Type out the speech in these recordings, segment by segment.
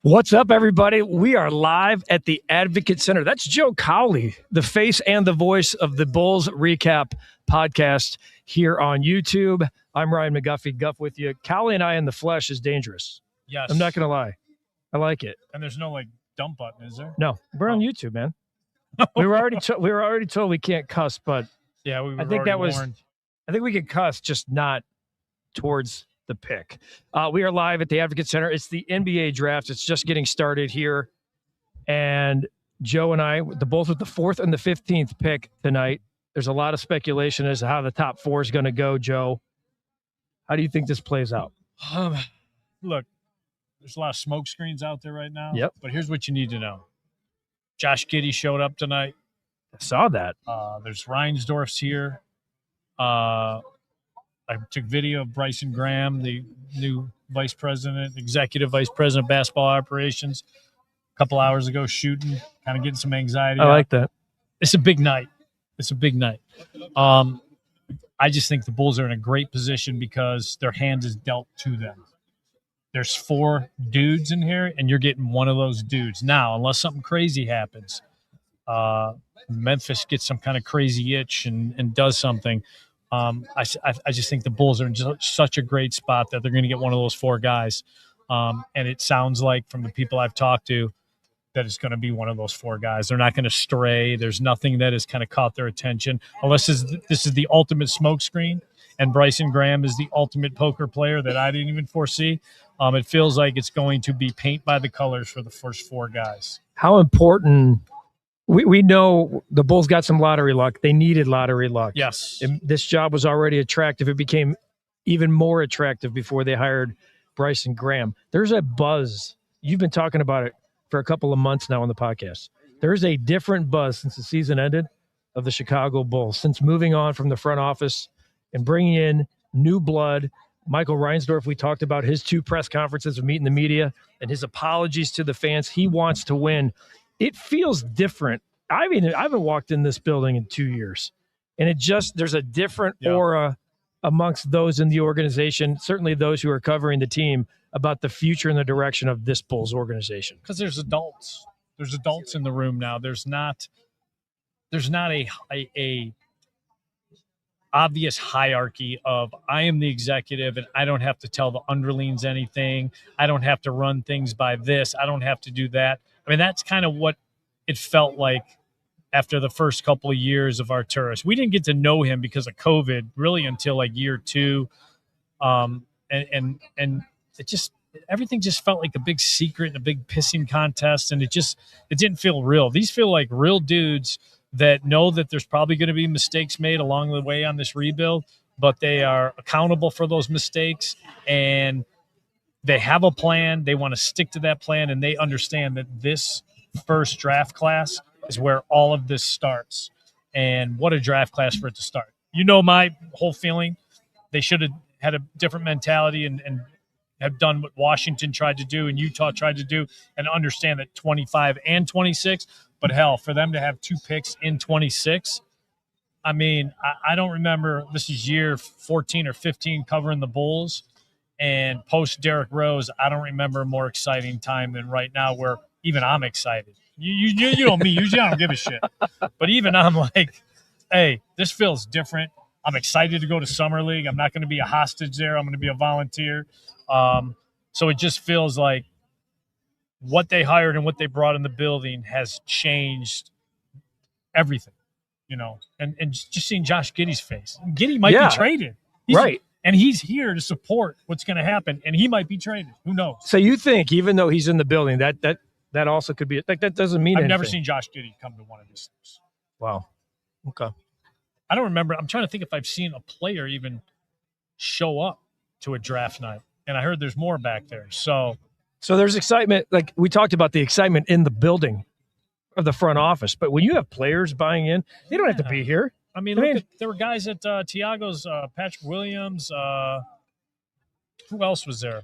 What's up, everybody? We are live at the Advocate Center. That's Joe Cowley, the face and the voice of the Bulls Recap podcast here on YouTube. I'm Ryan McGuffey, Guff with you. Cowley and I in the flesh is dangerous. Yes. I'm not going to lie. I like it. And there's no dump button, is there? No, we're on YouTube, man. we were already told we can't cuss, but yeah, I think that was warned. I think we could cuss, just not towards the pick. We are live at the Advocate Center. It's the NBA draft. It's just getting started here. And Joe and I, both with the 4th and the 15th pick tonight. There's a lot of speculation as to how the top 4 is going to go, Joe. How do you think this plays out? Look, there's a lot of smoke screens out there right now. Yep. But here's what you need to know. Josh Giddey showed up tonight. I saw that. There's Reinsdorf's here. I took video of Bryson Graham, the new executive vice president of basketball operations, a couple hours ago shooting, kind of getting some anxiety. I like that. It's a big night. I just think the Bulls are in a great position because their hand is dealt to them. There's 4 dudes in here, and you're getting one of those dudes. Now, unless something crazy happens, Memphis gets some kind of crazy itch and does something. I just think the Bulls are in such a great spot that they're going to get one of those 4 guys. And it sounds like from the people I've talked to that it's going to be one of those 4 guys. They're not going to stray. There's nothing that has kind of caught their attention unless this is the ultimate smokescreen and Bryson Graham is the ultimate poker player that I didn't even foresee. It feels like it's going to be paint by the colors for the first 4 guys. How important – we know the Bulls got some lottery luck. They needed lottery luck. Yes. And this job was already attractive. It became even more attractive before they hired Bryson Graham. There's a buzz. You've been talking about it for a couple of months now on the podcast. There's a different buzz since the season ended of the Chicago Bulls, since moving on from the front office and bringing in new blood. Michael Reinsdorf, we talked about his 2 press conferences of meeting the media and his apologies to the fans. He wants to win. It feels different. I mean, I haven't walked in this building in 2 years, and there's a different aura amongst those in the organization, certainly those who are covering the team, about the future and the direction of this Bulls organization. Because there's adults. There's adults in the room now. There's not a obvious hierarchy of I am the executive and I don't have to tell the underlings anything. I don't have to run things by this. I don't have to do that. I mean, that's kind of what it felt like after the first couple of years of Arturas. We didn't get to know him because of COVID really until year 2. And it just, everything just felt like a big secret and a big pissing contest. And it didn't feel real. These feel like real dudes that know that there's probably going to be mistakes made along the way on this rebuild, but they are accountable for those mistakes and they have a plan. They want to stick to that plan, and they understand that this first draft class is where all of this starts. And what a draft class for it to start. You know my whole feeling. They should have had a different mentality and have done what Washington tried to do and Utah tried to do and understand that 25 and 26. But, hell, for them to have 2 picks in 26, I mean, I don't remember. This is year 14 or 15 covering the Bulls. And post Derrick Rose, I don't remember a more exciting time than right now where even I'm excited. You know me. Usually I don't give a shit. But even I'm like, hey, this feels different. I'm excited to go to Summer League. I'm not going to be a hostage there. I'm going to be a volunteer. So it just feels like what they hired and what they brought in the building has changed everything, and just seeing Josh Giddey's face. Giddey might be traded. Right. And he's here to support what's going to happen, and he might be traded. Who knows? So you think, even though he's in the building, that also could be – that doesn't mean anything. I've never seen Josh Giddey come to one of these things. Wow. Okay. I don't remember. I'm trying to think if I've seen a player even show up to a draft night, and I heard there's more back there. So there's excitement. Like we talked about the excitement in the building of the front office, but when you have players buying in, they don't have to be here. I mean, there were guys at Tiago's, Patrick Williams. Who else was there?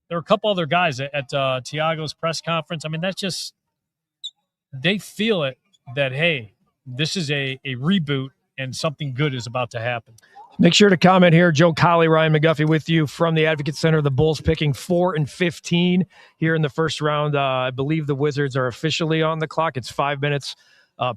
There were a couple other guys at Tiago's press conference. I mean, that's just – they feel it that, hey, this is a reboot and something good is about to happen. Make sure to comment here. Joe Cowley, Ryan McGuffey with you from the Advocate Center. The Bulls picking 4 and 15 here in the first round. I believe the Wizards are officially on the clock. It's 5 minutes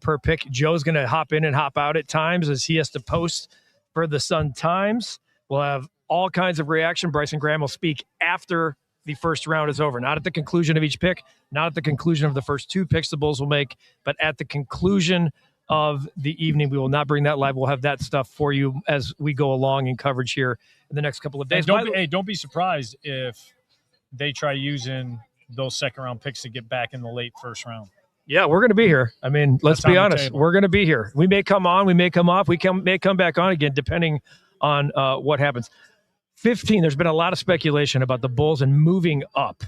per pick. Joe's going to hop in and hop out at times as he has to post for the Sun Times. We'll have all kinds of reaction. Bryson Graham will speak after the first round is over. Not at the conclusion of each pick, not at the conclusion of the first 2 picks the Bulls will make, but at the conclusion of the evening. We will not bring that live. We'll have that stuff for you as we go along in coverage here in the next couple of days. Don't be surprised if they try using those second-round picks to get back in the late first round. Yeah, we're going to be here. I mean, let's be honest. We're going to be here. We may come on. We may come off. May come back on again, depending on what happens. 15, there's been a lot of speculation about the Bulls and moving up.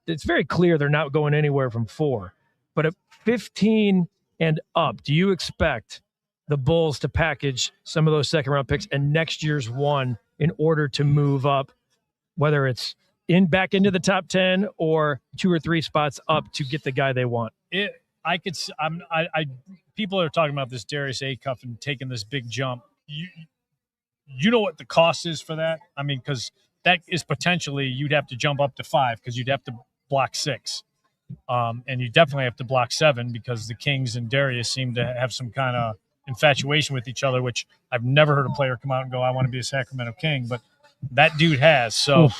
It's very clear they're not going anywhere from 4. But at 15 and up, do you expect the Bulls to package some of those second-round picks and next year's one in order to move up, whether it's back into the top 10 or 2 or 3 spots up to get the guy they want? People are talking about this Darius Acuff and taking this big jump. You know what the cost is for that? I mean, because that is potentially you'd have to jump up to 5 because you'd have to block 6. And you definitely have to block 7 because the Kings and Darius seem to have some kind of infatuation with each other, which I've never heard a player come out and go, I want to be a Sacramento King, but that dude has. So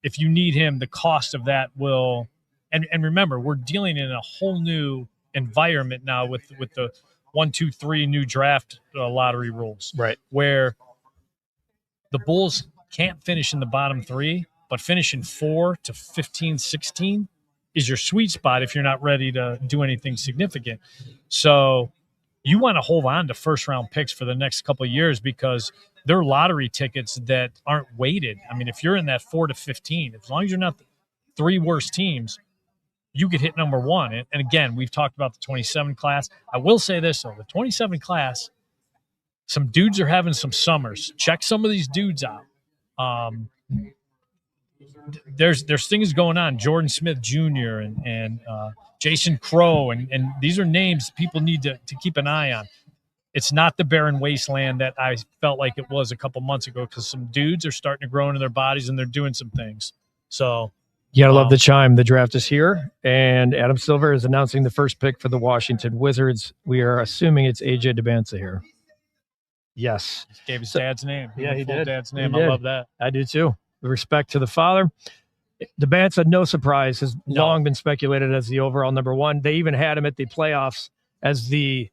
if you need him, the cost of that will – and remember, we're dealing in a whole new environment now with the 1, 2, 3 new draft lottery rules, right? Where the Bulls can't finish in the bottom 3, but finishing 4 to 15, 16 is your sweet spot if you're not ready to do anything significant. So you want to hold on to first-round picks for the next couple of years because they're lottery tickets that aren't weighted. I mean, if you're in that 4 to 15, as long as you're not the 3 worst teams, you could hit number 1. And again, we've talked about the 27 class. I will say this, though. The 27 class, some dudes are having some summers. Check some of these dudes out. There's things going on. Jordan Smith Jr. and Jason Crow, and these are names people need to keep an eye on. It's not the barren wasteland that I felt like it was a couple months ago because some dudes are starting to grow into their bodies and they're doing some things. So you gotta love the chime. The draft is here, and Adam Silver is announcing the first pick for the Washington Wizards. We are assuming it's AJ DeBanza here. Yes. He gave his dad's name. Yeah, he did. Dad's name. I love that. I do too. With respect to the father. DeBanza, no surprise, has long been speculated as the overall number 1. They even had him at the playoffs as the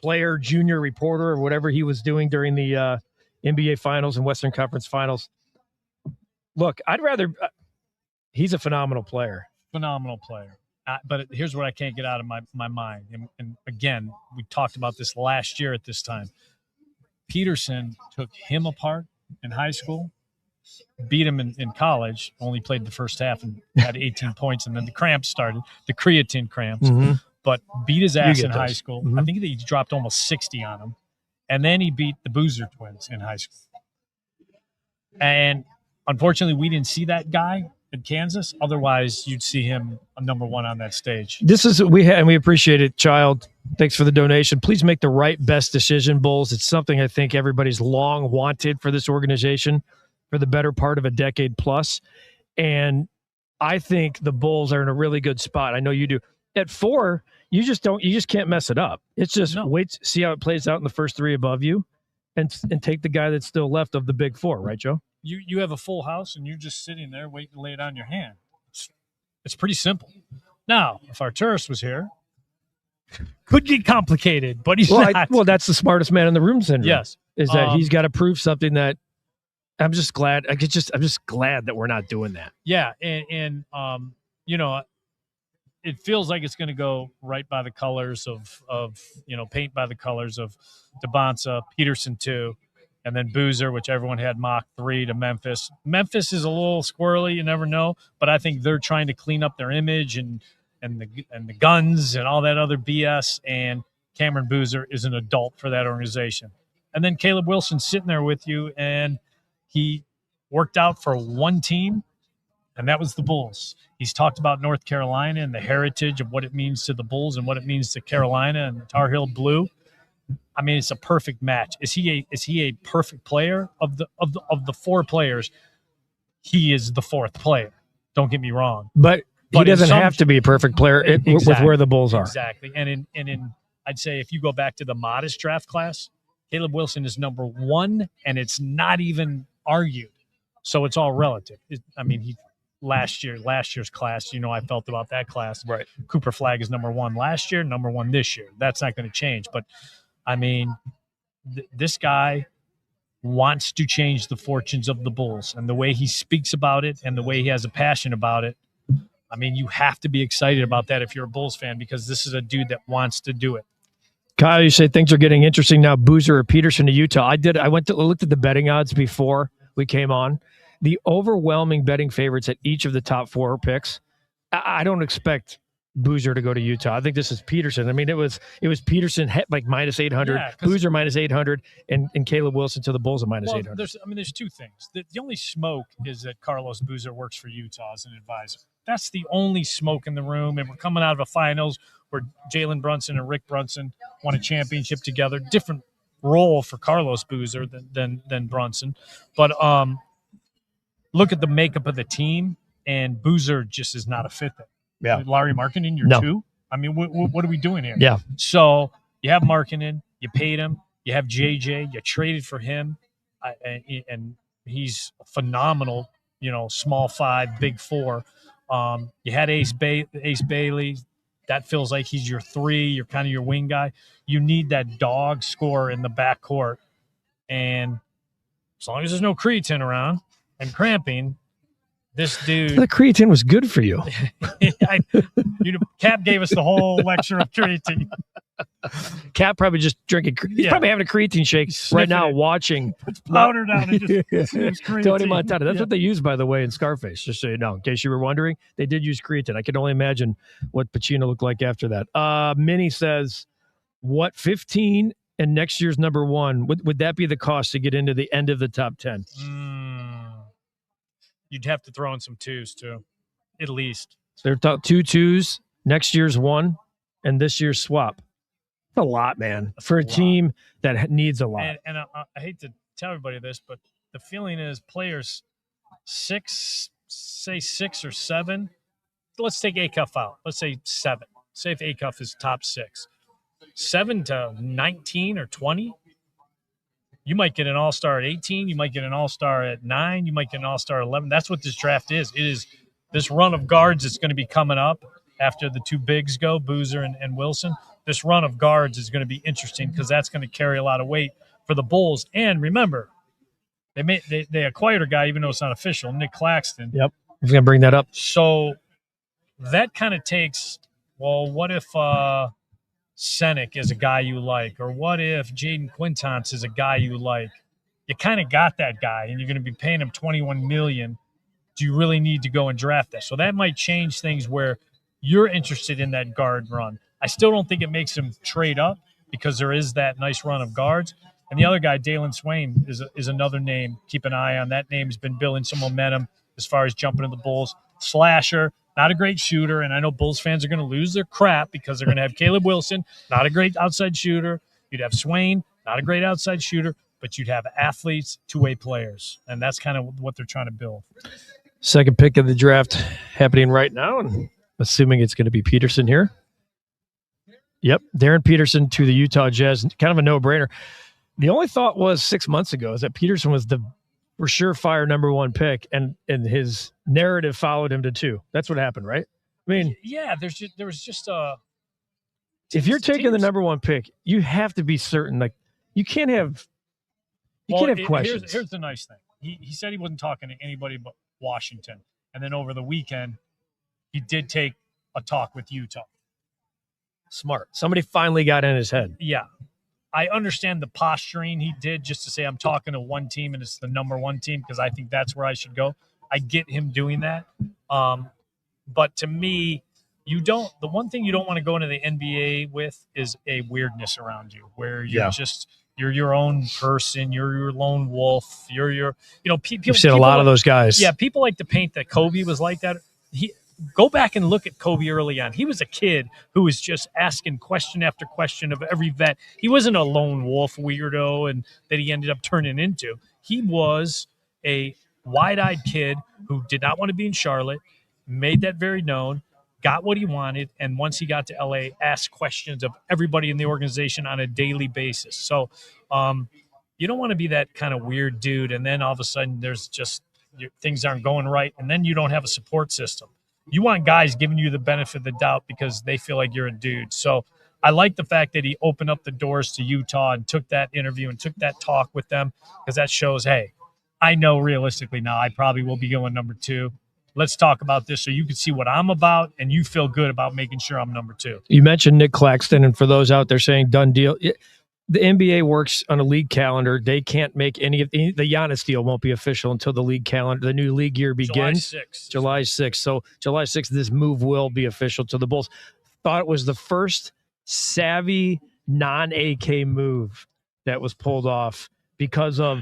player junior reporter or whatever he was doing during the NBA Finals and Western Conference Finals. Look, I'd rather he's a phenomenal player. Phenomenal player. But here's what I can't get out of my mind. And again, we talked about this last year at this time. Peterson took him apart in high school, beat him in college, only played the first half and had 18 points, and then the cramps started, the creatine cramps, but beat his ass in high school. I think he dropped almost 60 on him. And then he beat the Boozer twins in high school. And unfortunately, we didn't see that guy in Kansas. Otherwise, you'd see him a number 1 on that stage. This is and we appreciate it, Child. Thanks for the donation. Please make the right best decision, Bulls. It's something I think everybody's long wanted for this organization for the better part of a decade plus. And I think the Bulls are in a really good spot. I know you do. At 4, you just can't mess it up. It's just wait, see how it plays out in the first 3 above you and take the guy that's still left of the big 4, right, Joe? You have a full house and you're just sitting there waiting to lay it on your hand. It's pretty simple. Now, if our tourist was here, could get complicated, but he's not. That's the smartest man in the room syndrome. Yes. Is that he's got to prove something that I'm just glad that we're not doing that. Yeah. And it feels like it's going to go right by the colors of paint by the colors of DeBanza, Peterson 2, and then Boozer, which everyone had mock 3 to Memphis. Memphis is a little squirrely, you never know, but I think they're trying to clean up their image and the guns and all that other BS. And Cameron Boozer is an adult for that organization. And then Caleb Wilson's sitting there with you, and he worked out for one team, and that was the Bulls. He's talked about North Carolina and the heritage of what it means to the Bulls and what it means to Carolina and Tar Heel Blue. I mean, it's a perfect match. Is he a perfect player of the four players? He is the fourth player. Don't get me wrong. But he doesn't have to be a perfect player with where the Bulls are. Exactly. And in I'd say if you go back to the modest draft class, Caleb Wilson is number 1, and it's not even argued. So it's all relative. Last year's class, I felt about that class. Right. Cooper Flagg is number 1 last year, number 1 this year. That's not going to change. But, I mean, this guy wants to change the fortunes of the Bulls. And the way he speaks about it and the way he has a passion about it, I mean, you have to be excited about that if you're a Bulls fan, because this is a dude that wants to do it. Kyle, you say things are getting interesting now. Boozer or Peterson to Utah. I looked at the betting odds before we came on. The overwhelming betting favorites at each of the top 4 picks. I don't expect Boozer to go to Utah. I think this is Peterson. I mean, it was Peterson like minus 800, Boozer minus 800, and Caleb Wilson to the Bulls at minus 800. There's two things. The only smoke is that Carlos Boozer works for Utah as an advisor. That's the only smoke in the room, and we're coming out of a finals where Jalen Brunson and Rick Brunson won a championship together. Different role for Carlos Boozer than Brunson, but look at the makeup of the team, and Boozer just is not a fit there. Yeah, Larry Markkinen, you're 2. I mean, what are we doing here? Yeah. So you have Markkinen, you paid him, you have JJ, you traded for him, and he's phenomenal. Small 5, big 4. You had Ace Bailey. That feels like he's your 3. You're kind of your wing guy. You need that dog scorer in the backcourt. And as long as there's no creatine around and cramping, this dude. The creatine was good for you. Cap gave us the whole lecture of creatine. Cap probably just drinking. He's probably having a creatine shake right now, watching. Puts powder down and just Tony Montana. That's what they use, by the way, in Scarface. Just so you know, in case you were wondering, they did use creatine. I can only imagine what Pacino looked like after that. Minnie says, "What 15 and next year's number 1 would that be the cost to get into the end of the top 10?" You'd have to throw in some 2s too, at least. So they're talking 2 2s, next year's 1, and this year's swap. That's a lot, man, for a team that needs a lot. And I hate to tell everybody this, but the feeling is players 6 or 7. Let's take Acuff out. Let's say 7. Say if Acuff is top 6. 7 to 19 or 20. You might get an all-star at 18. You might get an all-star at 9. You might get an all-star at 11. That's what this draft is. It is this run of guards that's going to be coming up after the 2 bigs go, Boozer and Wilson. This run of guards is going to be interesting because that's going to carry a lot of weight for the Bulls. And remember, they acquired a guy, even though it's not official, Nick Claxton. Yep, I was going to bring that up. So that kind of takes, well, what if Senek is a guy you like, or what if Jaden Quintonce is a guy you like? You kind of got that guy, and you're going to be paying him $21 million. Do you really need to go and draft that? So that might change things where you're interested in that guard run. I still don't think it makes him trade up because there is that nice run of guards. And the other guy, Dalen Swain, is another name. Keep an eye on. That name's been building some momentum as far as jumping to the Bulls. Slasher. Not a great shooter, and I know Bulls fans are going to lose their crap because they're going to have Caleb Wilson, not a great outside shooter. You'd have Swain, not a great outside shooter, but you'd have athletes, 2-way players, and that's kind of what they're trying to build. Second pick of the draft happening right now, and assuming it's going to be Peterson here. Yep, Darren Peterson to the Utah Jazz, kind of a no-brainer. The only thought was 6 months ago is that Peterson was the for surefire number 1 pick, and his narrative followed him to 2. That's what happened, right? I mean, yeah, there was just a. If you're taking the number 1 pick, you have to be certain. Like you can't have questions. Here's the nice thing. He said he wasn't talking to anybody but Washington, and then over the weekend, he did take a talk with Utah. Smart. Somebody finally got in his head. Yeah. I understand the posturing he did just to say I'm talking to one team and it's the number 1 team because I think that's where I should go. I get him doing that. But to me, the one thing you don't want to go into the NBA with is a weirdness around you where you're you're your own person. You're your lone wolf. You've seen a lot of those guys. Yeah. People like to paint that Kobe was like that. go back and look at Kobe early on. He was a kid who was just asking question after question of every vet. He wasn't a lone wolf weirdo and that he ended up turning into. He was a wide-eyed kid who did not want to be in Charlotte, made that very known, got what he wanted, and once he got to LA, asked questions of everybody in the organization on a daily basis. So you don't want to be that kind of weird dude, and then all of a sudden there's just things aren't going right, and then you don't have a support system. You want guys giving you the benefit of the doubt because they feel like you're a dude. So I like the fact that he opened up the doors to Utah and took that interview and took that talk with them, because that shows, hey, I know realistically now I probably will be going number 2. Let's talk about this so you can see what I'm about and you feel good about making sure I'm number 2. You mentioned Nick Claxton, and for those out there saying done deal, the NBA works on a league calendar. They can't make any of the Giannis deal won't be official until the league calendar, the new league year begins. July 6th. So July 6th, this move will be official to the Bulls. Thought it was the first savvy non-AK move that was pulled off because of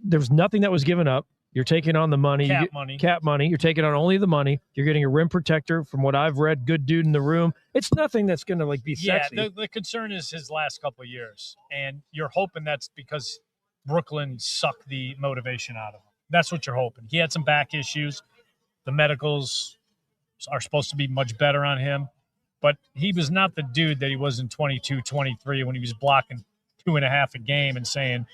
there was nothing that was given up. You're taking on the money. Cap money. You're taking on only the money. You're getting a rim protector from what I've read. Good dude in the room. It's nothing that's going to be sexy. Yeah, the concern is his last couple of years. And you're hoping that's because Brooklyn sucked the motivation out of him. That's what you're hoping. He had some back issues. The medicals are supposed to be much better on him. But he was not the dude that he was in 22, 23 when he was blocking 2.5 a game and saying,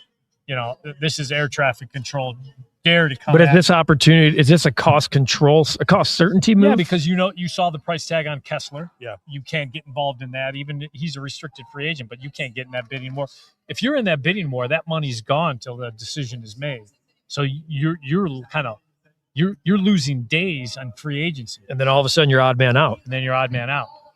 this is air traffic control. Dare to come. But is this opportunity? Is this a cost control, a cost certainty move? Yeah, because you saw the price tag on Kessler. Yeah, you can't get involved in that. Even he's a restricted free agent, but you can't get in that bidding war. If you're in that bidding war, that money's gone till the decision is made. So you're losing days on free agency, and then all of a sudden you're odd man out.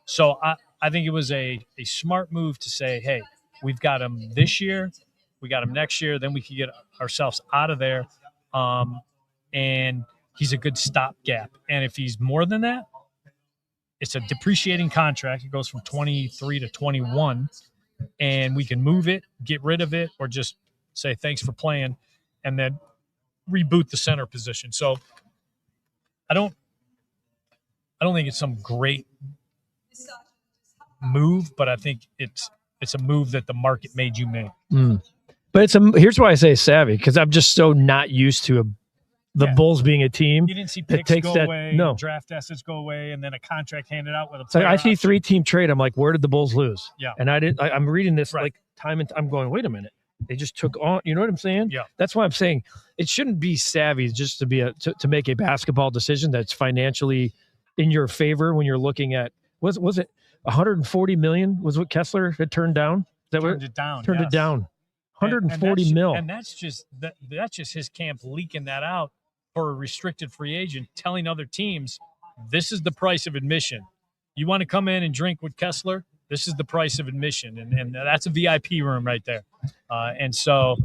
So I think it was a smart move to say, hey, we've got him this year, we got him next year, then we can get ourselves out of there. And he's a good stopgap. And if he's more than that, it's a depreciating contract. It goes from 23 to 21, and we can move it, get rid of it, or just say thanks for playing, and then reboot the center position. So I don't think it's some great move, but I think it's a move that the market made you make. But here's why I say savvy, because I'm just so not used to the Bulls being a team. You didn't see picks go away, draft assets go away, and then a contract handed out with a player. So I see 3-team trade. I'm like, where did the Bulls lose? Yeah. And I'm reading this time and I'm going, wait a minute. They just took on, you know what I'm saying? Yeah. That's why I'm saying it shouldn't be savvy just to be to make a basketball decision that's financially in your favor when you're looking at, was it 140 million was what Kessler had turned down? Turned it down. 140 mil. And that's just his camp leaking that out for a restricted free agent, telling other teams, this is the price of admission. You want to come in and drink with Kessler? This is the price of admission. And that's a VIP room right there. And so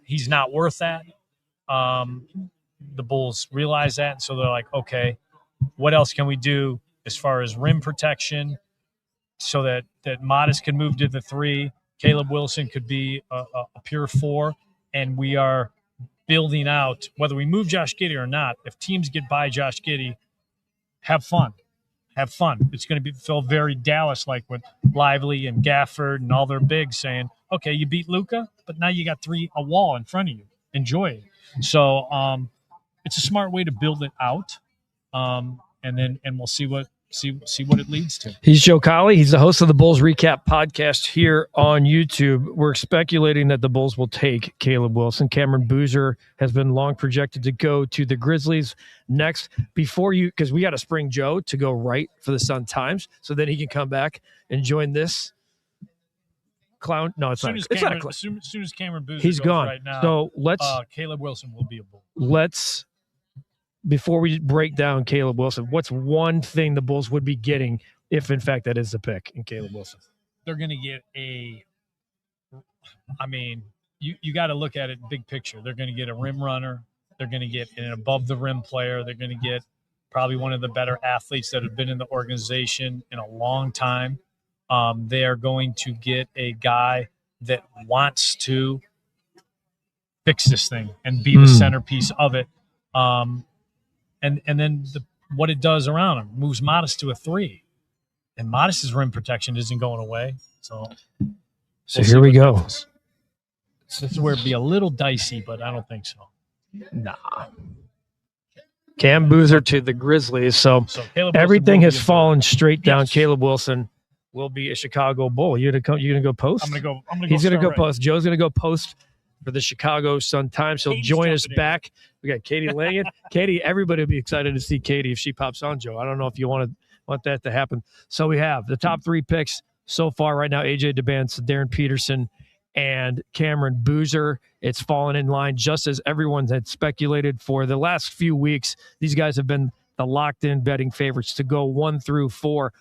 he's not worth that. The Bulls realize that. And so they're like, okay, what else can we do as far as rim protection so that Modest can move to the 3? Caleb Wilson could be a pure 4, and we are building out, whether we move Josh Giddey or not. If teams get by Josh Giddey, have fun. It's going to feel very Dallas-like with Lively and Gafford and all their bigs saying, okay, you beat Luka, but now you got a wall in front of you. Enjoy it. So it's a smart way to build it out, and we'll see what it leads to. He's Joe Cowley. He's the host of the Bulls Recap podcast here on YouTube. We're speculating that the Bulls will take Caleb Wilson. Cameron Boozer has been long projected to go to the Grizzlies next. Because we got to spring Joe to go right for the Sun-Times, so then he can come back and join this clown. No, it's not. It's not a clown. As soon as Cameron Boozer goes gone right now, so Caleb Wilson will be a Bull. Before we break down Caleb Wilson, what's one thing the Bulls would be getting if, in fact, that is the pick in Caleb Wilson? They're going to get you got to look at it big picture. They're going to get a rim runner. They're going to get an above-the-rim player. They're going to get probably one of the better athletes that have been in the organization in a long time. They are going to get a guy that wants to fix this thing and be the centerpiece of it. And then what it does around him. Moves Modest to a 3. And Modest's rim protection isn't going away. So here we go. This is where it'd be a little dicey, but I don't think so. Nah. Cam Boozer to the Grizzlies. So everything Wilson has fallen straight down. Yes. Caleb Wilson will be a Chicago Bull. You gonna go post? I'm gonna go. He's gonna go post. Joe's gonna go post for the Chicago Sun-Times. He'll join us back. We got Katie Langan. Katie, everybody will be excited to see Katie if she pops on, Joe. I don't know if you want that to happen. So we have the top 3 picks so far right now: AJ DeBance, Darren Peterson, and Cameron Boozer. It's fallen in line just as everyone had speculated for the last few weeks. These guys have been the locked-in betting favorites to go 1 through 4.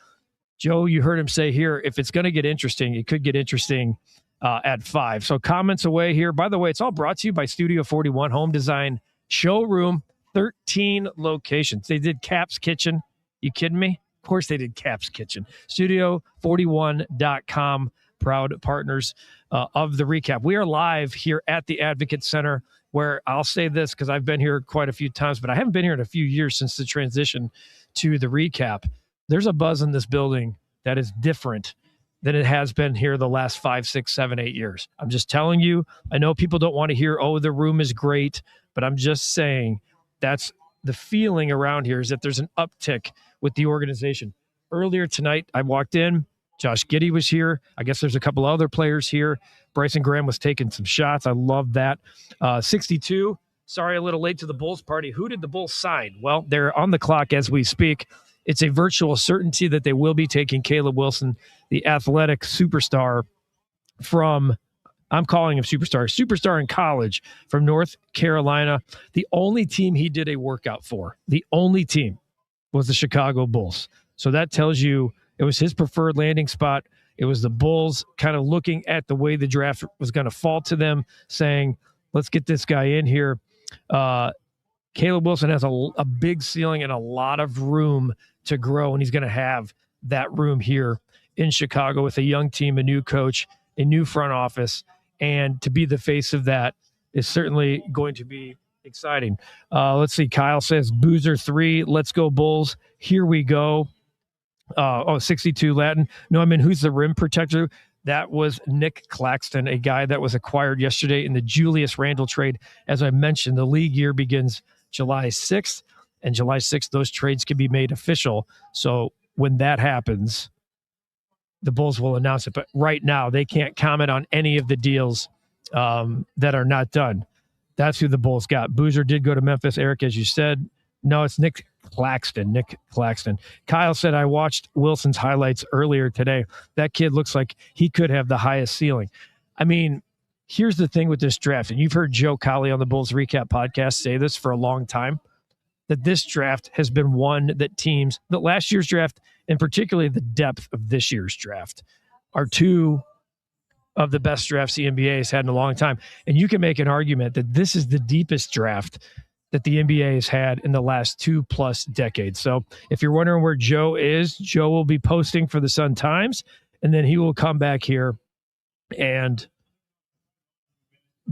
Joe, you heard him say here, if it's going to get interesting, it could get interesting at 5. So comments away here. By the way, it's all brought to you by Studio 41 Home Design Showroom, 13 locations. They did Cap's Kitchen. You kidding me? Of course they did Cap's Kitchen. Studio41.com, proud partners of the recap. We are live here at the Advocate Center, where I'll say this because I've been here quite a few times, but I haven't been here in a few years since the transition to the recap. There's a buzz in this building that is different than it has been here the last 5, 6, 7, 8 years. I'm just telling you, I know people don't want to hear, oh, the room is great, but I'm just saying that's the feeling around here, is that there's an uptick with the organization. Earlier tonight, I walked in, Josh Giddey was here. I guess there's a couple other players here. Bryson Graham was taking some shots. I love that. 62, sorry, a little late to the Bulls party. Who did the Bulls sign? Well, they're on the clock as we speak. It's a virtual certainty that they will be taking Caleb Wilson, the athletic superstar from, I'm calling him superstar in college from North Carolina. The only team he did a workout for, the only team, was the Chicago Bulls. So that tells you it was his preferred landing spot. It was the Bulls kind of looking at the way the draft was going to fall to them, saying, let's get this guy in here. Caleb Wilson has a big ceiling and a lot of room to grow, and he's going to have that room here in Chicago with a young team, a new coach, a new front office, and to be the face of that is certainly going to be exciting. Let's see. Kyle says, Boozer 3, let's go Bulls. Here we go. 62 Latin. No, I mean, who's the rim protector? That was Nick Claxton, a guy that was acquired yesterday in the Julius Randle trade. As I mentioned, the league year begins July 6th, and July 6th, those trades can be made official. So when that happens, the Bulls will announce it. But right now, they can't comment on any of the deals that are not done. That's who the Bulls got. Boozer did go to Memphis. Eric, as you said, no, it's Nick Claxton. Kyle said, I watched Wilson's highlights earlier today. That kid looks like he could have the highest ceiling. I mean, here's the thing with this draft, and you've heard Joe Cowley on the Bulls Recap podcast say this for a long time, that this draft has been one that teams, that last year's draft, and particularly the depth of this year's draft, are two of the best drafts the NBA has had in a long time. And you can make an argument that this is the deepest draft that the NBA has had in the last 2+ decades. So if you're wondering where Joe is, Joe will be posting for the Sun-Times, and then he will come back here and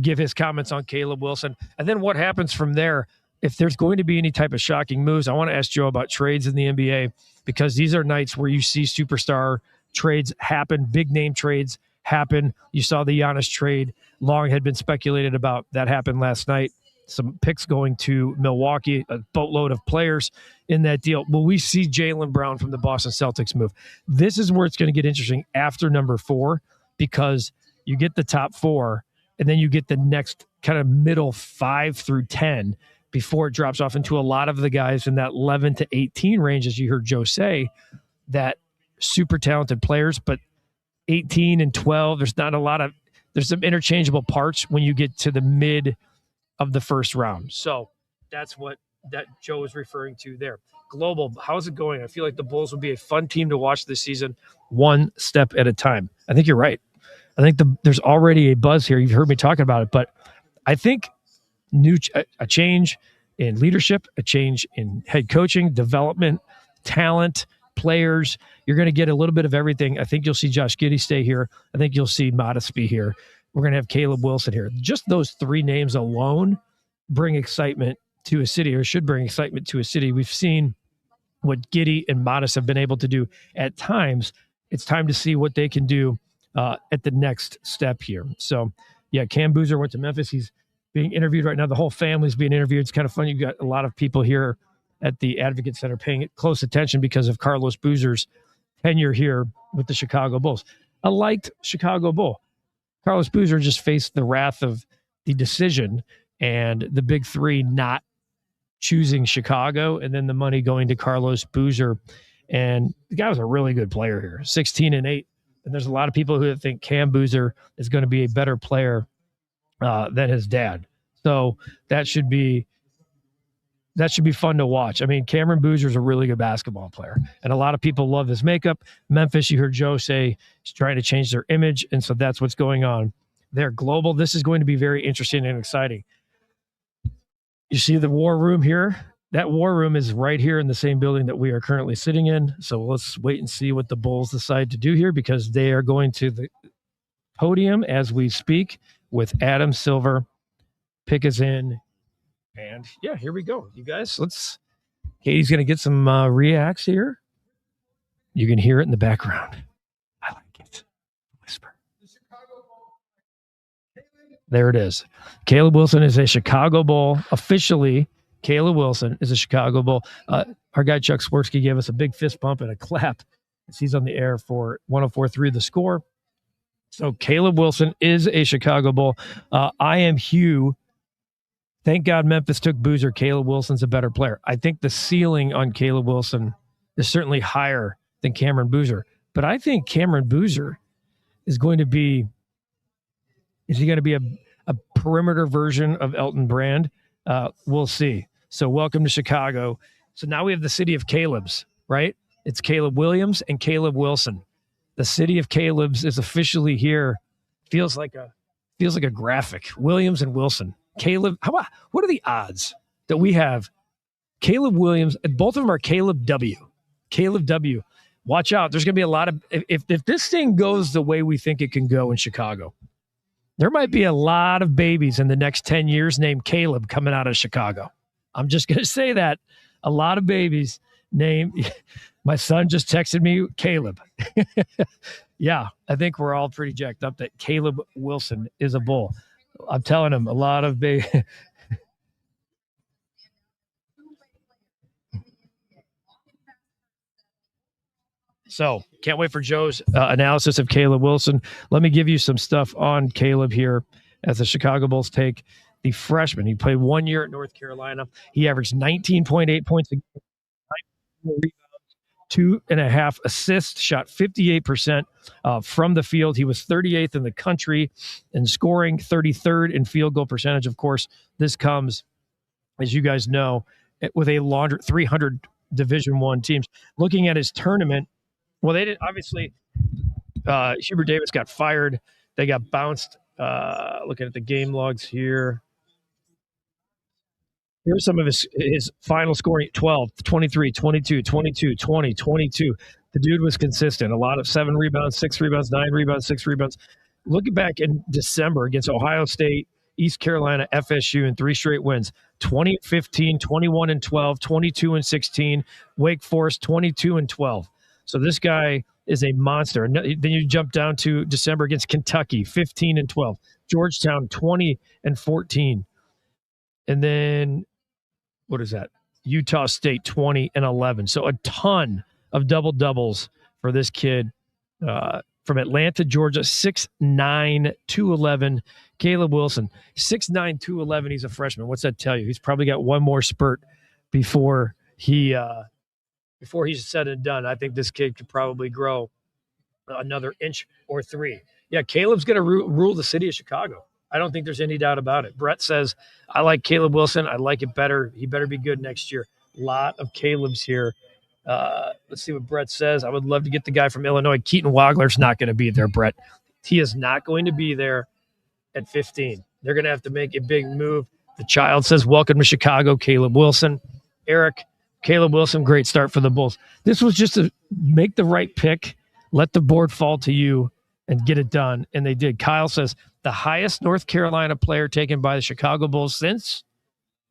give his comments on Caleb Wilson. And then what happens from there, if there's going to be any type of shocking moves, I want to ask Joe about trades in the NBA, because these are nights where you see superstar trades happen, big name trades happen. You saw the Giannis trade. Long had been speculated about. That happened last night. Some picks going to Milwaukee, a boatload of players in that deal. Will we see Jaylen Brown from the Boston Celtics move? This is where it's going to get interesting after number 4, because you get the top 4, and then you get the next kind of middle 5 through 10 before it drops off into a lot of the guys in that 11 to 18 range, as you heard Joe say, that super talented players, but 18 and 12, there's some interchangeable parts when you get to the mid of the first round. So that's what that Joe is referring to there. Global, how's it going? I feel like the Bulls will be a fun team to watch this season, one step at a time. I think you're right. I think there's already a buzz here. You've heard me talking about it, but I think a change in leadership, a change in head coaching, development, talent, players. You're going to get a little bit of everything. I think you'll see Josh Giddey stay here. I think you'll see Modest be here. We're going to have Caleb Wilson here. Just those 3 names alone bring excitement to a city, or should bring excitement to a city. We've seen what Giddey and Modest have been able to do at times. It's time to see what they can do at the next step here. So, yeah, Cam Boozer went to Memphis. He's being interviewed right now. The whole family's being interviewed. It's kind of fun. You've got a lot of people here at the Advocate Center paying close attention because of Carlos Boozer's tenure here with the Chicago Bulls. A liked Chicago Bull. Carlos Boozer just faced the wrath of the decision and the big three not choosing Chicago, and then the money going to Carlos Boozer. And the guy was a really good player here, 16-8. And there's a lot of people who think Cam Boozer is going to be a better player than his dad. So that should be fun to watch. I mean, Cameron Boozer is a really good basketball player, and a lot of people love his makeup. Memphis, you heard Joe say, he's trying to change their image, and so that's what's going on. They're global. This is going to be very interesting and exciting. You see the war room here? That war room is right here in the same building that we are currently sitting in. So let's wait and see what the Bulls decide to do here, because they are going to the podium as we speak with Adam Silver. Pick us in. And yeah, here we go. You guys, Katie's going to get some reacts here. You can hear it in the background. I like it. Whisper. There it is. Caleb Wilson is a Chicago Bull. Officially, Caleb Wilson is a Chicago Bull. Our guy Chuck Swirsky gave us a big fist bump and a clap as he's on the air for 104.3 The Score. So Caleb Wilson is a Chicago Bull. I am Hugh. Thank God Memphis took Boozer. Caleb Wilson's a better player. I think the ceiling on Caleb Wilson is certainly higher than Cameron Boozer. But I think Cameron Boozer is going to be – is he going to be a perimeter version of Elton Brand? We'll see. So welcome to Chicago. So now we have the city of Caleb's, right? It's Caleb Williams and Caleb Wilson. The city of Caleb's is officially here. Feels like a graphic. Williams and Wilson. Caleb, what are the odds that we have Caleb Williams, and both of them are Caleb W. Caleb W. Watch out. There's going to be a lot of, if this thing goes the way we think it can go in Chicago, there might be a lot of babies in the next 10 years named Caleb coming out of Chicago. I'm just going to say that. A lot of babies named, my son just texted me, Caleb. Yeah, I think we're all pretty jacked up that Caleb Wilson is a Bull. I'm telling him, a lot of babies. So can't wait for Joe's analysis of Caleb Wilson. Let me give you some stuff on Caleb here as the Chicago Bulls take the freshman. He played 1 year at North Carolina. He averaged 19.8 points a game, 9 rebounds, 2.5 assists, shot 58% from the field. He was 38th in the country in scoring, 33rd in field goal percentage. Of course, this comes, as you guys know, with a 300 Division I teams. Looking at his tournament, well, they didn't, obviously, Hubert Davis got fired. They got bounced. Looking at the game logs here. Here's some of his final scoring: 12, 23, 22, 22, 20, 22. The dude was consistent. A lot of 7 rebounds, 6 rebounds, 9 rebounds, 6 rebounds. Looking back in December against Ohio State, East Carolina, FSU in 3 straight wins: 20-15, 21-12, 22-16, Wake Forest 22-12. So this guy is a monster. And then you jump down to December against Kentucky, 15-12, Georgetown 20-14. And then what is that? Utah State 20-11. So a ton of double doubles for this kid from Atlanta, Georgia, 6'9", 211. Caleb Wilson, 6'9", 211. He's a freshman. What's that tell you? He's probably got one more spurt before he's said and done. I think this kid could probably grow another inch or 3. Yeah, Caleb's going to rule the city of Chicago. I don't think there's any doubt about it. Brett says, I like Caleb Wilson. I like it better. He better be good next year. A lot of Caleb's here. Let's see what Brett says. I would love to get the guy from Illinois. Keaton Wagler's not going to be there, Brett. He is not going to be there at 15. They're going to have to make a big move. The child says, welcome to Chicago, Caleb Wilson. Eric, Caleb Wilson, great start for the Bulls. This was just to make the right pick, let the board fall to you, and get it done. And they did. Kyle says, the highest North Carolina player taken by the Chicago Bulls since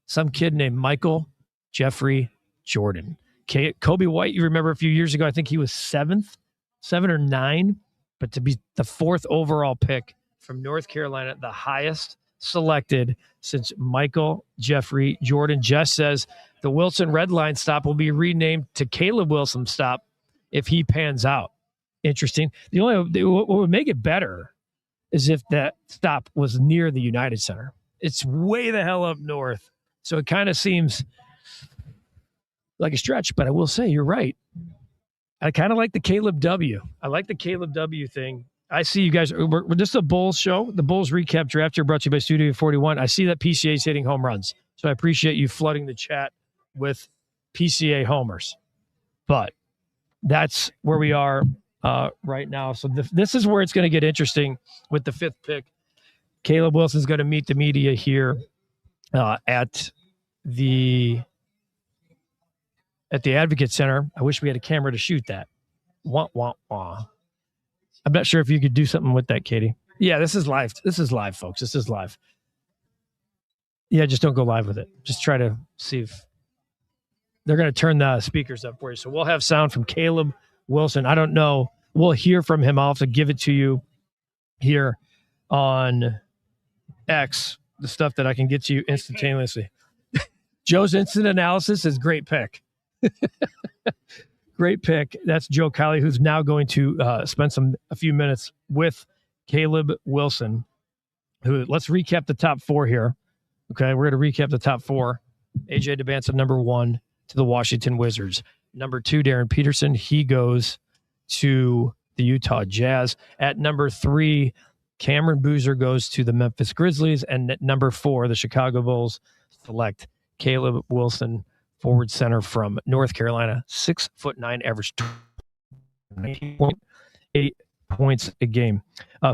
some kid named Michael Jeffrey Jordan. Kobe White, you remember a few years ago, I think he was 7 or 9, but to be the 4th overall pick from North Carolina, the highest selected since Michael Jeffrey Jordan. Jess says the Wilson Red Line stop will be renamed to Caleb Wilson stop if he pans out. Interesting. What would make it better is if that stop was near the United Center. It's way the hell up north, so it kind of seems like a stretch, but I will say you're right. I kind of like the Caleb W. I like the Caleb W thing. I see you guys. This is a Bulls show. The Bulls recap draft here brought to you by Studio 41. I see that PCA is hitting home runs, so I appreciate you flooding the chat with PCA homers. But that's where we are right now. So this is where it's going to get interesting with the 5th pick. Caleb Wilson's going to meet the media here at the Advocate Center. I wish we had a camera to shoot that. Wah, wah, wah. I'm not sure if you could do something with that, Katie. Yeah, this is live. This is live, folks. This is live. Yeah, just don't go live with it. Just try to see if they're going to turn the speakers up for you. So we'll have sound from Caleb Wilson. I don't know. We'll hear from him. I'll have to give it to you here on X, the stuff that I can get to you instantaneously. Joe's instant analysis is great pick. Great pick. That's Joe Cowley, who's now going to spend a few minutes with Caleb Wilson. Let's recap the top 4 here. Okay, we're going to recap the top 4. AJ Debance at number 1 to the Washington Wizards. Number 2, Darren Peterson. He goes to the Utah Jazz. At number 3, Cameron Boozer goes to the Memphis Grizzlies. And at number 4, the Chicago Bulls select Caleb Wilson, forward center from North Carolina, 6'9", average 19.8 points a game.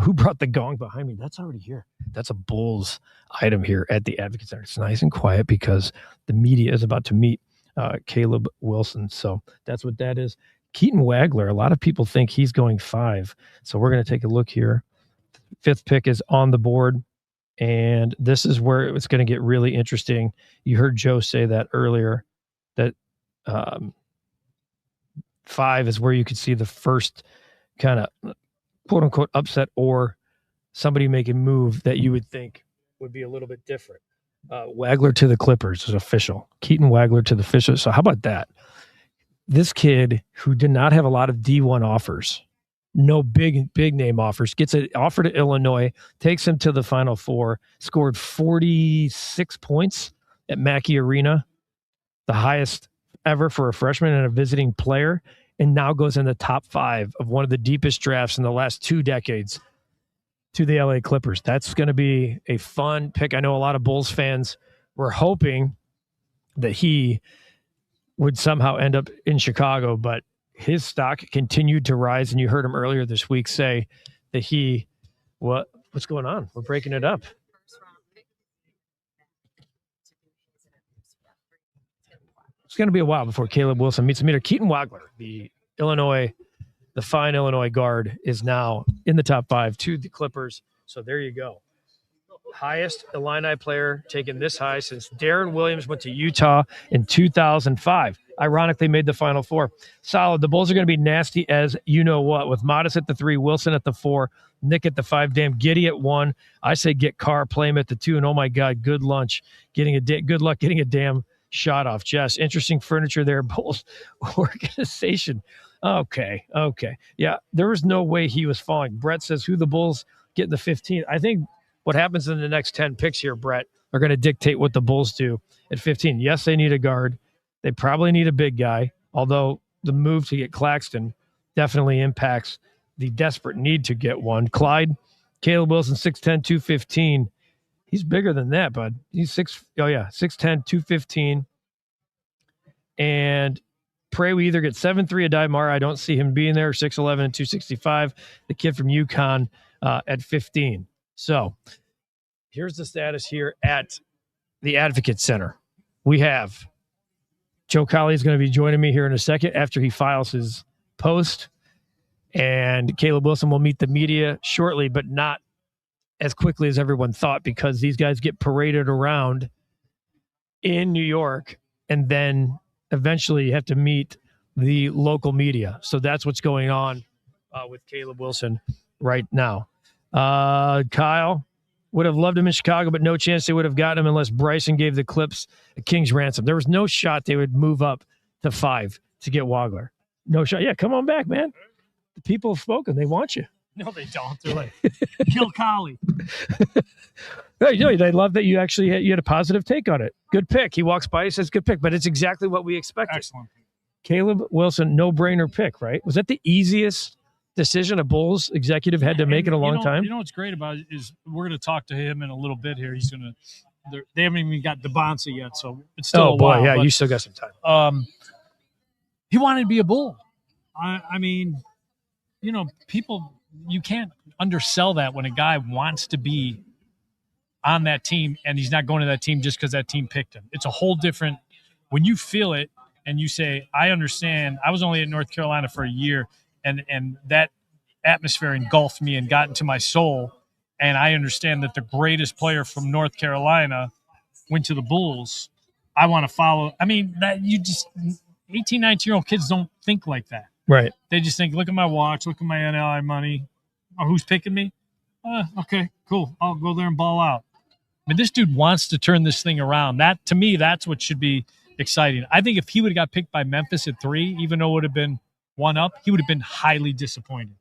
Who brought the gong behind me? That's already here. That's a Bulls item here at the Advocate Center. It's nice and quiet because the media is about to meet Caleb Wilson. So that's what that is. Keaton Wagler, a lot of people think he's going 5. So we're going to take a look here. 5th pick is on the board. And this is where it's going to get really interesting. You heard Joe say that earlier, that 5 is where you could see the first kind of quote unquote upset or somebody make a move that you would think would be a little bit different. Wagler to the Clippers is official. Keaton Wagler to the Fishers. So how about that? This kid who did not have a lot of D1 offers, no big name offers, gets an offer to Illinois, takes him to the Final Four, scored 46 points at Mackey Arena, the highest ever for a freshman and a visiting player, and now goes in the top 5 of one of the deepest drafts in the last 2 decades to the LA Clippers. That's going to be a fun pick. I know a lot of Bulls fans were hoping that he would somehow end up in Chicago, but his stock continued to rise. And you heard him earlier this week say that what's going on? We're breaking it up. It's going to be a while before Caleb Wilson meets a meter. Keaton Wagler, the fine Illinois guard, is now in the top 5 to the Clippers. So there you go. Highest Illini player taken this high since Darren Williams went to Utah in 2005. Ironically, made the Final Four. Solid. The Bulls are going to be nasty as you know what, with Modest at the 3, Wilson at the 4, Nick at the 5, damn Giddy at 1. I say get Carr, play him at the 2, and oh my God, good lunch. Good luck getting a damn shot off. Jess, interesting furniture there. Bulls organization. Okay. Yeah, there was no way he was falling. Brett says who the Bulls get in the 15. I think what happens in the next 10 picks here, Brett, are going to dictate what the Bulls do at 15. Yes, they need a guard. They probably need a big guy, although the move to get Claxton definitely impacts the desperate need to get one. Caleb Wilson, 6'10", 215. He's bigger than that, bud. He's 6'10", 215. And pray we either get 7'3", Adai I don't see him being there, 6'11", and 265. The kid from UConn at 15. So here's the status here at the Advocate Center. We have Joe Cowley is going to be joining me here in a second after he files his post. And Caleb Wilson will meet the media shortly, but not as quickly as everyone thought, because these guys get paraded around in New York and then eventually have to meet the local media. So that's what's going on with Caleb Wilson right now. Kyle would have loved him in Chicago, but no chance they would have gotten him unless Bryson gave the Clips a king's ransom. There was no shot they would move up to 5 to get Wagler. No shot. Yeah, come on back, man. The people have spoken. They want you. No, they don't. They're like, kill Cowley. They love that you actually you had a positive take on it. Good pick. He walks by, he says, good pick, but it's exactly what we expected. Excellent. Caleb Wilson, no-brainer pick, right? Was that the easiest decision a Bulls executive had to make in a long time? You know what's great about it is we're going to talk to him in a little bit here. He's going to – they haven't even got DeBonsa yet, so it's still a while. Yeah, you still got some time. He wanted to be a Bull. I mean, people – you can't undersell that when a guy wants to be on that team and he's not going to that team just because that team picked him. It's a whole different – when you feel it and you say, I understand. I was only in North Carolina for a year, and that atmosphere engulfed me and got into my soul, and I understand that the greatest player from North Carolina went to the Bulls. I want to follow – I mean, that you just – 18, 19-year-old kids don't think like that. Right. They just think, look at my watch, look at my NLI money. Oh, who's picking me? Okay, cool. I'll go there and ball out. I mean, this dude wants to turn this thing around. That, to me, that's what should be exciting. I think if he would have got picked by Memphis at 3, even though it would have been 1 up, he would have been highly disappointed.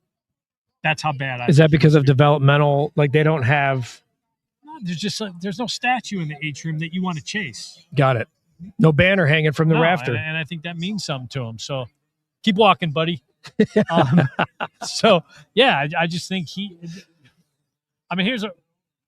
That's how bad I Is that because of developmental, like they don't have – No, there's no statue in the atrium that you want to chase. Got it. No banner hanging from the rafter. And I think that means something to him. So keep walking, buddy. I just think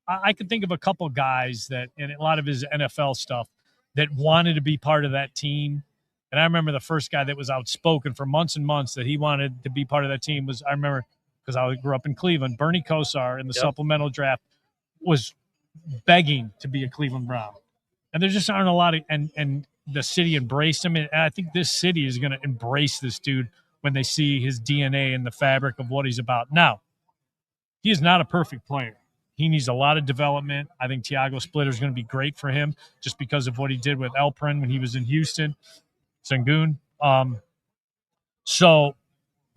I could think of a couple guys that, and a lot of his NFL stuff, that wanted to be part of that team. And I remember the first guy that was outspoken for months and months that he wanted to be part of that team was, I remember, because I grew up in Cleveland, Bernie Kosar in the supplemental draft was begging to be a Cleveland Brown. And there just aren't a lot of, and the city embraced him. And I think this city is going to embrace this dude when they see his DNA and the fabric of what he's about. Now, he is not a perfect player. He needs a lot of development. I think Tiago Splitter is going to be great for him just because of what he did with Elprin when he was in Houston, Sengun. So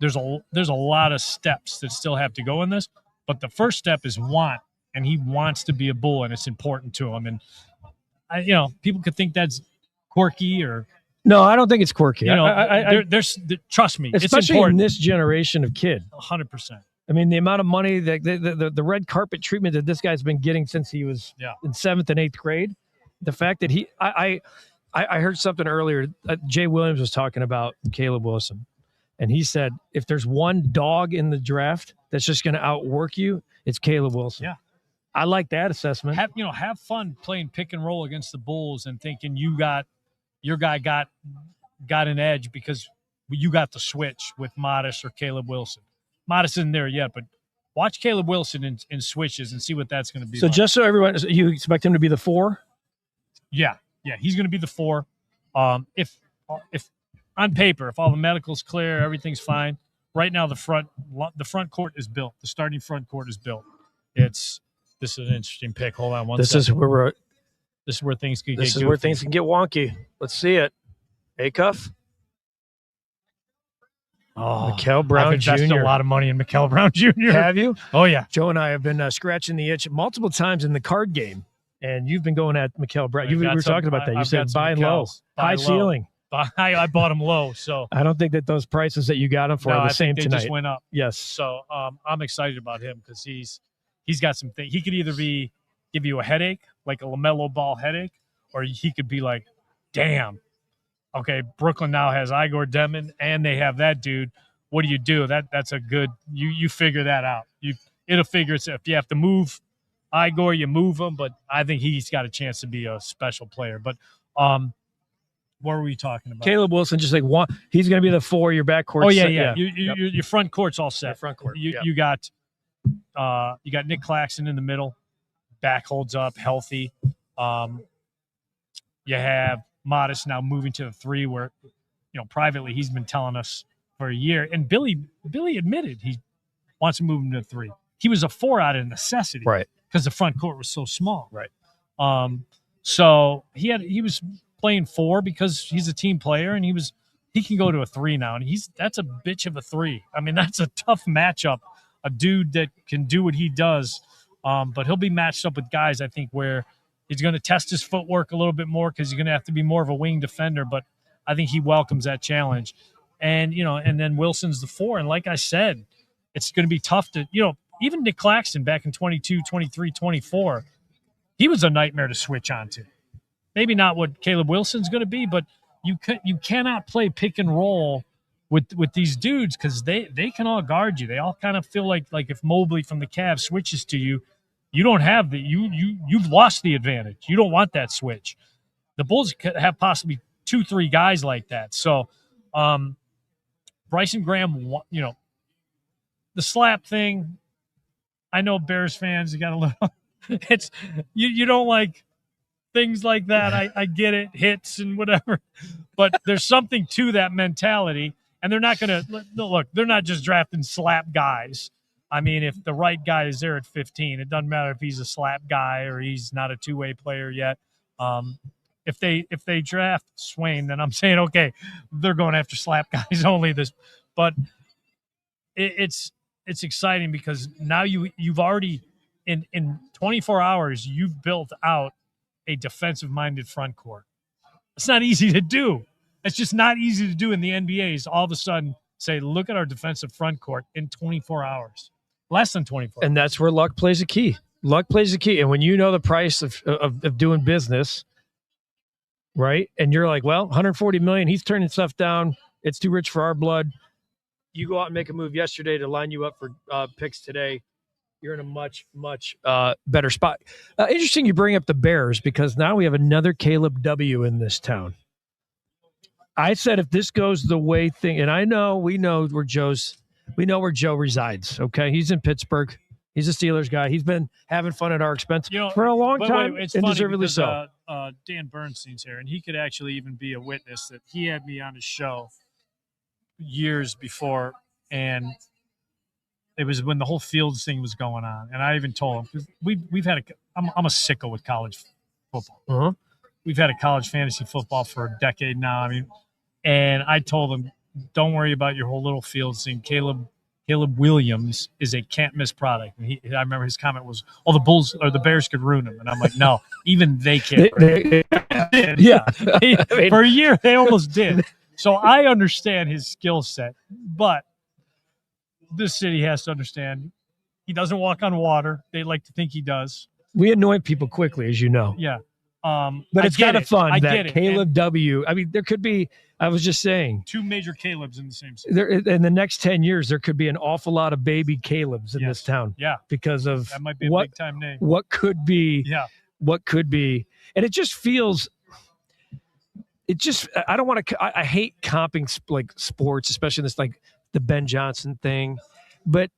there's a lot of steps that still have to go in this, but the first step is want, and he wants to be a Bull, and it's important to him. And people could think that's quirky or. No, I don't think it's quirky. Trust me, especially it's important. In this generation of kid. 100%. I mean, the amount of money, the red carpet treatment that this guy's been getting since he was in 7th and 8th grade. The fact that I heard something earlier. Jay Williams was talking about Caleb Wilson, and he said if there's one dog in the draft that's just going to outwork you, it's Caleb Wilson. Yeah, I like that assessment. Have fun playing pick and roll against the Bulls and thinking your guy got an edge because you got the switch with Modest or Caleb Wilson. Modest isn't there yet, but watch Caleb Wilson in switches and see what that's going to be. So like. Just so everyone, you expect him to be the 4? Yeah, he's going to be the 4. If on paper, if all the medical's clear, everything's fine. Right now, the front court is built. The starting front court is built. This is an interesting pick. Hold on one second. This is where things can get goofy. Where things can get wonky. Let's see it. A-Cuff. Oh, Mikal Brown I've invested Jr. a lot of money in Mikal Brown Jr. Have you? Oh, yeah. Joe and I have been scratching the itch multiple times in the card game, and you've been going at Mikal Brown. We were talking about that. You said buy low, high ceiling. I bought him low, so I don't think that those prices that you got him for are the same tonight. Just went up. Yes. So I'm excited about him because he's got some things. He could either give you a headache, like a LaMelo Ball headache, or he could be like, damn, okay, Brooklyn now has Igor Demon, and they have that dude. What do you do? That's a good – you figure that out. It'll figure it. If you have to move Igor, you move him, but I think he's got a chance to be a special player. But what were we talking about? Caleb Wilson, just like one – he's going to be the 4, your backcourt. Oh, yeah. Your front court's all set. Front court. You got Nick Claxton in the middle. Back holds up, healthy. You have Modest now moving to the 3 where, privately he's been telling us for a year. And Billy admitted he wants to move him to 3. He was a 4 out of necessity. Right. Because the front court was so small. Right. So he was playing 4 because he's a team player, and he can go to a 3 now, and that's a bitch of a 3. I mean, that's a tough matchup. A dude that can do what he does, but he'll be matched up with guys, I think, where he's going to test his footwork a little bit more because he's going to have to be more of a wing defender. But I think he welcomes that challenge, and and then Wilson's the 4, and like I said, it's going to be tough to even Nick Claxton back in 22, 23, 24, he was a nightmare to switch onto. Maybe not what Caleb Wilson's going to be, but you cannot play pick and roll with these dudes because they can all guard you. They all kind of feel like if Mobley from the Cavs switches to you, you don't have you've lost the advantage. You don't want that switch. The Bulls could have possibly 2-3 guys like that. So Bryson Graham, the slap thing, I know Bears fans, you got a little it's you don't like things like that. I get it, hits and whatever, but there's something to that mentality, and they're not going to look. They're not just drafting slap guys. I mean, if the right guy is there at 15, it doesn't matter if he's a slap guy or he's not a two-way player yet. If they draft Swain, then I'm saying okay, they're going after slap guys only. But it's exciting because now you've already in 24 hours you've built out a defensive-minded front court. It's not easy to do. It's just not easy to do in the NBA. Is all of a sudden say, look at our defensive front court in 24 hours, less than 24. And that's where luck plays a key. Luck plays a key, and when you know the price of doing business, right? And you're like, well, 140 million. He's turning stuff down. It's too rich for our blood. You go out and make a move yesterday to line you up for picks today. You're in a much, much better spot. Interesting you bring up the Bears because now we have another Caleb W. in this town. I said if this goes the way and we know where Joe resides, okay? He's in Pittsburgh. He's a Steelers guy. He's been having fun at our expense for a long time, it's and funny deservedly because, so. Dan Bernstein's here, and he could actually even be a witness that he had me on his show years before, and it was when the whole Fields thing was going on, and I even told him we've had I'm a sicko with college football. Uh-huh. We've had a college fantasy football for a decade now. I mean, and I told him, don't worry about your whole little Fields thing. Caleb Williams is a can't miss product. And I remember his comment was, "Oh, the Bulls or the Bears could ruin him," and I'm like, no, even they can't. Yeah, for a year they almost did. So I understand his skill set, but this city has to understand he doesn't walk on water. They like to think he does. We anoint people quickly, as you know. Yeah. But it's kind of fun I that get it. Caleb W. I mean, there could be, I was just saying, 2 major Calebs in the same city. In the next 10 years, there could be an awful lot of baby Calebs in this town. Yeah. Because of that might be a big time name. What could be. Yeah. What could be. And it just feels, I don't want to, I hate comping like sports, especially this, like the Ben Johnson thing. But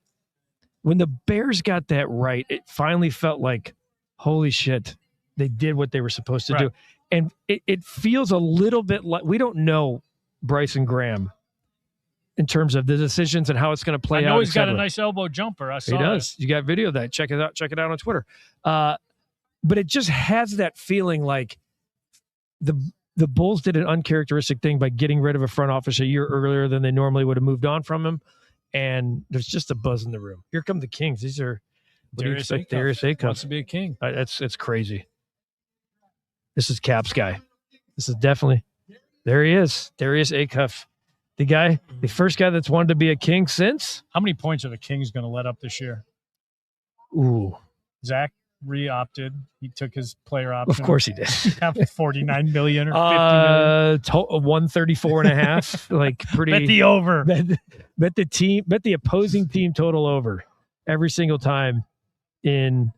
when the Bears got that right, it finally felt like, holy shit. They did what they were supposed to do. And it feels a little bit like we don't know Bryson Graham in terms of the decisions and how it's going to play out. I know he's got a nice elbow jumper. I saw he does. You got video of that. Check it out. Check it out on Twitter. But it just has that feeling like the Bulls did an uncharacteristic thing by getting rid of a front office a year earlier than they normally would have moved on from him. And there's just a buzz in the room. Here come the Kings. These are Darius Acuff wants to be a king. It's crazy. This is Cap's guy. This is definitely, there he is, Darius Acuff, the first guy that's wanted to be a king since. How many points are the Kings going to let up this year? Ooh, Zach re-opted. He took his player option. Of course he did. $49 million or $50 million. 134 and a half. Like pretty. Bet the over. Bet the opposing team total over every single time. In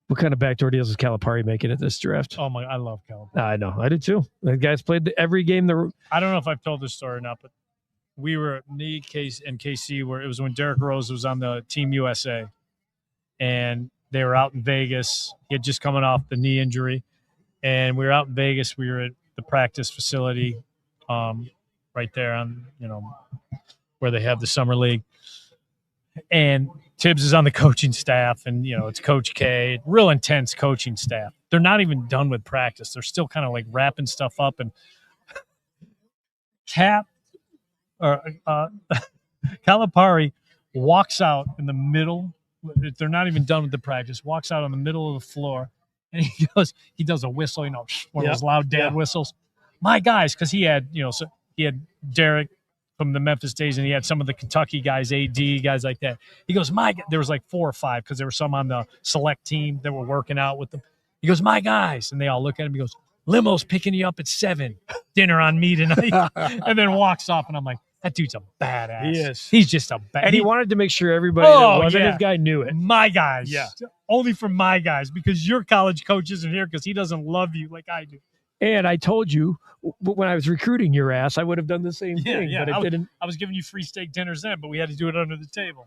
what kind of backdoor deals is Calipari making at this draft? Oh my! I love Calipari. I know, I do too. The guy's played every game. I don't know if I've told this story or not, but me, Case, and KC it was when Derrick Rose was on the Team USA, and they were out in Vegas. He had just coming off the knee injury, and we were out in Vegas. We were at the practice facility, right there on where they have the summer league, and Tibbs is on the coaching staff, and it's Coach K, real intense coaching staff. they're not even done with practice. They're still kind of like wrapping stuff up, and Calipari walks out in the middle. They're not even done with the practice. Walks out in the middle of the floor, and he does a whistle, one of those loud dad whistles. My guys, because he had Derek from the Memphis days, and he had some of the Kentucky guys, AD guys like that. He goes, there was like 4 or 5 because there were some on the select team that were working out with them. He goes, my guys, and they all look at him. He goes, limo's picking you up at 7. Dinner on me tonight, and then walks off. And I'm like, that dude's a badass. He is. He's just a badass. And he wanted to make sure everybody that wasn't his guy knew it. My guys. Yeah. Only for my guys, because your college coach isn't here because he doesn't love you like I do. And I told you when I was recruiting your ass, I would have done the same thing, but it didn't. I was giving you free steak dinners then, but we had to do it under the table.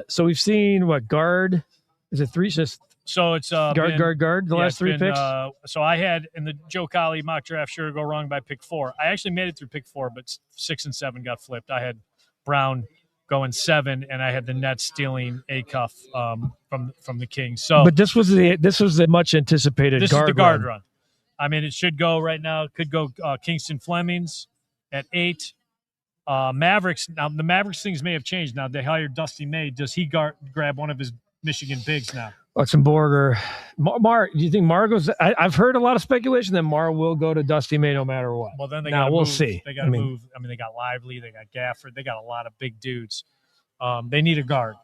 So we've seen guard? Is it 3? So it's guard. The last 3 picks. So I had in the Joe Cowley mock draft. Sure, go wrong by pick 4. I actually made it through pick 4, but 6 and 7 got flipped. I had Brown going 7, and I had the Nets stealing a cuff from the Kings. So, but this was the much anticipated. This is the guard run. I mean, it should go right now. It could go Kingston Flemings at 8. Mavericks. Now, the Mavericks things may have changed. Now, they hired Dusty May. Does he grab one of his Michigan bigs now? Luxembourg or Mar? Do you think Mar goes? I've heard a lot of speculation that Mar will go to Dusty May no matter what. Well, then we'll see. They got to move. I mean, they got Lively. They got Gafford. They got a lot of big dudes. They need a guard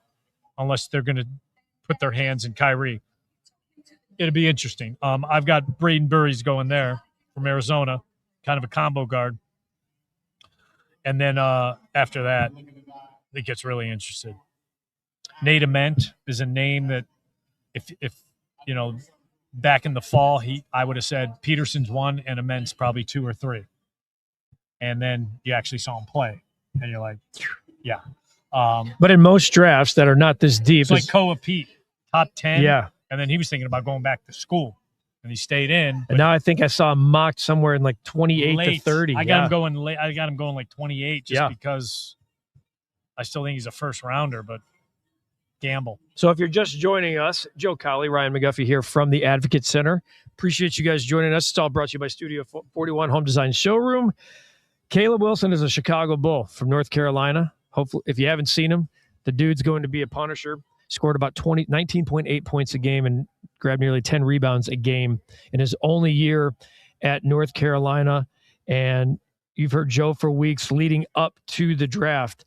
unless they're going to put their hands in Kyrie. It'll be interesting. I've got Braden Burries going there from Arizona, kind of a combo guard. And then after that, it gets really interesting. Nate Ament is a name that if back in the fall, I would have said Peterson's 1 and Ament's probably 2 or 3. And then you actually saw him play, and you're like, yeah. But in most drafts that are not this deep, it's like Koa Pete, top 10. Yeah. And then he was thinking about going back to school, and he stayed in. And now I think I saw him mocked somewhere in like 28 late. to 30. I got him going late. I got him going like 28 just because I still think he's a first rounder, but gamble. So if you're just joining us, Joe Cowley, Ryan McGuffey here from the Advocate Center. Appreciate you guys joining us. It's all brought to you by Studio 41 Home Design Showroom. Caleb Wilson is a Chicago Bull from North Carolina. Hopefully, if you haven't seen him, the dude's going to be a punisher. Scored about 19.8 points a game and grabbed nearly 10 rebounds a game in his only year at North Carolina. And you've heard Joe for weeks leading up to the draft.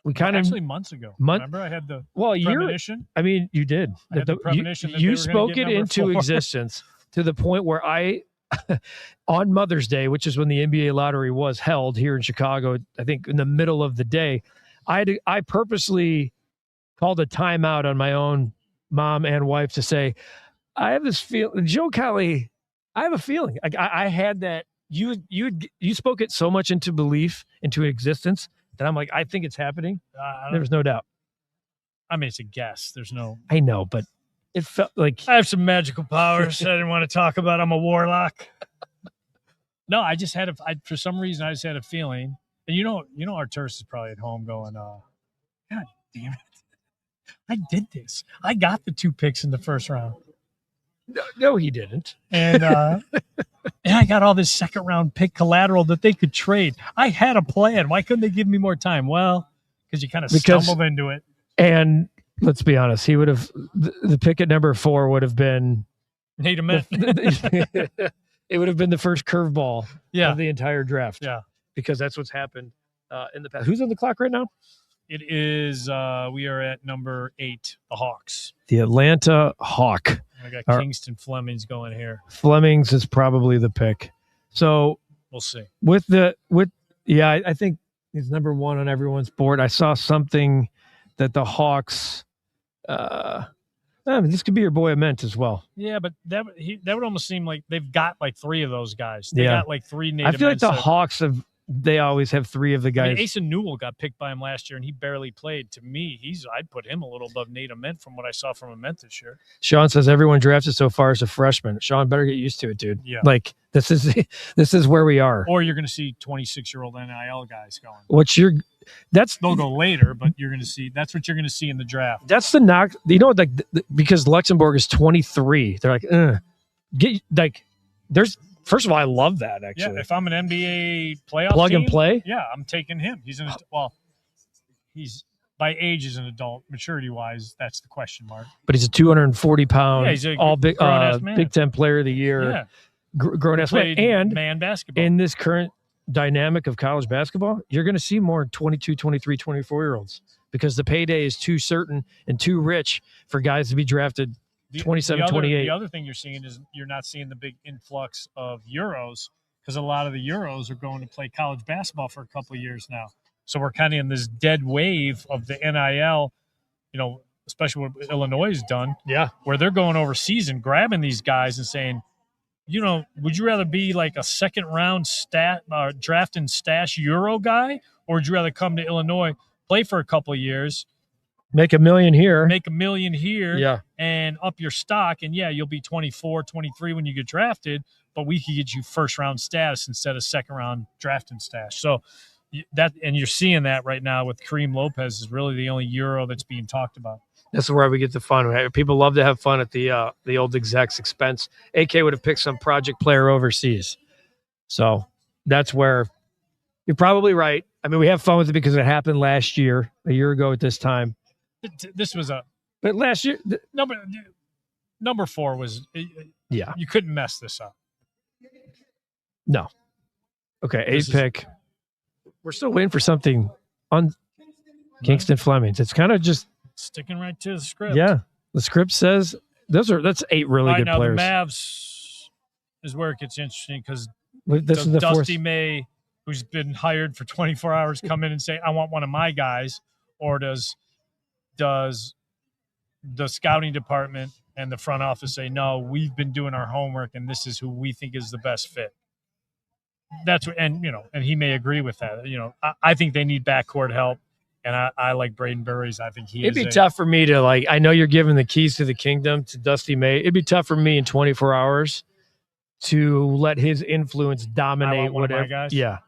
We actually months ago. Remember, I had the premonition. You did. I had the premonition you spoke it into 4. existence to the point where I, on Mother's Day, which is when the NBA lottery was held here in Chicago, I think in the middle of the day, I purposely called a timeout on my own mom and wife to say, I have this feeling, Joe Cowley, I have a feeling. I had that. You spoke it so much into belief, into existence, that I'm like, I think it's happening. There's no doubt. I mean, it's a guess. There's no. I know, but it felt like I have some magical powers I didn't want to talk about. I'm a warlock. No, I just had for some reason, I just had a feeling. And Arturus is probably at home going, God damn it. I did this. I got the 2 picks in the first round. No, he didn't. And and I got all this second round pick collateral that they could trade. I had a plan. Why couldn't they give me more time? Well, because you kind of stumbled into it. And let's be honest, he would have the pick at number 4 would have been Nate Ament. It would have been the first curveball of the entire draft. Yeah, because that's what's happened in the past. Who's on the clock right now? It is. We are at number 8, the Hawks. The Atlanta Hawk. I got Kingston Flemings going here. Flemings is probably the pick. So we'll see. I think he's number 1 on everyone's board. I saw something that the Hawks. This could be your boy Ament as well. Yeah, but that would almost seem like they've got like 3 of those guys. They got like 3 native. I feel like the Hawks have. They always have 3 of the guys. I mean, Asa Newell got picked by him last year, and he barely played. To me, I'd put him a little above Nate Ament from what I saw from Ament this year. Sean says everyone drafted so far is a freshman. Sean, better get used to it, dude. Yeah. Like this is where we are. Or you're going to see 26-year-old NIL guys going. They'll go later, but you're going to see that's what you're going to see in the draft. That's the knock. Because Luxembourg is 23. They're like, First of all, I love that actually. Yeah, if I'm an NBA playoff plug team, and play. Yeah, I'm taking him. He's by age is an adult. Maturity wise, that's the question mark. But he's a 240-pound, yeah, he's a all Big man. Big Ten Player of the Year. Yeah, grown-ass man. And man basketball. In this current dynamic of college basketball, you're going to see more 22, 23, 24-year-olds because the payday is too certain and too rich for guys to be drafted 27, 28. The other thing you're seeing is you're not seeing the big influx of Euros because a lot of the Euros are going to play college basketball for a couple of years now. So we're kind of in this dead wave of the NIL, especially what Illinois has done. Yeah. Where they're going overseas and grabbing these guys and saying, would you rather be like a second round draft and stash Euro guy, or would you rather come to Illinois, play for a couple of years, make $1 million here, yeah, and up your stock, and yeah, you'll be 24, 23 when you get drafted, but we could get you first round status instead of second round draft and stash. So and you're seeing that right now with Kareem Lopez is really the only Euro that's being talked about. That's where we get the fun. People love to have fun at the old exec's expense. AK would have picked some project player overseas. So that's where you're probably right. I mean, we have fun with it because it happened last year, a year ago at this time. This was but last year, number 4 was, yeah, you couldn't mess this up. No. Okay, 8 pick. We're still waiting for something on Kingston Flemings. It's kind of just sticking right to the script. Yeah, the script says that's 8 really good players. The Mavs is where it gets interesting because Dusty May, who's been hired for 24 hours, come in and say, "I want one of my guys," or does the scouting department and the front office say, "No, we've been doing our homework and this is who we think is the best fit." And he may agree with that. I think they need backcourt help. And I like Braden Burries. I think it'd be tough for me to I know you're giving the keys to the kingdom to Dusty May. It'd be tough for me in 24 hours to let his influence dominate whatever. Guys. Yeah.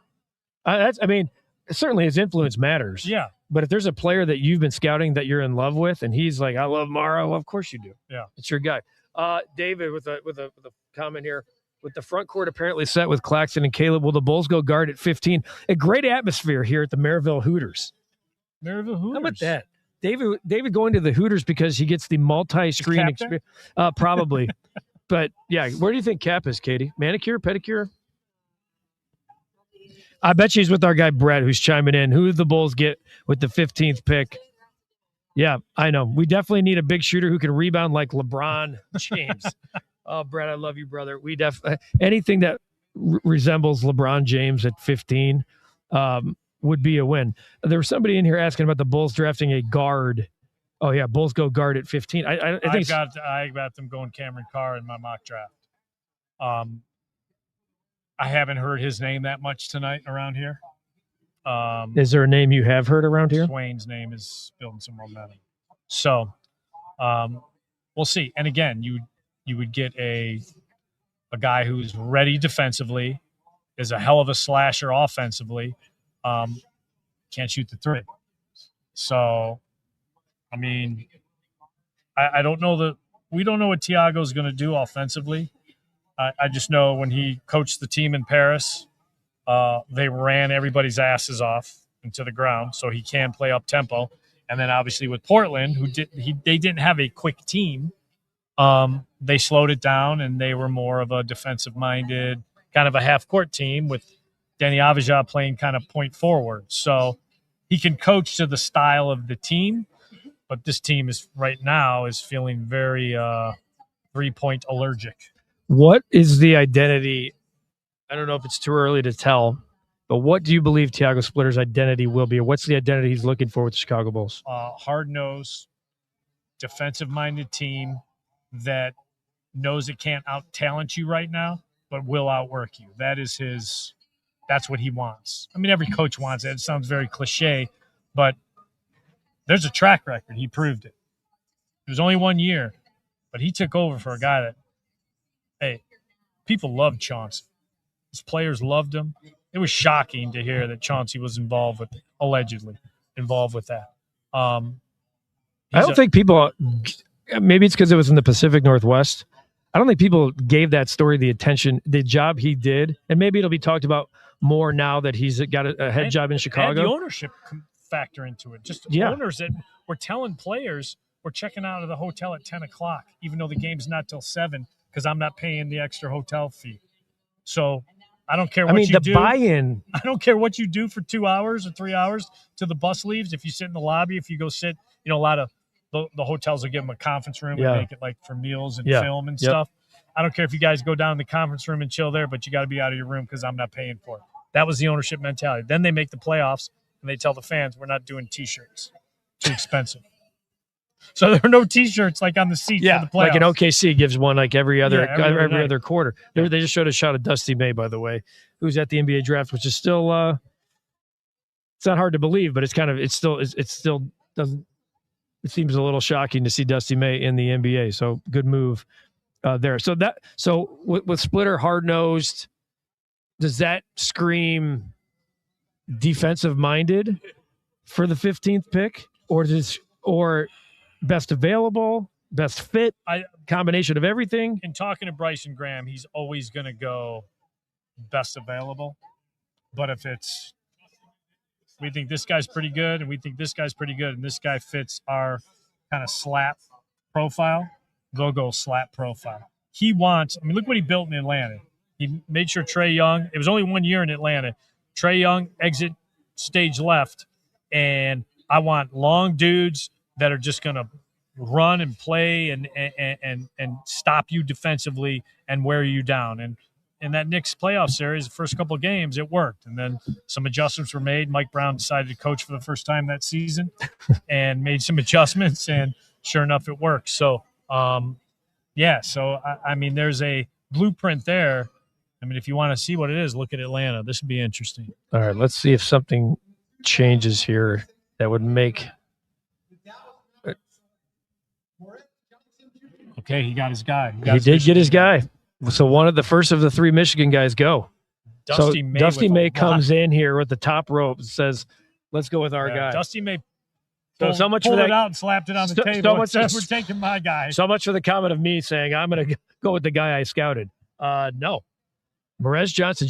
Certainly his influence matters. Yeah. But if there's a player that you've been scouting that you're in love with and he's like, I love Mara, well, of course you do. Yeah. It's your guy. David with a comment here. With the front court apparently set with Claxton and Caleb, will the Bulls go guard at 15? A great atmosphere here at the Maryville Hooters. How about that? David going to the Hooters because he gets the multi-screen experience. Probably. But, yeah, where do you think Cap is, Katie? Manicure, pedicure? I bet she's with our guy Brett, who's chiming in. Who did the Bulls get with the 15th pick? Yeah, I know. We definitely need a big shooter who can rebound like LeBron James. Oh, Brett, I love you, brother. We anything that resembles LeBron James at 15 would be a win. There was somebody in here asking about the Bulls drafting a guard. Oh yeah, Bulls go guard at 15. I think I got them going Cameron Carr in my mock draft. I haven't heard his name that much tonight around here. Is there a name you have heard around here? Swain's name is building some momentum. So we'll see. And again, you would get a guy who's ready defensively, is a hell of a slasher offensively, can't shoot the three. So, I mean, I don't know we don't know what Tiago's going to do offensively. I just know when he coached the team in Paris, they ran everybody's asses off into the ground, so he can play up tempo. And then obviously with Portland, they didn't have a quick team. They slowed it down, and they were more of a defensive-minded, kind of a half-court team with Danny Avdija playing kind of point forward. So he can coach to the style of the team, but this team is feeling very three-point allergic. What is the identity? I don't know if it's too early to tell, but what do you believe Tiago Splitter's identity will be? Or what's the identity he's looking for with the Chicago Bulls? Hard-nosed, defensive-minded team that knows it can't out-talent you right now, but will outwork you. That's what he wants. I mean, every coach wants it. It sounds very cliche, but there's a track record. He proved it. It was only 1 year, but he took over for a guy that, hey, people loved Chauncey. His players loved him. It was shocking to hear that Chauncey was allegedly involved with that. I don't think people – maybe it's because it was in the Pacific Northwest. I don't think people gave that story the attention, the job he did, and maybe it'll be talked about more now that he's got a head job in Chicago. And the ownership factor into it. Just owners that were telling players we're checking out of the hotel at 10 o'clock, even though the game's not till 7, because I'm not paying the extra hotel fee. So I don't care what you do. Buy-in. I don't care what you do for 2 hours or 3 hours till the bus leaves. If you sit in the lobby, if you go sit, a lot of the hotels will give them a conference room and make it like for meals and film and stuff. I don't care if you guys go down in the conference room and chill there, but you got to be out of your room because I'm not paying for it. That was the ownership mentality. Then they make the playoffs and they tell the fans, we're not doing T-shirts. Too expensive. So there are no T-shirts like on the seats for the playoffs. Like an OKC gives one like every other quarter. They just showed a shot of Dusty May, by the way, who's at the NBA draft, which is still it's not hard to believe, but it still doesn't. It seems a little shocking to see Dusty May in the NBA. So good move there. So with Splitter hard nosed, does that scream defensive minded for the 15th pick, or best available, best fit, combination of everything? In talking to Bryson Graham, he's always going to go best available. But if we think this guy's pretty good and we think this guy's pretty good and this guy fits our kind of slap profile, they'll go slap profile. Look what he built in Atlanta. He made sure Trae Young, it was only 1 year in Atlanta. Trae Young exit stage left, and I want long dudes that are just going to run and play and stop you defensively and wear you down. And in that Knicks playoff series, the first couple of games, it worked. And then some adjustments were made. Mike Brown decided to coach for the first time that season and made some adjustments, and sure enough, it worked. So, there's a blueprint there. If you want to see what it is, look at Atlanta. This would be interesting. All right, let's see if something changes here that would make. Okay, he got his guy. He did get his guy. So the first of the 3 Michigan guys go. Dusty May comes in here with the top rope and says, "Let's go with our guy." Dusty May pulled it out and slapped it on the table. We're taking my guy. So much for the comment of me saying I'm going to go with the guy I scouted. No. Perez Johnson.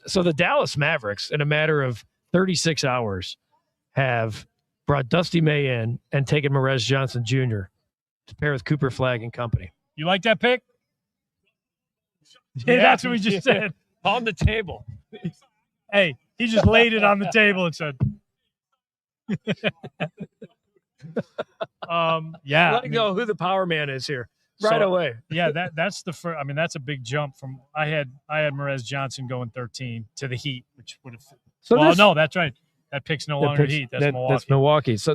So the Dallas Mavericks, in a matter of 36 hours, have brought Dusty May in and taken Perez Johnson Jr. to pair with Cooper Flagg and company. You like that pick? Yeah, that's what we just said. On the table. Hey, he just laid it on the table and said, Let me know who the power man is here. Right away. Yeah, that's the first. That's a big jump from I had Perez Johnson going 13 to the Heat, which would have. No, that's right. That pick's no longer Heat. That's Milwaukee. That's Milwaukee. So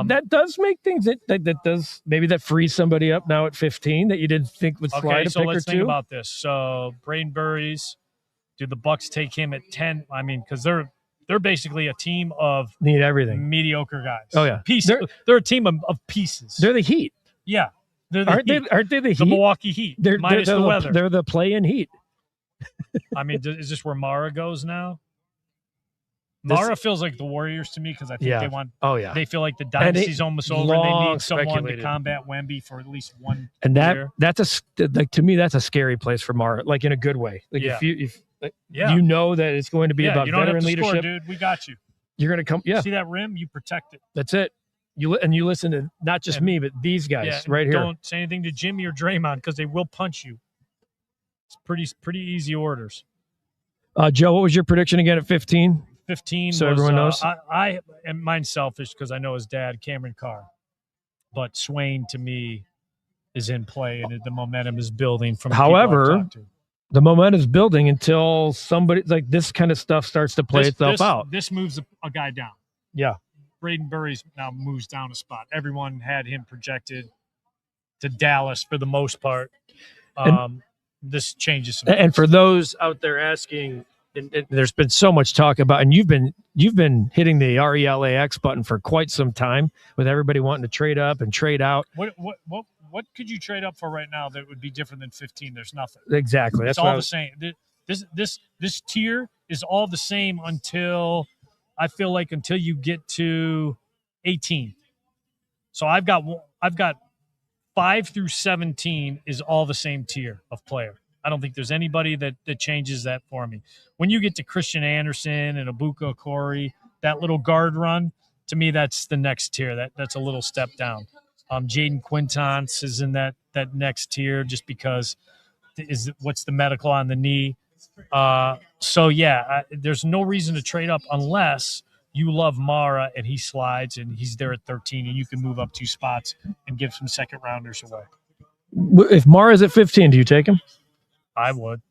that does make things that does maybe that frees somebody up now at 15 that you didn't think would slide a pick or two. So let's think about this. So Braden Burries, do the Bucks take him at 10? Because they're basically a team of need everything mediocre guys. Oh yeah, pieces. They're a team of pieces. They're the Heat. Yeah. Aren't they the Heat? The Milwaukee Heat. Minus the weather. They're the play-in Heat. Is this where Mara goes now? Mara feels like the Warriors to me because I think they want. Oh yeah. They feel like the dynasty's almost over. And they need someone to combat Wemby for at least one. And year. To me that's a scary place for Mara, like in a good way. Like if you know that it's going to be about veteran leadership, score, dude. We got you. You're going to come. Yeah. See that rim? You protect it. That's it. You listen to not just me, but these guys right here. Don't say anything to Jimmy or Draymond because they will punch you. It's pretty easy orders. Joe, what was your prediction again at 15? 15. So everyone knows. I and mine's selfish because I know his dad, Cameron Carr, but Swain to me is in play and the momentum is building. From however, the momentum is building until somebody like this kind of stuff starts to play itself out. This moves a guy down. Yeah. Braden Burries now moves down a spot. Everyone had him projected to Dallas for the most part. This changes some and things. For those out there asking, and there's been so much talk about, and you've been hitting the RELAX button for quite some time with everybody wanting to trade up and trade out. What could you trade up for right now that would be different than 15? There's nothing. Exactly. It's all the same. This tier is all the same until you get to 18. So I've got 5 through 17 is all the same tier of player. I don't think there's anybody that changes that for me. When you get to Christian Anderson and Abuka Corey, that little guard run, to me, that's the next tier. That's a little step down. Jaden Quintance is in that next tier just because what's the medical on the knee. There's no reason to trade up unless you love Mara and he slides and he's there at 13 and you can move up 2 spots and give some second rounders away. If Mara's at 15, do you take him? I would.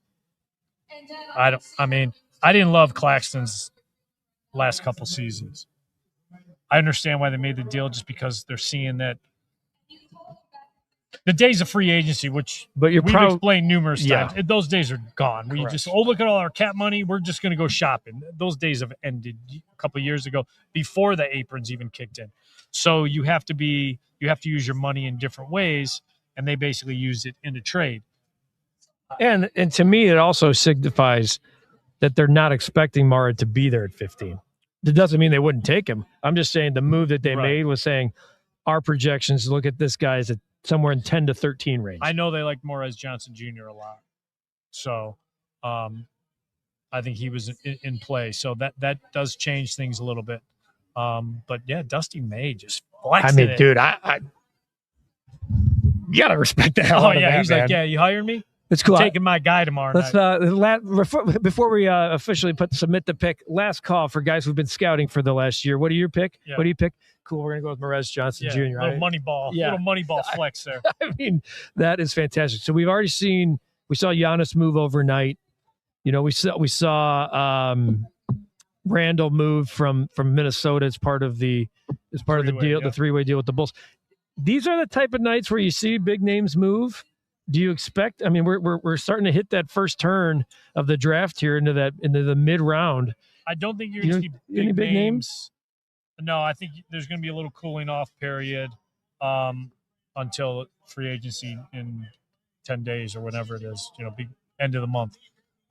I didn't love Claxton's last couple seasons. I understand why they made the deal just because they're seeing that the days of free agency, which we've explained numerous times, those days are gone. We just, look at all our cap money. We're just going to go shopping. Those days have ended a couple of years ago before the aprons even kicked in. So you have to use your money in different ways, and they basically used it in a trade. And to me, it also signifies that they're not expecting Mara to be there at 15. That doesn't mean they wouldn't take him. I'm just saying the move that they made was saying our projections look at this guy as somewhere in 10 to 13 range. I know they like Morez Johnson Jr. a lot. So I think he was in play. So that does change things a little bit. But yeah, Dusty May just flexed it. Dude, I you got to respect the hell out of that, he's man. like, yeah, you hired me? It's cool. I'm taking my guy tomorrow night. Before we officially submit the pick, last call for guys who've been scouting for the last year. What do you pick? Yeah. What do you pick? Cool. We're going to go with Morez Johnson Jr. Little money ball. Yeah. Little money ball flex there. I mean, that is fantastic. So we've already we saw Giannis move overnight. You know, we saw Randall move from Minnesota as part of the deal, the 3-way deal with the Bulls. These are the type of nights where you see big names move. Do you expect? I mean, we're starting to hit that first turn of the draft here into the mid round. I don't think you're going to see any big names. No, I think there's going to be a little cooling off period until free agency in 10 days or whatever it is. Big end of the month.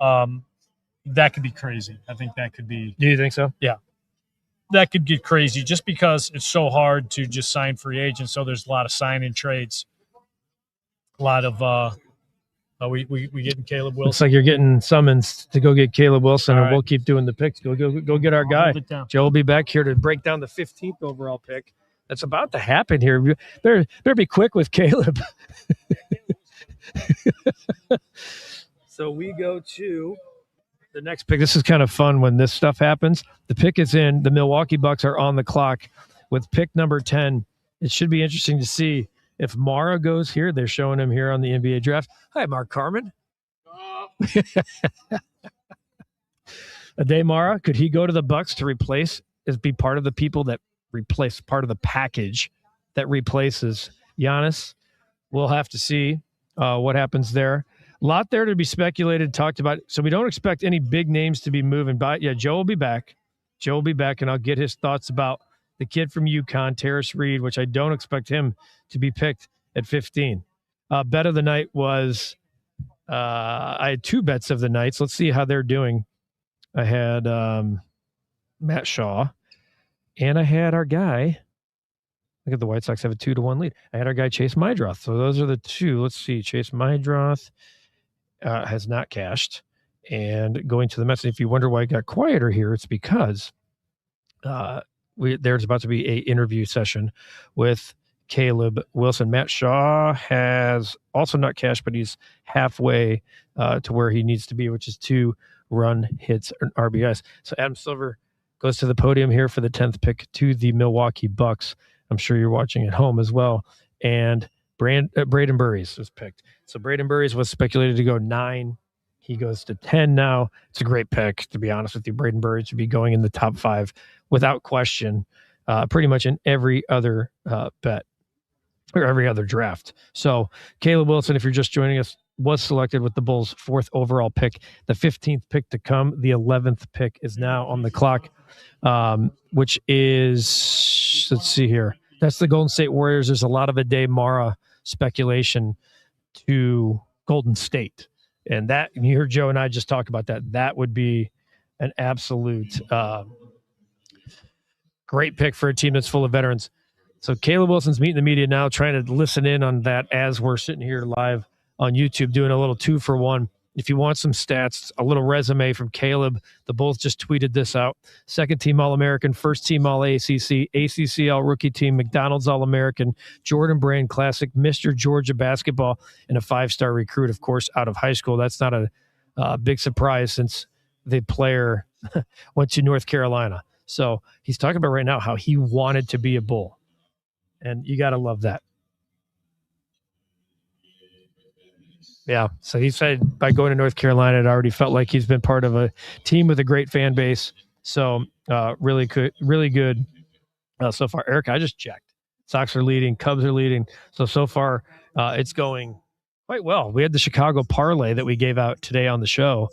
That could be crazy. I think that could be. Do you think so? Yeah, that could get crazy just because it's so hard to just sign free agents. So there's a lot of sign and trades. A lot of we getting Caleb Wilson. Looks like you're getting summons to go get Caleb Wilson, and right. We'll keep doing the picks. Go get our guy. Joe will be back here to break down the 15th overall pick. That's about to happen here. Better be quick with Caleb. So we go to the next pick. This is kind of fun when this stuff happens. The pick is in. The Milwaukee Bucks are on the clock with pick number 10. It should be interesting to see if Mara goes here. They're showing him here on the NBA draft. Hi, Mark Carman. Ade Mara, could he go to the Bucks to be part of the people that replace part of the package that replaces Giannis? We'll have to see what happens there. A lot there to be speculated, talked about. So we don't expect any big names to be moving by. Yeah, Joe will be back. And I'll get his thoughts about the kid from UConn, Terrace Reed, which I don't expect him to be picked at 15. Bet of the night was I had 2 bets of the night. So let's see how they're doing. I had Matt Shaw, and I had our guy. Look at the White Sox have a 2-1 lead. I had our guy Chase Mydroth. So those are the 2. Let's see. Chase Mydroth has not cashed. And going to the Mets, if you wonder why it got quieter here, it's because there's about to be a interview session with Caleb Wilson. Matt Shaw has also not cashed, but he's halfway to where he needs to be, which is 2 run hits and RBIs. So Adam Silver goes to the podium here for the 10th pick to the Milwaukee Bucks. I'm sure you're watching at home as well. And Braden Burries was picked. So Braden Burries was speculated to go 9. He goes to 10 now. It's a great pick, to be honest with you. Braden Burries should be going in the top 5 without question, pretty much in every other bet or every other draft. So Caleb Wilson, if you're just joining us, was selected with the Bulls' 4th overall pick. The 15th pick to come, the 11th pick is now on the clock, which is, let's see here. That's the Golden State Warriors. There's a lot of Ade Mara speculation to Golden State. And that, and you heard Joe and I just talk about that. That would be an absolute great pick for a team that's full of veterans. So Caleb Wilson's meeting the media now, trying to listen in on that as we're sitting here live on YouTube doing a little 2-for-1. If you want some stats, a little resume from Caleb, the Bulls just tweeted this out. Second team All-American, first team All-ACC, ACC All-Rookie Team, McDonald's All-American, Jordan Brand Classic, Mr. Georgia Basketball, and a 5-star recruit, of course, out of high school. That's not a big surprise since the player went to North Carolina. So he's talking about right now how he wanted to be a Bull. And you got to love that. Yeah. So he said by going to North Carolina, it already felt like he's been part of a team with a great fan base. So really good so far. Eric, I just checked. Sox are leading. Cubs are leading. So far, it's going quite well. We had the Chicago parlay that we gave out today on the show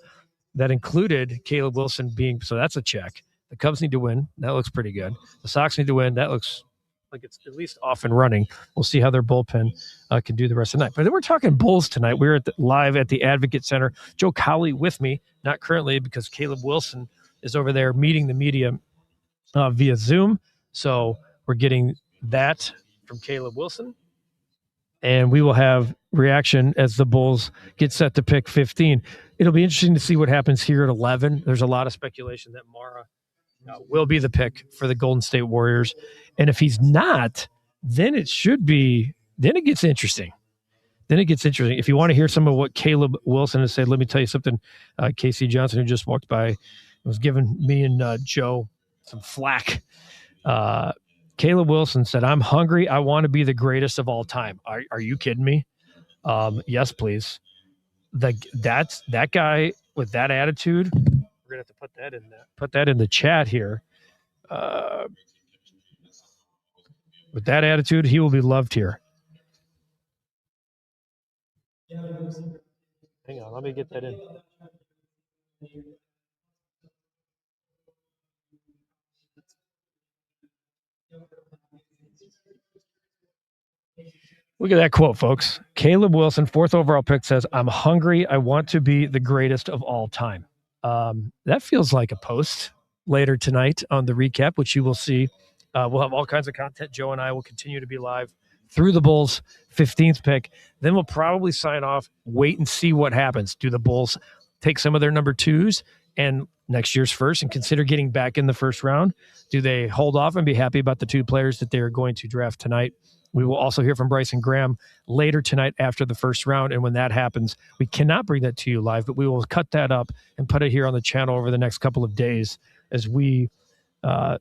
that included Caleb Wilson being, so that's a check. The Cubs need to win. That looks pretty good. The Sox need to win. That looks like it's at least off and running. We'll see how their bullpen can do the rest of the night. But then we're talking Bulls tonight. We're live at the Advocate Center. Joe Cowley with me, not currently because Caleb Wilson is over there meeting the media via Zoom. So we're getting that from Caleb Wilson. And we will have reaction as the Bulls get set to pick 15. It'll be interesting to see what happens here at 11. There's a lot of speculation that Mara will be the pick for the Golden State Warriors. And if he's not, then it gets interesting. If you want to hear some of what Caleb Wilson has said, let me tell you something. Casey Johnson, who just walked by, was giving me and Joe some flack. Caleb Wilson said, "I'm hungry. I want to be the greatest of all time." Are you kidding me? Yes, please. That guy with that attitude. We're gonna have to put that in the chat here. With that attitude, he will be loved here. Hang on, let me get that in. Look at that quote, folks. Caleb Wilson, 4th overall pick, says, "I'm hungry. I want to be the greatest of all time." That feels like a post later tonight on the recap, which you will see. We'll have all kinds of content. Joe and I will continue to be live through the Bulls' 15th pick. Then we'll probably sign off, wait and see what happens. Do the Bulls take some of their number 2s and next year's first and consider getting back in the first round? Do they hold off and be happy about the 2 players that they're going to draft tonight? We will also hear from Bryson Graham later tonight after the first round. And when that happens, we cannot bring that to you live, but we will cut that up and put it here on the channel over the next couple of days as we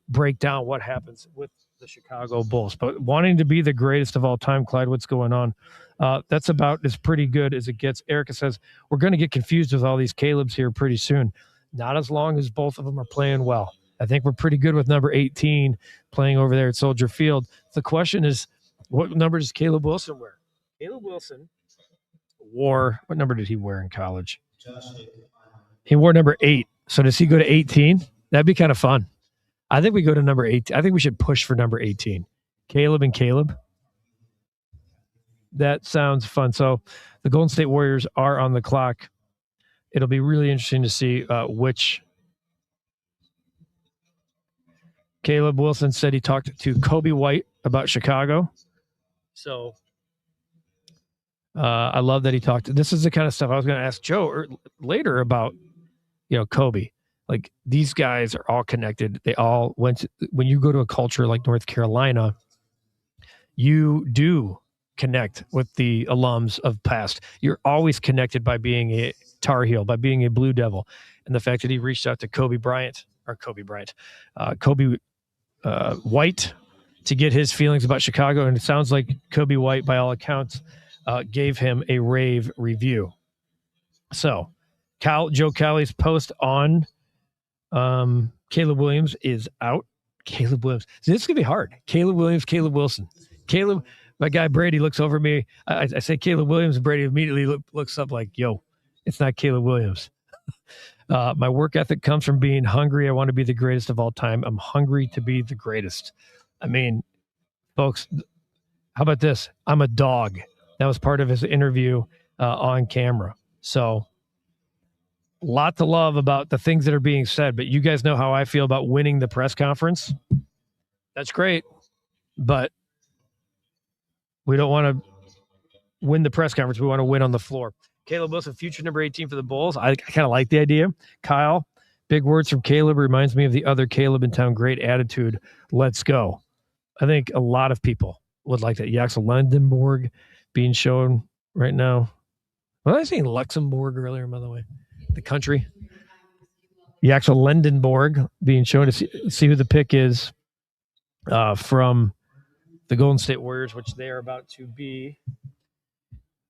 break down what happens with the Chicago Bulls. But wanting to be the greatest of all time, Clyde, what's going on? That's about as pretty good as it gets. Erica says, we're going to get confused with all these Calebs here pretty soon. Not as long as both of them are playing well. I think we're pretty good with number 18 playing over there at Soldier Field. The question is, what number does Caleb Wilson wear? Caleb Wilson wore, what number did he wear in college? He wore number 8. So does he go to 18? That'd be kind of fun. I think we go to number 18. I think we should push for number 18. Caleb and Caleb. That sounds fun. So the Golden State Warriors are on the clock. It'll be really interesting to see which. Caleb Wilson said he talked to Kobe White about Chicago. So I love that he talked. This is the kind of stuff I was going to ask Joe later about, Kobe. Like, these guys are all connected. They all went when you go to a culture like North Carolina, you do connect with the alums of past. You're always connected by being a Tar Heel, by being a Blue Devil. And the fact that he reached out to Kobe White to get his feelings about Chicago. And it sounds like Kobe White, by all accounts, gave him a rave review. So Joe Cowley's post on Caleb Williams is out. Caleb Williams. So this is going to be hard. Caleb Williams, Caleb Wilson. Caleb, my guy Brady looks over me. I say Caleb Williams, and Brady immediately looks up like, yo, it's not Caleb Williams. My work ethic comes from being hungry. I want to be the greatest of all time. I'm hungry to be the greatest. I mean, folks, how about this? I'm a dog. That was part of his interview on camera. So a lot to love about the things that are being said, but you guys know how I feel about winning the press conference. That's great. But We don't want to win the press conference. We want to win on the floor. Caleb Wilson, future number 18 for the Bulls. I kind of like the idea. Kyle, big words from Caleb. Reminds me of the other Caleb in town. Great attitude. Let's go. I think a lot of people would like that. Yaxel Lendenborg being shown right now. Was I saying Luxembourg earlier, by the way? The country. Yaxel Lendenborg being shown to see who the pick is from the Golden State Warriors, which they are about to be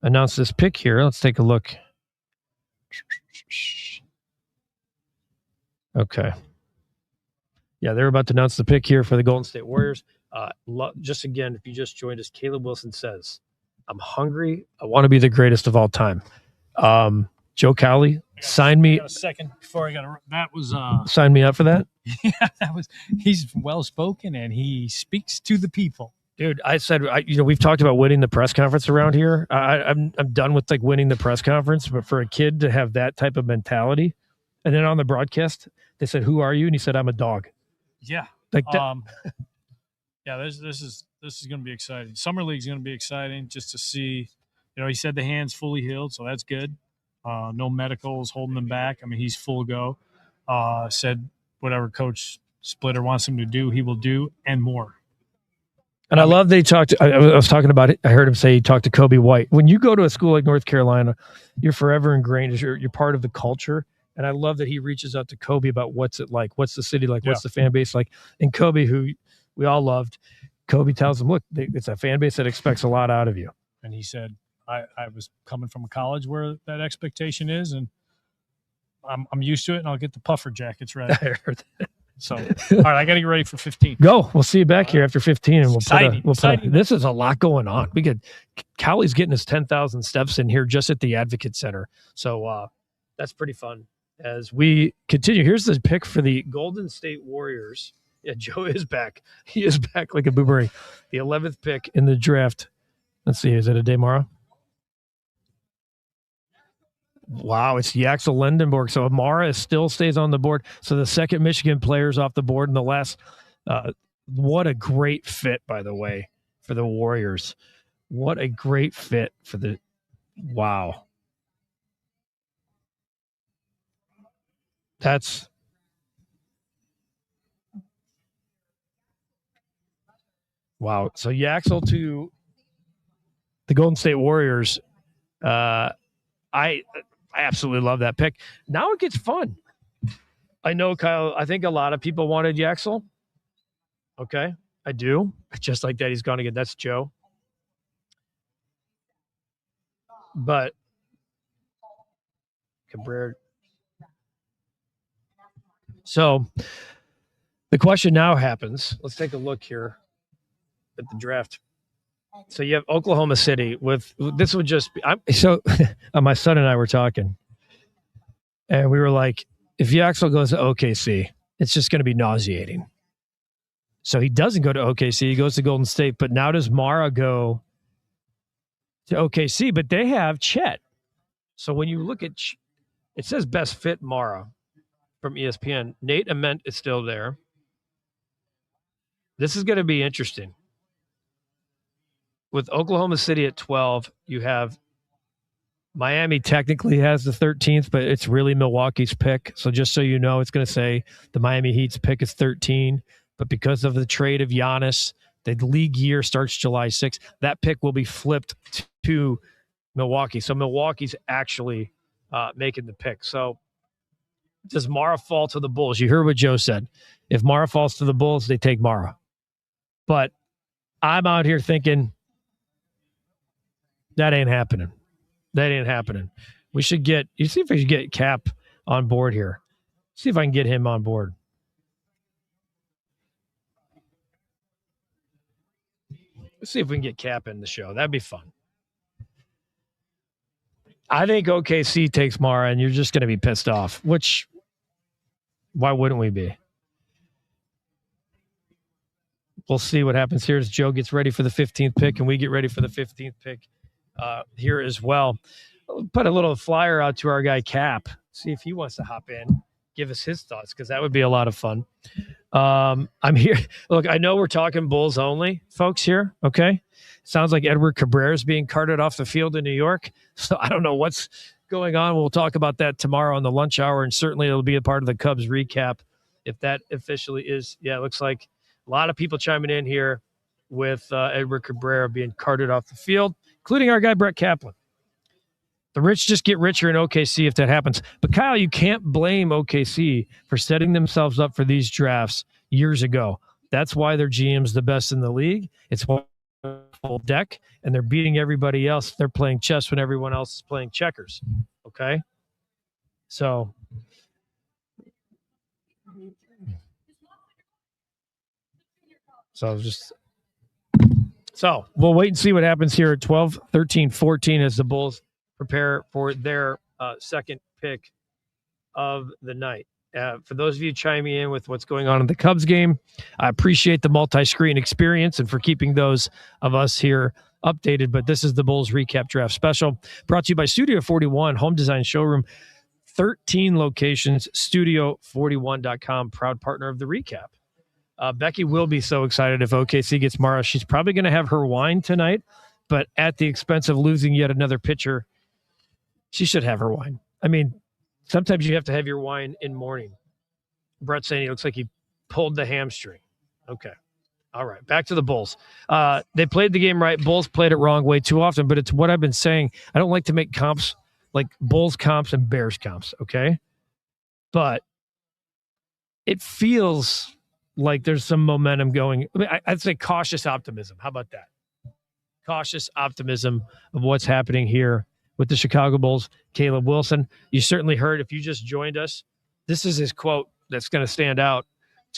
announce this pick here. Let's take a look. Okay. Yeah, they're about to announce the pick here for the Golden State Warriors. Just again, if you just joined us, Caleb Wilson says, I'm hungry. I want to be the greatest of all time. Joe Cowley, sign me. A second before I got to. That was. Sign me up for that. Yeah, that was. He's well spoken and he speaks to the people. Dude, I said, we've talked about winning the press conference around here. I'm done with like winning the press conference, but for a kid to have that type of mentality, and then on the broadcast they said, "Who are you?" and he said, "I'm a dog." Yeah. Like yeah, this is going to be exciting. Summer League's going to be exciting just to see. He said the hand's fully healed, so that's good. No medicals holding him back. I mean, he's full go. Said whatever Coach Splitter wants him to do, he will do, and more. And I love that he talked. I was talking about it. I heard him say he talked to Kobe White. When you go to a school like North Carolina, you're forever ingrained as you're part of the culture. And I love that he reaches out to Kobe about what's it like, what's the city like, what's the fan base like. And Kobe, who we all loved, Kobe tells him, "Look, it's a fan base that expects a lot out of you." And he said, "I was coming from a college where that expectation is, and I'm used to it, and I'll get the puffer jackets ready." I heard that. So, all right, I got to get ready for 15. Go. We'll see you back here after 15, and we'll put this is a lot going on. Cowley's getting his 10,000 steps in here just at the Advocate Center. So that's pretty fun. As we continue, here's the pick for the Golden State Warriors. Yeah, Joe is back. He is back like a boomerang. The 11th pick in the draft. Let's see. Is it a Demara? Wow, it's Yaxel Lendenborg. So Amara still stays on the board. So the second Michigan player's off the board in the last. What a great fit, by the way, for the Warriors. What a great fit for the. Wow. That's. Wow. So Yaxel to the Golden State Warriors. I absolutely love that pick. Now it gets fun. I know, Kyle, I think a lot of people wanted Yaxel. Okay, I do. Just like that, he's gone again. That's Joe. But Cabrera. So the question now happens. Let's take a look here at the draft. So you have Oklahoma City with this would just be my son and I were talking, and we were like, if Yaxel goes to OKC, it's just going to be nauseating. So he doesn't go to OKC; he goes to Golden State. But now does Mara go to OKC? But they have Chet. So when you look at, it says best fit Mara from ESPN. Nate Ament is still there. This is going to be interesting. With Oklahoma City at 12, you have Miami technically has the 13th, but it's really Milwaukee's pick. So just so you know, it's going to say the Miami Heat's pick is 13. But because of the trade of Giannis, the league year starts July 6th. That pick will be flipped to Milwaukee. So Milwaukee's actually making the pick. So does Mara fall to the Bulls? You heard what Joe said. If Mara falls to the Bulls, they take Mara. But I'm out here thinking, that ain't happening. That ain't happening. We should you see if we should get Cap on board here. See if I can get him on board. Let's see if we can get Cap in the show. That'd be fun. I think OKC takes Mara, and you're just going to be pissed off, which, why wouldn't we be? We'll see what happens here as Joe gets ready for the 15th pick, and we get ready for the 15th pick here as well. We'll put a little flyer out to our guy Cap, see if he wants to hop in, give us his thoughts, because that would be a lot of fun. I'm here. Look, I know we're talking Bulls only, folks. Here, okay. Sounds like Edward Cabrera is being carted off the field in New York. So I don't know what's going on. We'll talk about that tomorrow on the lunch hour, and certainly it'll be a part of the Cubs recap if that officially is. Yeah, it looks like a lot of people chiming in here with Edward Cabrera being carted off the field, including our guy Brett Kaplan. The rich just get richer in OKC if that happens. But Kyle, you can't blame OKC for setting themselves up for these drafts years ago. That's why their GM's the best in the league. It's full deck, and they're beating everybody else. They're playing chess when everyone else is playing checkers. Okay? So we'll wait and see what happens here at 12, 13, 14 as the Bulls prepare for their second pick of the night. For those of you chiming in with what's going on in the Cubs game, I appreciate the multi-screen experience and for keeping those of us here updated. But this is the Bulls Recap Draft Special, brought to you by Studio 41, Home Design Showroom, 13 locations, studio41.com, proud partner of the recap. Becky will be so excited if OKC gets Mara. She's probably going to have her wine tonight, but at the expense of losing yet another pitcher, she should have her wine. I mean, sometimes you have to have your wine in morning. Brett's saying he looks like he pulled the hamstring. Okay. All right. Back to the Bulls. They played the game right. Bulls played it wrong way too often, but it's what I've been saying. I don't like to make comps like Bulls comps and Bears comps. Okay. But it feels like there's some momentum going. I mean, I'd say cautious optimism. How about that? Cautious optimism of what's happening here with the Chicago Bulls. Caleb Wilson, you certainly heard, if you just joined us, this is his quote that's going to stand out.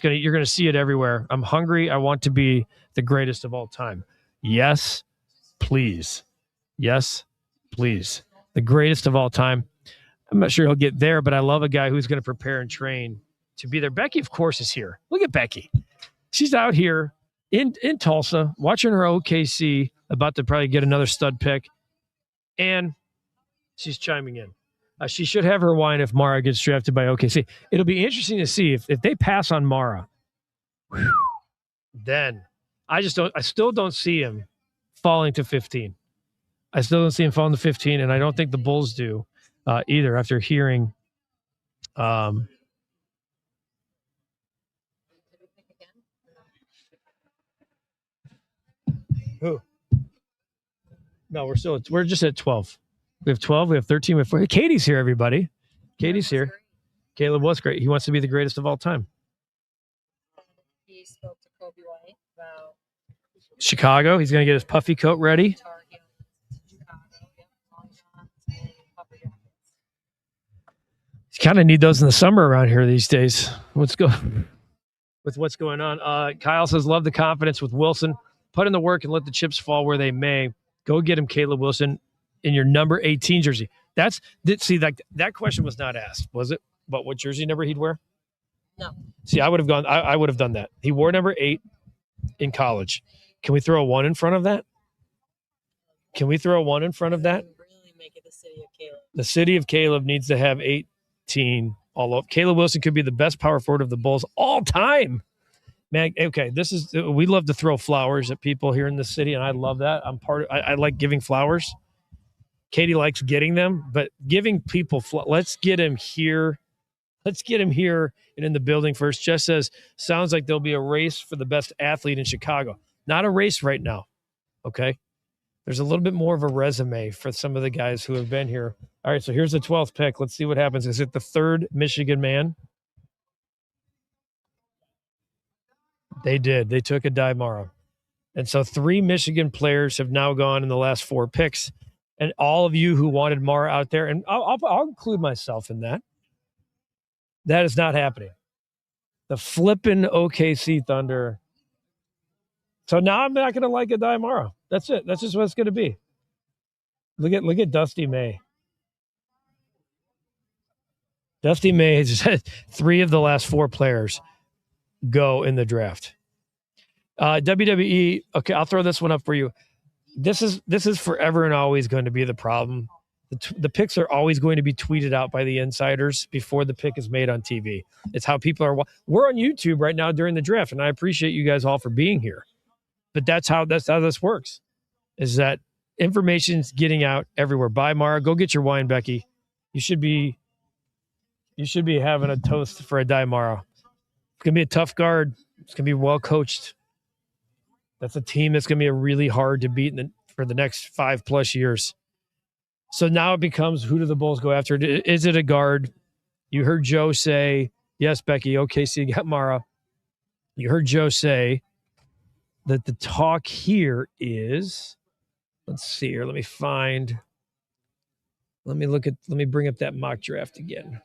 You're going to see it everywhere. I'm hungry. I want to be the greatest of all time. Yes, please. Yes, please. The greatest of all time. I'm not sure he'll get there, but I love a guy who's going to prepare and train to be there. Becky, of course, is here. Look at Becky. She's out here in Tulsa watching her OKC, about to probably get another stud pick, and she's chiming in. She should have her wine if Mara gets drafted by OKC. It'll be interesting to see if they pass on Mara. Then I still don't see him falling to 15. I still don't see him falling to 15, and I don't think the Bulls do either after hearing who? No, we're just at 12. We have 12. We have 13. We have 4. Katie's here, everybody. Katie's here. Caleb was great. He wants to be the greatest of all time. He spoke to Kobe White about Chicago. He's going to get his puffy coat ready. You kind of need those in the summer around here these days. What's going on? Kyle says, love the confidence with Wilson. Put in the work and let the chips fall where they may. Go get him, Caleb Wilson, in your number 18 jersey. That question was not asked, was it? But what jersey number he'd wear? No. See, I would have done that. He wore number 8 in college. Can we throw a 1 in front of that? Really make it the city of Caleb. The city of Caleb needs to have 18 all up. Caleb Wilson could be the best power forward of the Bulls all time. Man, okay, we love to throw flowers at people here in the city, and I love that. I like giving flowers. Katie likes getting them, but giving people let's get him here. Let's get him here and in the building first. Jess says, sounds like there'll be a race for the best athlete in Chicago. Not a race right now, okay? There's a little bit more of a resume for some of the guys who have been here. All right, so here's the 12th pick. Let's see what happens. Is it the third Michigan man? They did. They took a Mara. And so 3 Michigan players have now gone in the last 4 picks. And all of you who wanted Mara out there, and I'll include myself in that. That is not happening. The flippin' OKC Thunder. So now I'm not going to like a Mara. That's it. That's just what it's going to be. Look at Dusty May. Dusty May has had 3 of the last 4 players go in the draft. WWE. Okay, I'll throw this one up for you. This is forever and always going to be the problem The picks are always going to be tweeted out by the insiders before the pick is made on TV. It's how people are. We're on YouTube right now during the draft, and I appreciate you guys all for being here. But that's how this works. Is that information's getting out everywhere. Bye, Mara. Go get your wine, Becky. You should be having a toast for a die, Mara. It's gonna be a tough guard. It's gonna be well coached. That's a team that's gonna be really hard to beat for the next 5+ years. So now it becomes, who do the Bulls go after? Is it a guard? You heard Joe say, yes, Becky, OKC got Mara. You heard Joe say that the talk here is, let's see here. Let me bring up that mock draft again.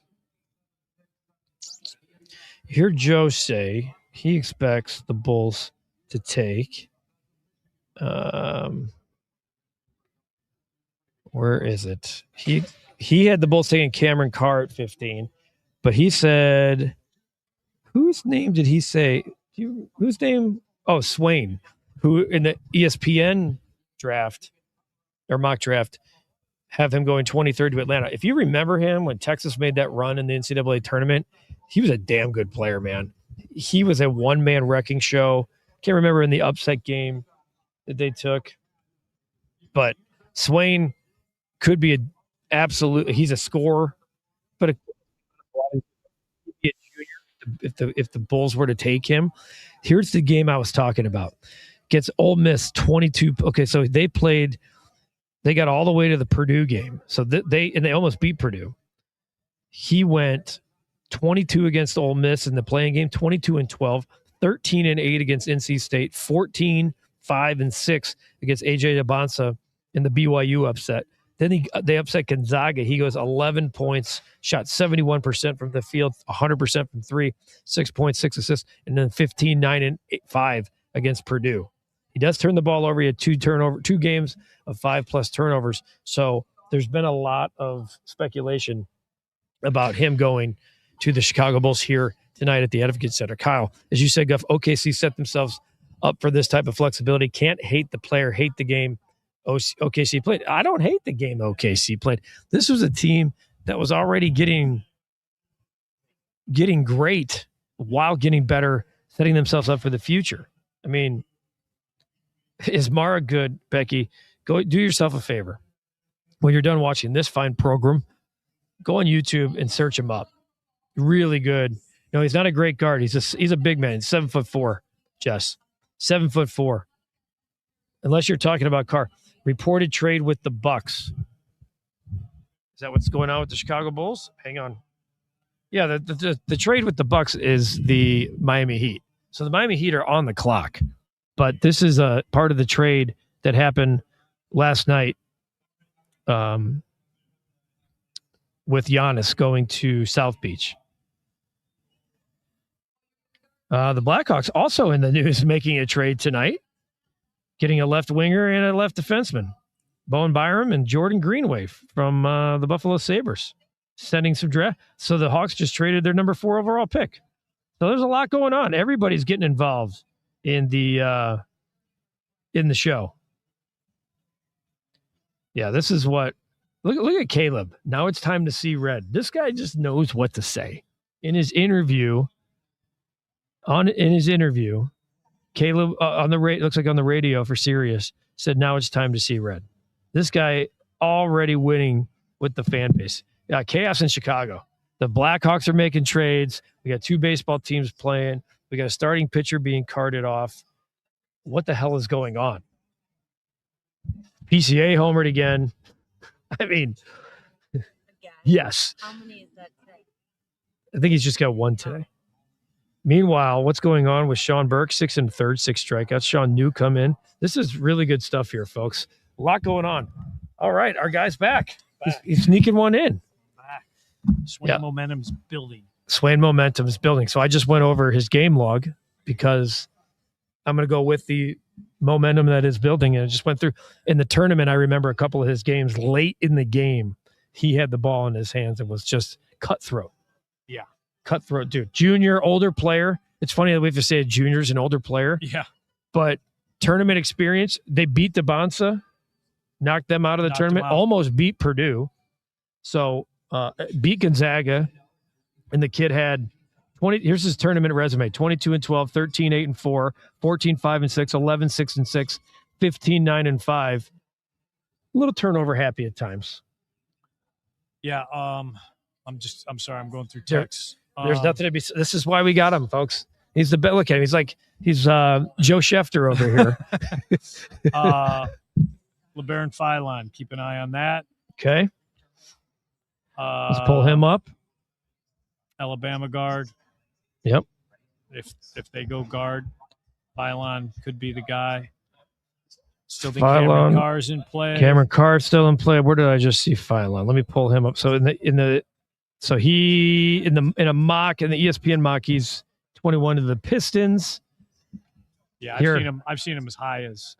You hear Joe say he expects the Bulls to take, where is it? He had the Bulls taking Cameron Carr at 15, but he said, whose name did he say? Whose name? Oh, Swain, who in the ESPN draft or mock draft have him going 23rd to Atlanta. If you remember him when Texas made that run in the NCAA tournament, he was a damn good player, man. He was a one-man wrecking show. Can't remember in the upset game that they took, but Swain could be he's a scorer, but if the Bulls were to take him. Here's the game I was talking about. Gets Ole Miss 22. Okay, so they got all the way to the Purdue game. So they almost beat Purdue. He went 22 against Ole Miss in the playing game, 22-12, 13-8 against NC State, 14-5-6 against AJ Debonsa in the BYU upset. Then they upset Gonzaga. He goes 11 points, shot 71% from the field, 100% from three, 6 points, 6 assists, and then 15, 9, and 5 against Purdue. He does turn the ball over. He had 2 games of 5+ turnovers. So there's been a lot of speculation about him going to the Chicago Bulls here tonight at the Advocate Center. Kyle, as you said, Guff, OKC set themselves up for this type of flexibility. Can't hate the player, hate the game OKC played. I don't hate the game OKC played. This was a team that was already getting great while getting better, setting themselves up for the future. I mean, is Mara good, Becky? Go do yourself a favor. When you're done watching this fine program, go on YouTube and search him up. Really good. No, he's not a great guard. He's a big man. 7'4", Jess. 7'4". Unless you're talking about Carr. Reported trade with the Bucks. Is that what's going on with the Chicago Bulls? Hang on. Yeah, the trade with the Bucks is the Miami Heat. So the Miami Heat are on the clock. But this is a part of the trade that happened last night with Giannis going to South Beach. The Blackhawks also in the news making a trade tonight, getting a left winger and a left defenseman, Bowen Byram and Jordan Greenway from the Buffalo Sabres, sending some draft. So the Hawks just traded their number 4 overall pick. So there's a lot going on. Everybody's getting involved in the show. Yeah, this is what. Look at Caleb. Now it's time to see red. This guy just knows what to say. In his interview, Caleb looks like on the radio for Sirius said, "Now it's time to see red." This guy already winning with the fan base. Yeah, chaos in Chicago. The Blackhawks are making trades. We got 2 baseball teams playing. We got a starting pitcher being carted off. What the hell is going on? PCA homered again. I mean, yes. How many is that today? I think he's just got 1 today. Meanwhile, what's going on with Sean Burke? 6 1/3, 6 strikeouts. Sean New come in. This is really good stuff here, folks. A lot going on. All right, our guy's back. He's sneaking one in. Back. Swain momentum's building. Swain momentum is building. So I just went over his game log because I'm going to go with the momentum that is building. And I just went through. In the tournament, I remember a couple of his games late in the game. He had the ball in his hands and was just cutthroat. Yeah. Cutthroat dude. Junior, older player. It's funny that we have to say a junior's an older player. Yeah. But tournament experience, they beat the Bonsa, knocked them out of the tournament, almost beat Purdue. So beat Gonzaga, and the kid had 20. Here's his tournament resume: 22-12, 13-8-4, 14-5-6, 11-6-6, 15-9-5. A little turnover happy at times. Yeah. I'm sorry. I'm going through texts. There's nothing to be. This is why we got him, folks. He's the best. Look at him. He's Joe Schefter over here. LeBaron Philon. Keep an eye on that. Okay. Let's pull him up. Alabama guard. Yep. If they go guard, Philon could be the guy. Still think Philon, Cameron Carr's in play. Cameron Carr still in play. Where did I just see Philon? Let me pull him up. So in a mock, in the ESPN mock, he's 21 to the Pistons. Yeah, Here. I've seen him as high as.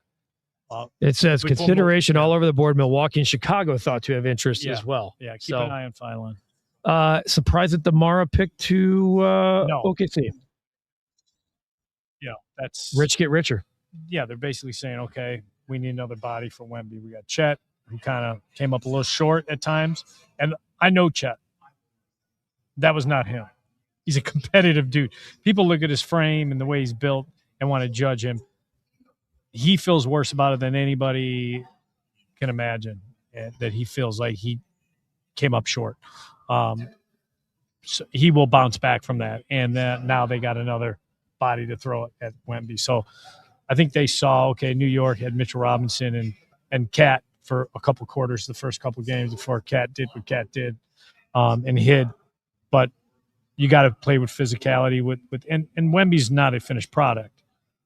It says consideration all over the board. Milwaukee and Chicago thought to have interest as well. Yeah, keep an eye on Philon. Surprised that the Mara pick to No. OKC. Yeah, that's Rich get richer. Yeah, they're basically saying, okay, we need another body for Wemby. We got Chet, who kind of came up a little short at times, and I know Chet. That was not him. He's a competitive dude. People look at his frame and the way he's built and want to judge him. He feels worse about it than anybody can imagine, that he feels like he came up short. So he will bounce back from that. And now they got another body to throw it at Wemby. So I think they saw, okay, New York had Mitchell Robinson and Cat for a couple quarters, the first couple games before Cat did what Cat did and hid. But you got to play with physicality and Wemby's not a finished product.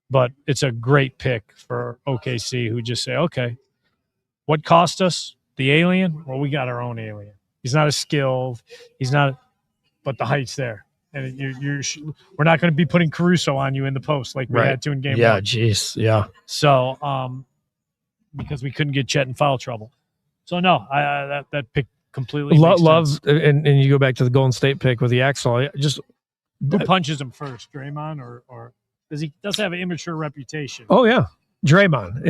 But it's a great pick for OKC, who just say, okay, what cost us? The alien? Well, we got our own alien. He's not as skilled. He's not, but the height's there. And we're not going to be putting Caruso on you in the post like we had to in game one. Yeah, jeez. Yeah. So, because we couldn't get Chet in foul trouble. So, no, that pick completely makes sense. And you go back to the Golden State pick with the Axel. Who punches him first, Draymond or – because he does have an immature reputation. Oh, yeah. Draymond.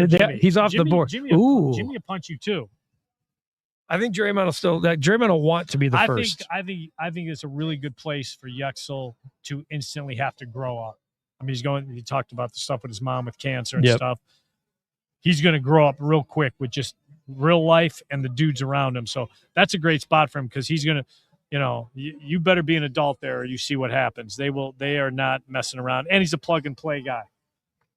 Jimmy. He's off the board. Jimmy will punch you too. I think Draymond will want to be the first. I think it's a really good place for Yuxel to instantly have to grow up. I mean, he talked about the stuff with his mom with cancer and stuff. He's going to grow up real quick with just real life and the dudes around him. So that's a great spot for him because he's going to, you better be an adult there or you see what happens. They are not messing around. And he's a plug-and-play guy.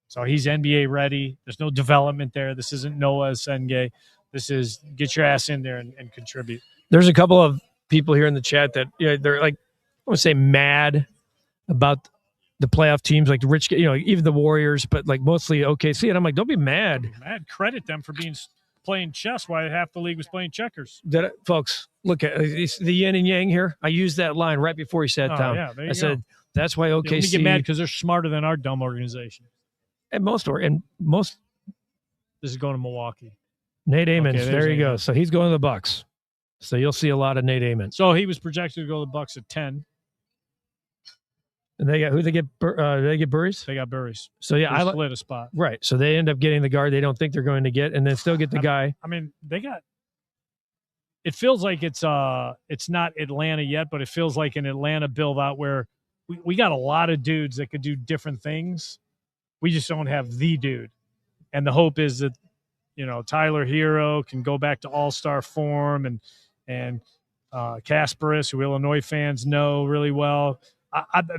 So he's NBA ready. There's no development there. This isn't Noah Senge. This is get your ass in there and contribute. There's a couple of people here in the chat that they're like, I want to say mad about the playoff teams, like Rich, even the Warriors, but like mostly OKC. And I'm like, don't be mad. Credit them for playing chess while half the league was playing checkers. Folks, look at the yin and yang here. I used that line right before he sat down. Yeah, I said, that's why OKC. Let me get mad because they're smarter than our dumb organization. And most. This is going to Milwaukee. Nate Amons, there you go. So he's going to the Bucks. So you'll see a lot of Nate Amons. So he was projected to go to the Bucks at 10. And they got who they get? They get Burries. They got Burries. So yeah, I split a spot. Right. So they end up getting the guard they don't think they're going to get, and then still get the guy. I mean, they got. It feels like it's not Atlanta yet, but it feels like an Atlanta build out where we got a lot of dudes that could do different things. We just don't have the dude, and the hope is that Tyler Hero can go back to all-star form and Kasparis, who Illinois fans know really well.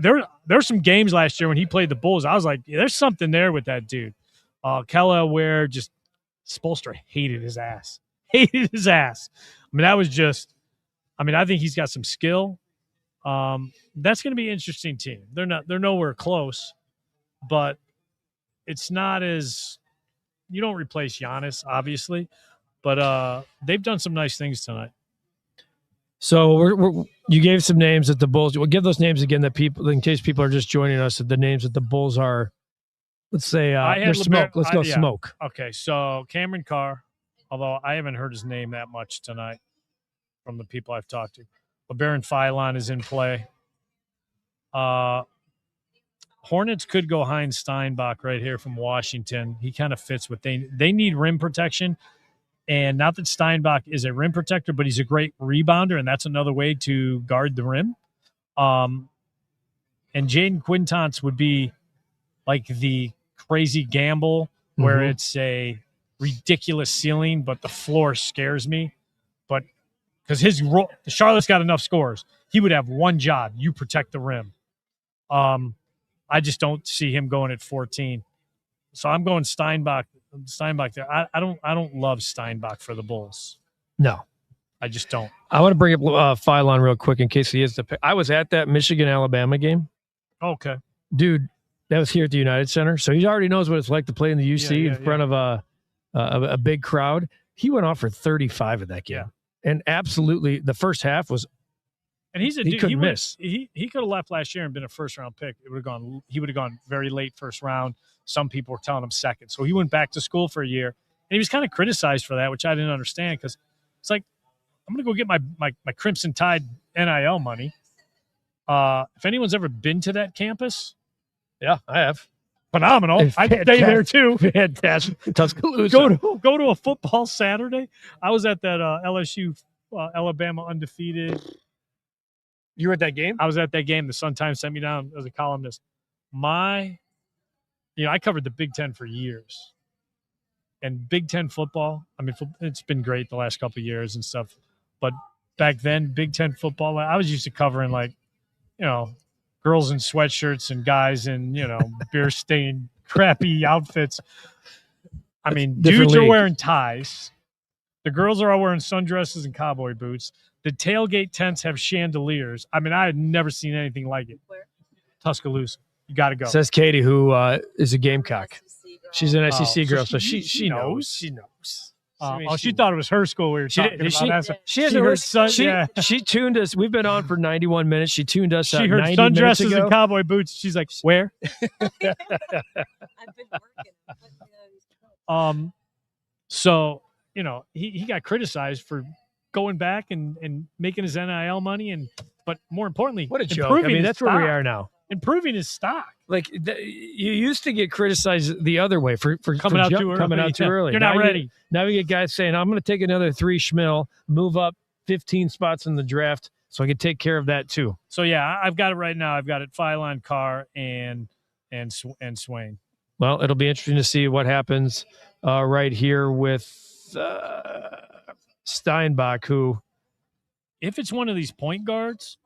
There's some games last year when he played the Bulls. I was like, there's something there with that dude. Kella Ware Spoelstra hated his ass. I mean, that was I think he's got some skill. That's going to be an interesting team. They're nowhere close, but it's not as you don't replace Giannis, obviously, but they've done some nice things tonight. So you gave some names that the Bulls. We'll give those names again, that people, in case people are just joining us. The names that the Bulls are. Let's say there's smoke. Let's go smoke. Okay, so Cameron Carr, although I haven't heard his name that much tonight from the people I've talked to. LeBaron Philon is in play. Hornets could go Heinz Steinbach right here from Washington. He kind of fits what they need rim protection. And not that Steinbach is a rim protector, but he's a great rebounder, and that's another way to guard the rim. And Jaden Quintance would be like the crazy gamble where it's a ridiculous ceiling, but the floor scares me. But because Charlotte's got enough scores, he would have one job: you protect the rim. I just don't see him going at 14. So I'm going Steinbach there. I don't love Steinbach for the Bulls. No, I just don't. I want to bring up Phylon real quick in case he is the pick. I was at that Michigan-Alabama game. Okay. Dude, that was here at the United Center. So he already knows what it's like to play in the UC in front of a big crowd. He went off for 35 in that game. Yeah. And absolutely, the first half was and he couldn't miss. He could have left last year and been a first-round pick. He would have gone very late first round. Some people were telling him second. So he went back to school for a year. And he was kind of criticized for that, which I didn't understand because it's like, I'm going to go get my Crimson Tide NIL money. If anyone's ever been to that campus, yeah, I have. Phenomenal. I'd stay there too. Fantastic. Tuscaloosa. Go to a football Saturday. I was at that LSU Alabama undefeated. You were at that game? I was at that game. The Sun-Times sent me down as a columnist. I covered the Big Ten for years. And Big Ten football, I mean, it's been great the last couple of years and stuff. But back then, Big Ten football, I was used to covering girls in sweatshirts and guys in, beer-stained, crappy outfits. I mean, dudes are wearing ties. The girls are all wearing sundresses and cowboy boots. The tailgate tents have chandeliers. I mean, I had never seen anything like it. Where? Tuscaloosa. You got to go. Says Katie, who is a Gamecock. She's an SEC girl, so she she knows. She knows. She thought it was her school we were talking about. She tuned us. We've been on for 91 minutes. She tuned us out 90 minutes ago. She heard sundresses and cowboy boots. She's like, where? I've been working. So, he got criticized for going back and making his NIL money, but more importantly, what a joke. I mean, that's where we are now. Improving his stock. Like you used to get criticized the other way for coming out too early. You're not ready. Now you get guys saying, I'm going to take another 3 schmil, move up 15 spots in the draft so I can take care of that too. So, yeah, I've got it right now. I've got it Phylon, Carr, and Swain. Well, it'll be interesting to see what happens right here with Steinbach, who. If it's one of these point guards,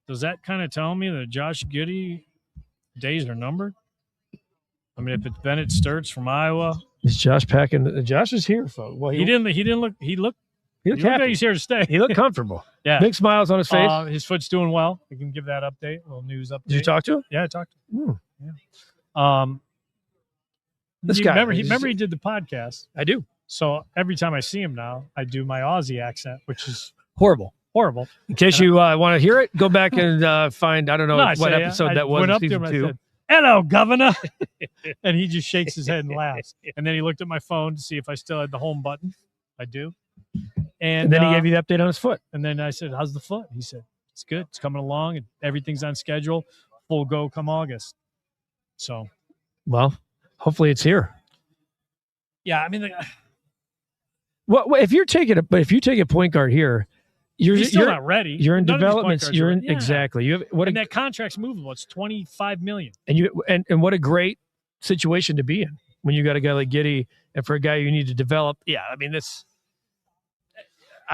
does that kind of tell me that Josh Giddey days are numbered? I mean, if it's Bennett Sturts from Iowa, is Josh packing? Josh is here, folks. Well, he didn't look. He looked happy. Like he's here to stay. He looked comfortable. Yeah, big smiles on his face. His foot's doing well. We can give that update. A little news update. Did you talk to him? Yeah, I talked to him. Yeah. This guy. Remember he did the podcast. I do. So every time I see him now, I do my Aussie accent, which is horrible. In case you want to hear it, go back and find, I don't know what episode that was. Went up season to him 2. I said, "Hello, Governor." And he just shakes his head and laughs. And then he looked at my phone to see if I still had the home button. I do. And then he gave you the update on his foot. And then I said, "How's the foot?" He said, "It's good. It's coming along. And everything's on schedule. Full go come August." So. Well, hopefully it's here. Yeah, I mean. Well, if you take a point guard here, you're not ready. You're in development. Exactly. You have that contract's movable. It's $25 million. And what a great situation to be in when you got a guy like Giddey, and for a guy you need to develop. Yeah, I mean this.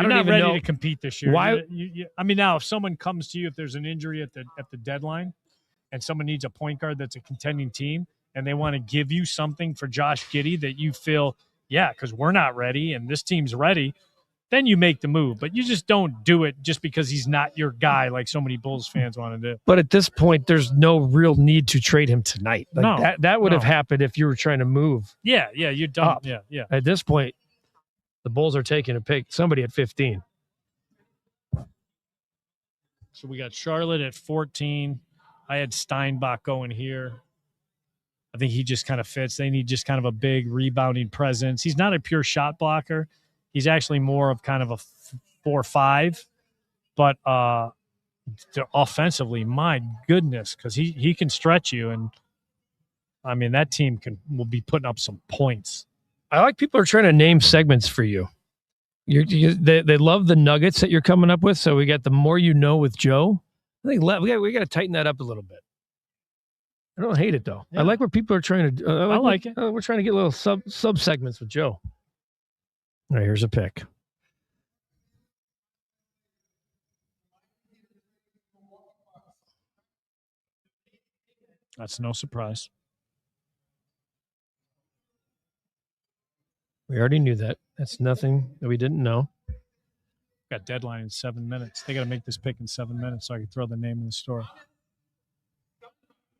You're not ready to compete this year. Why? I mean, now if someone comes to you, if there's an injury at the deadline, and someone needs a point guard that's a contending team, and they want to give you something for Josh Giddey that you feel, yeah, because we're not ready and this team's ready. Then you make the move, but you just don't do it just because he's not your guy like so many Bulls fans want to do. But at this point, there's no real need to trade him tonight. That would have happened if you were trying to move. Yeah, you're done. Up. Yeah. At this point, the Bulls are taking a pick. Somebody at 15. So we got Charlotte at 14. I had Steinbach going here. I think he just kind of fits. They need just kind of a big rebounding presence. He's not a pure shot blocker. He's actually more of kind of a 4-5, but offensively, my goodness, because he can stretch you, and I mean that team will be putting up some points. I like people are trying to name segments for you. They love the nuggets that you're coming up with. So we got the more you know with Joe. I think we got to tighten that up a little bit. I don't hate it though. Yeah. I like where people are trying to. I like it. We're trying to get little sub segments with Joe. All right, here's a pick. That's no surprise. We already knew that. That's nothing that we didn't know. Got deadline in 7 minutes. They got to make this pick in 7 minutes so I can throw the name in the store.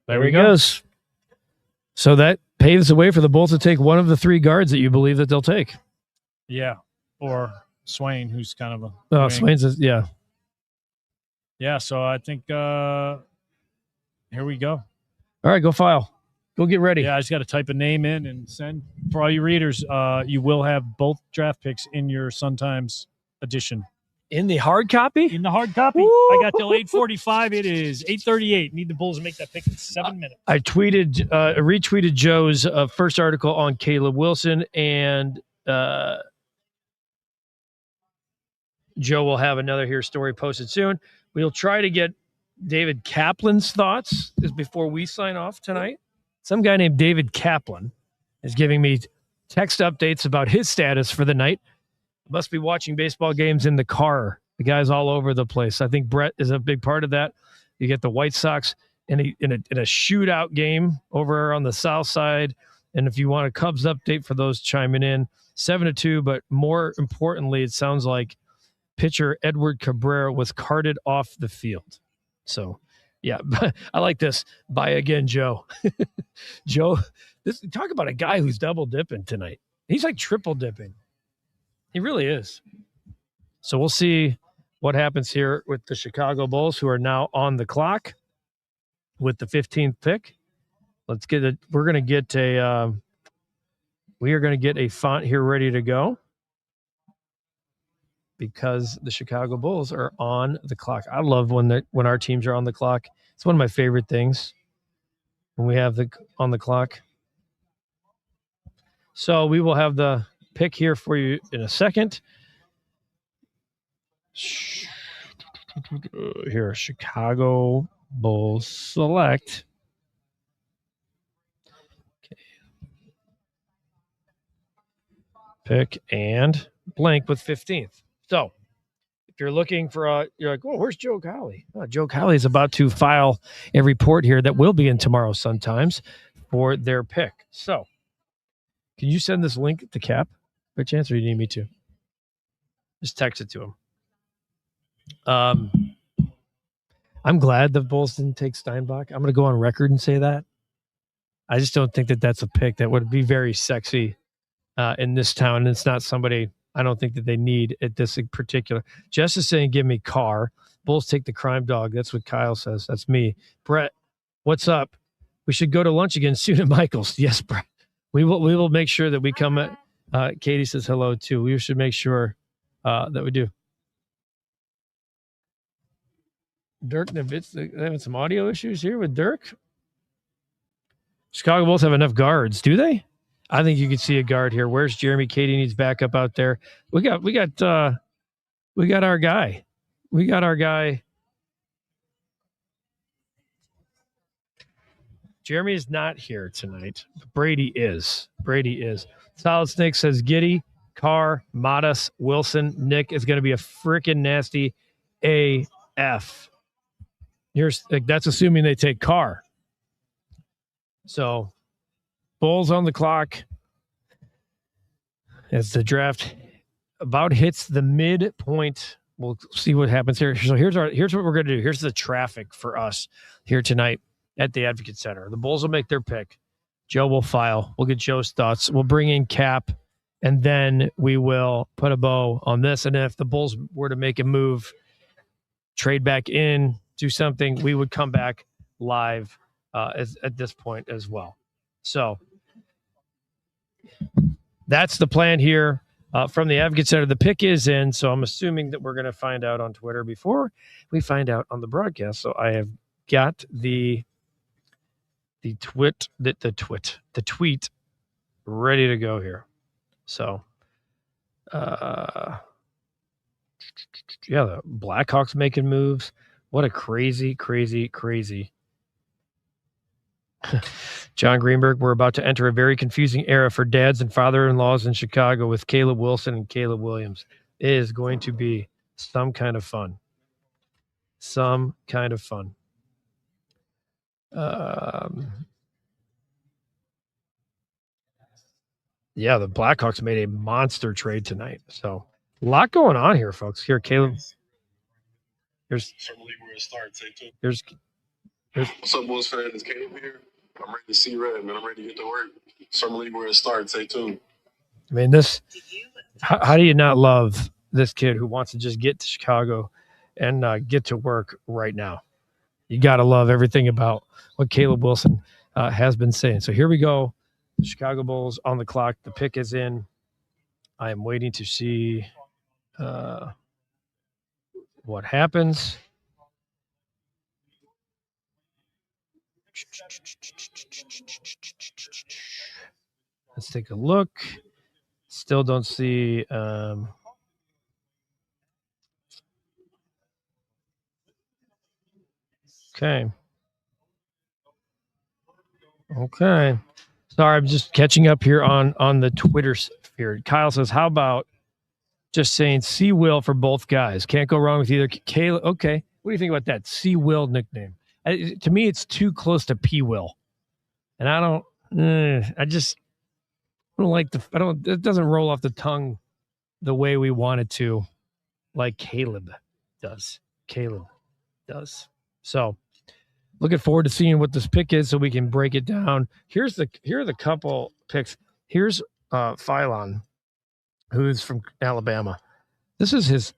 There he goes. So that paves the way for the Bulls to take one of the 3 guards that you believe that they'll take. Yeah. Or Swain, who's kind of a. Oh, Swain's yeah. Yeah. So I think here we go. All right, go file. Go get ready. Yeah, I just got to type a name in and send. For all you readers, you will have both draft picks in your Sun Times edition. In the hard copy? In the hard copy. Woo! I got till 8:45. It is 8:38. Need the Bulls to make that pick in 7 minutes. I retweeted Joe's first article on Caleb Wilson, and Joe will have another story posted soon. We'll try to get David Kaplan's thoughts before we sign off tonight. Some guy named David Kaplan is giving me text updates about his status for the night. Must be watching baseball games in the car. The guy's all over the place. I think Brett is a big part of that. You get the White Sox in a shootout game over on the south side. And if you want a Cubs update for those chiming in, 7-2. But more importantly, it sounds like pitcher Edward Cabrera was carted off the field. So, yeah, I like this. Bye again, Joe. Joe, talk about a guy who's double dipping tonight. He's like triple dipping. He really is. So we'll see what happens here with the Chicago Bulls, who are now on the clock with the 15th pick. Let's get it. We are going to get a font here ready to go because the Chicago Bulls are on the clock. I love when our teams are on the clock. It's one of my favorite things when we have on the clock. So we will have the pick here for you in a second. Here, Chicago Bulls select. Okay. Pick and blank with 15th. So if you're looking for you're like, oh, where's Joe Cowley? Oh, Joe Cowley is about to file a report here that will be in tomorrow's Sun Times for their pick. So can you send this link to Cap by chance, or do you need me to? Just text it to him. I'm glad the Bulls didn't take Steinbach. I'm going to go on record and say that. I just don't think that that's a pick that would be very sexy in this town. And it's not somebody I don't think that they need at this particular. Jess is saying, give me Carr. Bulls take the crime dog. That's what Kyle says. That's me. Brett, what's up? We should go to lunch again soon at Michael's. Yes, Brett. We will make sure that we come at. Katie says hello too. We should make sure that we do. Dirk Nowitzki, having some audio issues here with Dirk. Chicago Bulls have enough guards, do they? I think you can see a guard here. Where's Jeremy? Katie needs backup out there. We got our guy. We got our guy. Jeremy is not here tonight. Brady is. Solid Snake says Giddey, Carr, Modest, Wilson, Nick is going to be a freaking nasty AF. That's assuming they take Carr. So, Bulls on the clock as the draft about hits the midpoint. We'll see what happens here. So here's what we're going to do. Here's the traffic for us here tonight at the Advocate Center. The Bulls will make their pick. Joe will file. We'll get Joe's thoughts. We'll bring in Cap, and then we will put a bow on this. And if the Bulls were to make a move, trade back in, do something, we would come back live at this point as well. So that's the plan here from the Advocate Center. The pick is in, so I'm assuming that we're going to find out on Twitter before we find out on the broadcast. So I have got the tweet ready to go here. So, yeah, the Blackhawks making moves. What a crazy. John Greenberg, we're about to enter a very confusing era for dads and father-in-laws in Chicago with Caleb Wilson and Caleb Williams. It is going to be some kind of fun. Yeah, the Blackhawks made a monster trade tonight. So a lot going on here, folks. Here, Caleb. Here's What's up, Bulls fan? It's Caleb here. I'm ready to see red, man. I'm ready to get to work. Summer League where it starts. Stay tuned. I mean, this. How do you not love this kid who wants to just get to Chicago and get to work right now? You got to love everything about what Caleb Wilson has been saying. So here we go. The Chicago Bulls on the clock. The pick is in. I am waiting to see what happens. Let's take a look. Still don't see. Okay. Sorry, I'm just catching up here on the Twitter sphere. Kyle says, how about just saying C Will for both guys? Can't go wrong with either. Caleb, okay. What do you think about that C Will nickname? To me, it's too close to P Will. And I don't like it doesn't roll off the tongue the way we want it to, like Caleb does. So looking forward to seeing what this pick is so we can break it down. Here are the couple picks. Here's Phylon, who's from Alabama. This is his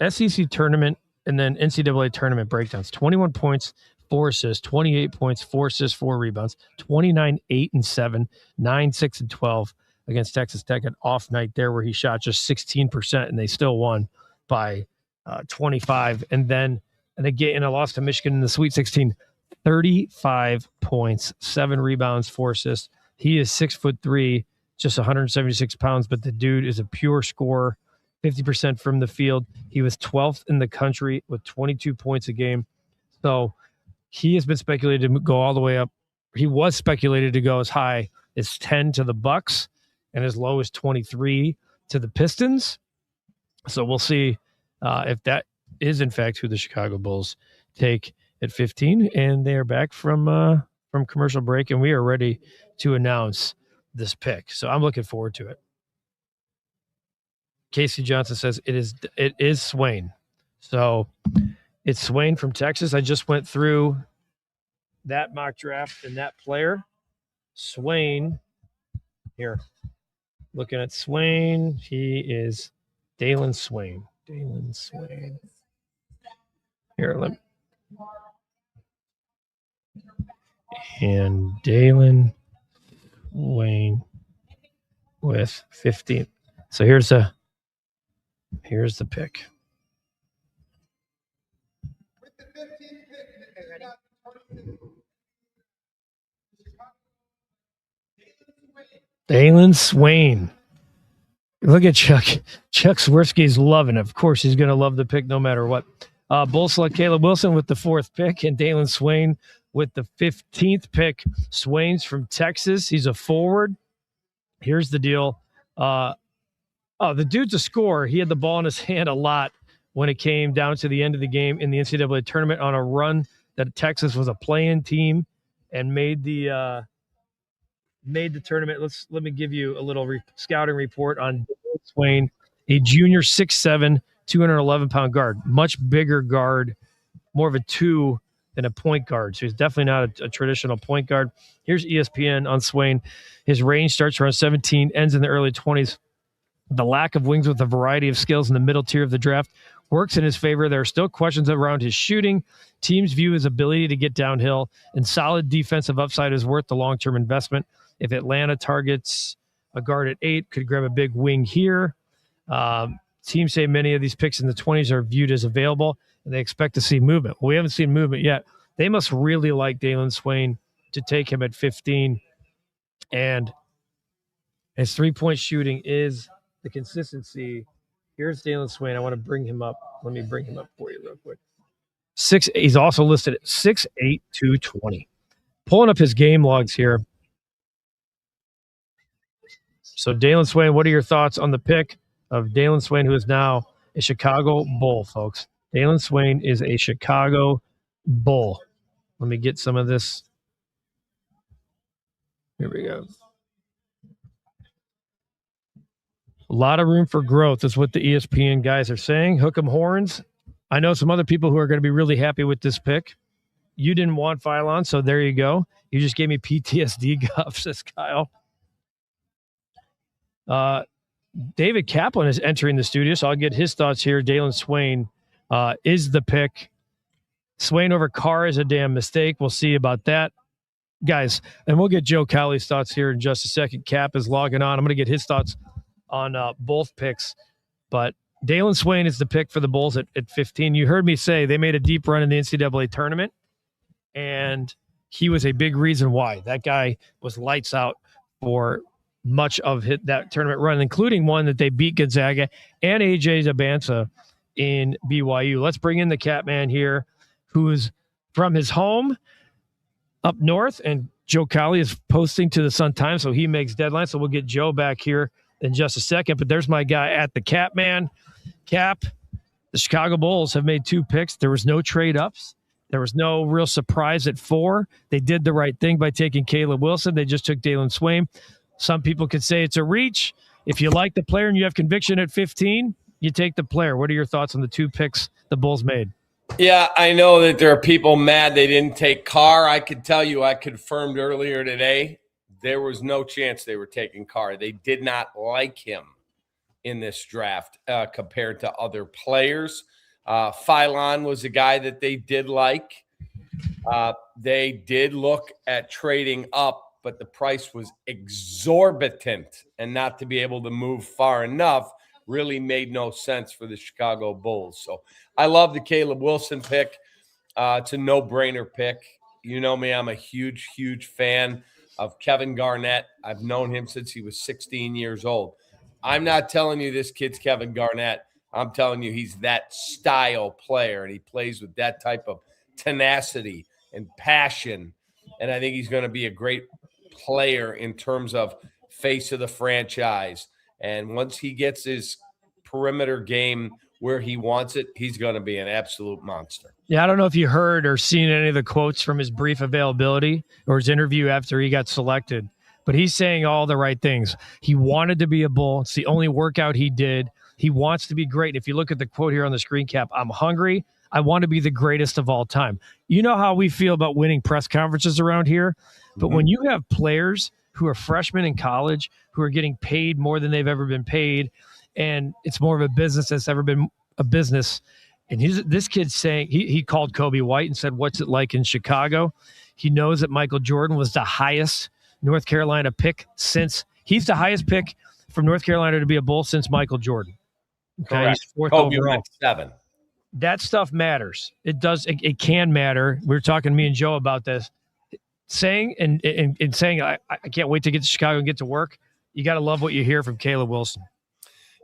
SEC tournament and then NCAA tournament breakdowns. 21 points, 4 assists, 28 points, 4 assists, 4 rebounds, 29, 8, and 7, 9, 6, and 12 against Texas Tech. An off night there where he shot just 16% and they still won by 25. And then they get in a loss to Michigan in the Sweet 16. 35 points, 7 rebounds, 4 assists. He is 6'3", just 176 pounds, but the dude is a pure scorer, 50% from the field. He was 12th in the country with 22 points a game. So he has been speculated to go all the way up. He was speculated to go as high as 10 to the Bucks and as low as 23 to the Pistons. So we'll see if that is in fact who the Chicago Bulls take at 15, and they are back from commercial break, and we are ready to announce this pick. So I'm looking forward to it. Casey Johnson says it is Swain. So it's Swain from Texas. I just went through that mock draft and that player. Swain here. Looking at Swain, he is Dalen Swain. Here, let me. And Dalen Wayne with 15. So here's the pick. Dalen Swain. Look at Chuck. Chuck Swirsky's loving it. Of course, he's going to love the pick no matter what. Bulls select Caleb Wilson with the 4th pick and Dalen Swain with the 15th pick. Swain's from Texas. He's a forward. Here's the deal. The dude's a scorer. He had the ball in his hand a lot when it came down to the end of the game in the NCAA tournament on a run that Texas was a play-in team and made the tournament. Let me give you a little scouting report on Swain, a junior 6'7", 211-pound guard, much bigger guard, more of a 2 than a point guard. So he's definitely not a traditional point guard. Here's ESPN on Swain. His range starts around 17, ends in the early 20s. The lack of wings with a variety of skills in the middle tier of the draft works in his favor. There are still questions around his shooting. Teams view his ability to get downhill, and solid defensive upside is worth the long-term investment. If Atlanta targets a guard at 8, could grab a big wing here. Teams say many of these picks in the 20s are viewed as available, and they expect to see movement. Well, we haven't seen movement yet. They must really like Dalen Swain to take him at 15 and His 3-point shooting is the consistency. Here's Dalen Swain. I want to bring him up. Let me bring him up for you real quick. He's also listed at 6'8", 220. Pulling up his game logs here. So Dalen Swain, what are your thoughts on the pick of Dalen Swain, who is now a Chicago Bull, folks? Dalen Swain is a Chicago Bull. Let me get some of this. Here we go. A lot of room for growth is what the ESPN guys are saying. Hook 'em horns. I know some other people who are going to be really happy with this pick. You didn't want Phylon, so there you go. You just gave me PTSD guff, says Kyle. David Kaplan is entering the studio, so I'll get his thoughts here. Dalen Swain is the pick. Swain over Carr is a damn mistake. We'll see about that. Guys, and we'll get Joe Cowley's thoughts here in just a second. Cap is logging on. I'm going to get his thoughts on both picks. But Dalen Swain is the pick for the Bulls at 15. You heard me say they made a deep run in the NCAA tournament, and he was a big reason why. That guy was lights out for much of that tournament run, including one that they beat Gonzaga and AJ Zabansa in BYU. Let's bring in the Catman here, who's from his home up north, and Joe Cowley is posting to the Sun-Times, so he makes deadlines. So we'll get Joe back here in just a second. But there's my guy at the Catman. Cap, the Chicago Bulls have made 2 picks. There was no trade-ups. There was no real surprise at 4. They did the right thing by taking Caleb Wilson. They just took Dalen Swain. Some people could say it's a reach. If you like the player and you have conviction at 15, you take the player. What are your thoughts on the 2 picks the Bulls made? Yeah, I know that there are people mad they didn't take Carr. I could tell you, I confirmed earlier today, there was no chance they were taking Carr. They did not like him in this draft compared to other players. Phylon was a guy that they did like. They did look at trading up, but the price was exorbitant, and not to be able to move far enough really made no sense for the Chicago Bulls. So I love the Caleb Wilson pick. It's a no-brainer pick. You know me, I'm a huge, huge fan of Kevin Garnett. I've known him since he was 16 years old. I'm not telling you this kid's Kevin Garnett. I'm telling you he's that style player, and he plays with that type of tenacity and passion. And I think he's going to be a great player in terms of face of the franchise. And once he gets his perimeter game where he wants it, he's going to be an absolute monster. Yeah, I don't know if you heard or seen any of the quotes from his brief availability or his interview after he got selected, but he's saying all the right things. He wanted to be a Bull. It's the only workout he did. He wants to be great. If you look at the quote here on the screen cap, I'm hungry. I want to be the greatest of all time. You know how we feel about winning press conferences around here, but when you have players who are freshmen in college who are getting paid more than they've ever been paid, and it's more of a business that's ever been a business. And this kid's saying, he called Kobe White and said, what's it like in Chicago? He knows that Michael Jordan was the highest North Carolina pick he's the highest pick from North Carolina to be a Bull since Michael Jordan. Okay, correct. He's 4th Kobe overall. went 7. That stuff matters. It does. It can matter. We were talking to me and Joe about this. Saying and saying, I can't wait to get to Chicago and get to work. You got to love what you hear from Caleb Wilson.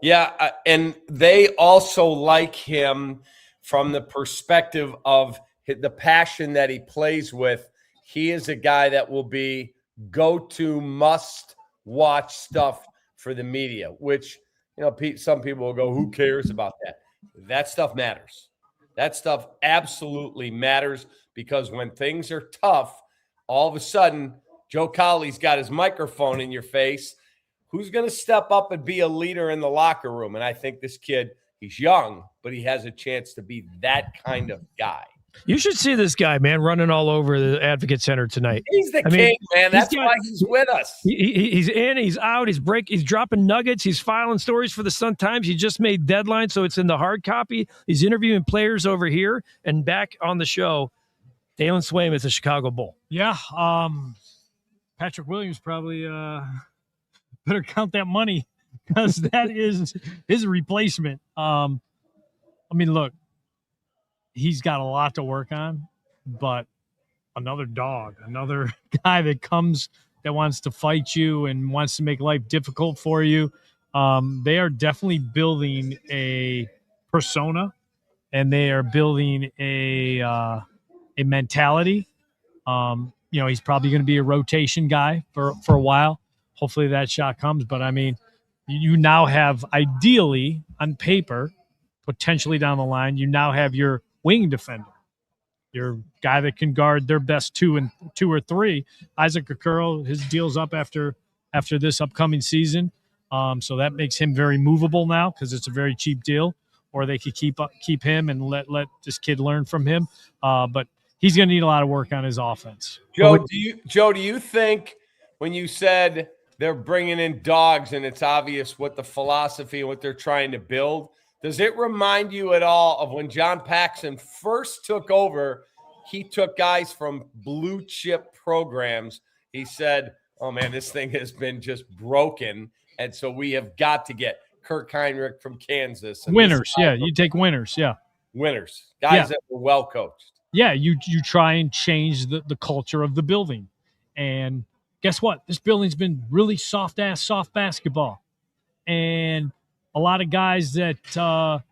Yeah, and they also like him from the perspective of the passion that he plays with. He is a guy that will be go-to, must-watch stuff for the media, which, some people will go, who cares about that? That stuff matters. That stuff absolutely matters, because when things are tough, all of a sudden, Joe Cowley's got his microphone in your face. Who's going to step up and be a leader in the locker room? And I think this kid, he's young, but he has a chance to be that kind of guy. You should see this guy, man, running all over the Advocate Center tonight. He's the king, man. That's why he's with us. He's in, he's out, he's dropping nuggets, he's filing stories for the Sun-Times. He just made deadline, so it's in the hard copy. He's interviewing players over here, and back on the show, Dalen Swain is a Chicago Bull. Yeah, Patrick Williams probably better count that money, because that is his replacement. Look, he's got a lot to work on, but another dog, another guy that that wants to fight you and wants to make life difficult for you. They are definitely building a persona, and they are building a mentality. He's probably going to be a rotation guy for a while. Hopefully that shot comes. But I mean, you now have, ideally on paper, potentially down the line, you now have your wing defender, your guy that can guard their best two or three. Isaac Okoro, his deal's up after this upcoming season. So that makes him very movable now because it's a very cheap deal. Or they could keep him and let this kid learn from him. But he's going to need a lot of work on his offense. Joe, do you think when you said they're bringing in dogs and it's obvious what the philosophy and what they're trying to build, does it remind you at all of when John Paxson first took over? He took guys from blue chip programs. He said, oh man, this thing has been just broken. And so we have got to get Kirk Heinrich from Kansas. Winners. Yeah. You take winners. Yeah. Winners. Guys that were well coached. Yeah. You try and change the culture of the building. And guess what? This building's been really soft basketball. And a lot of guys that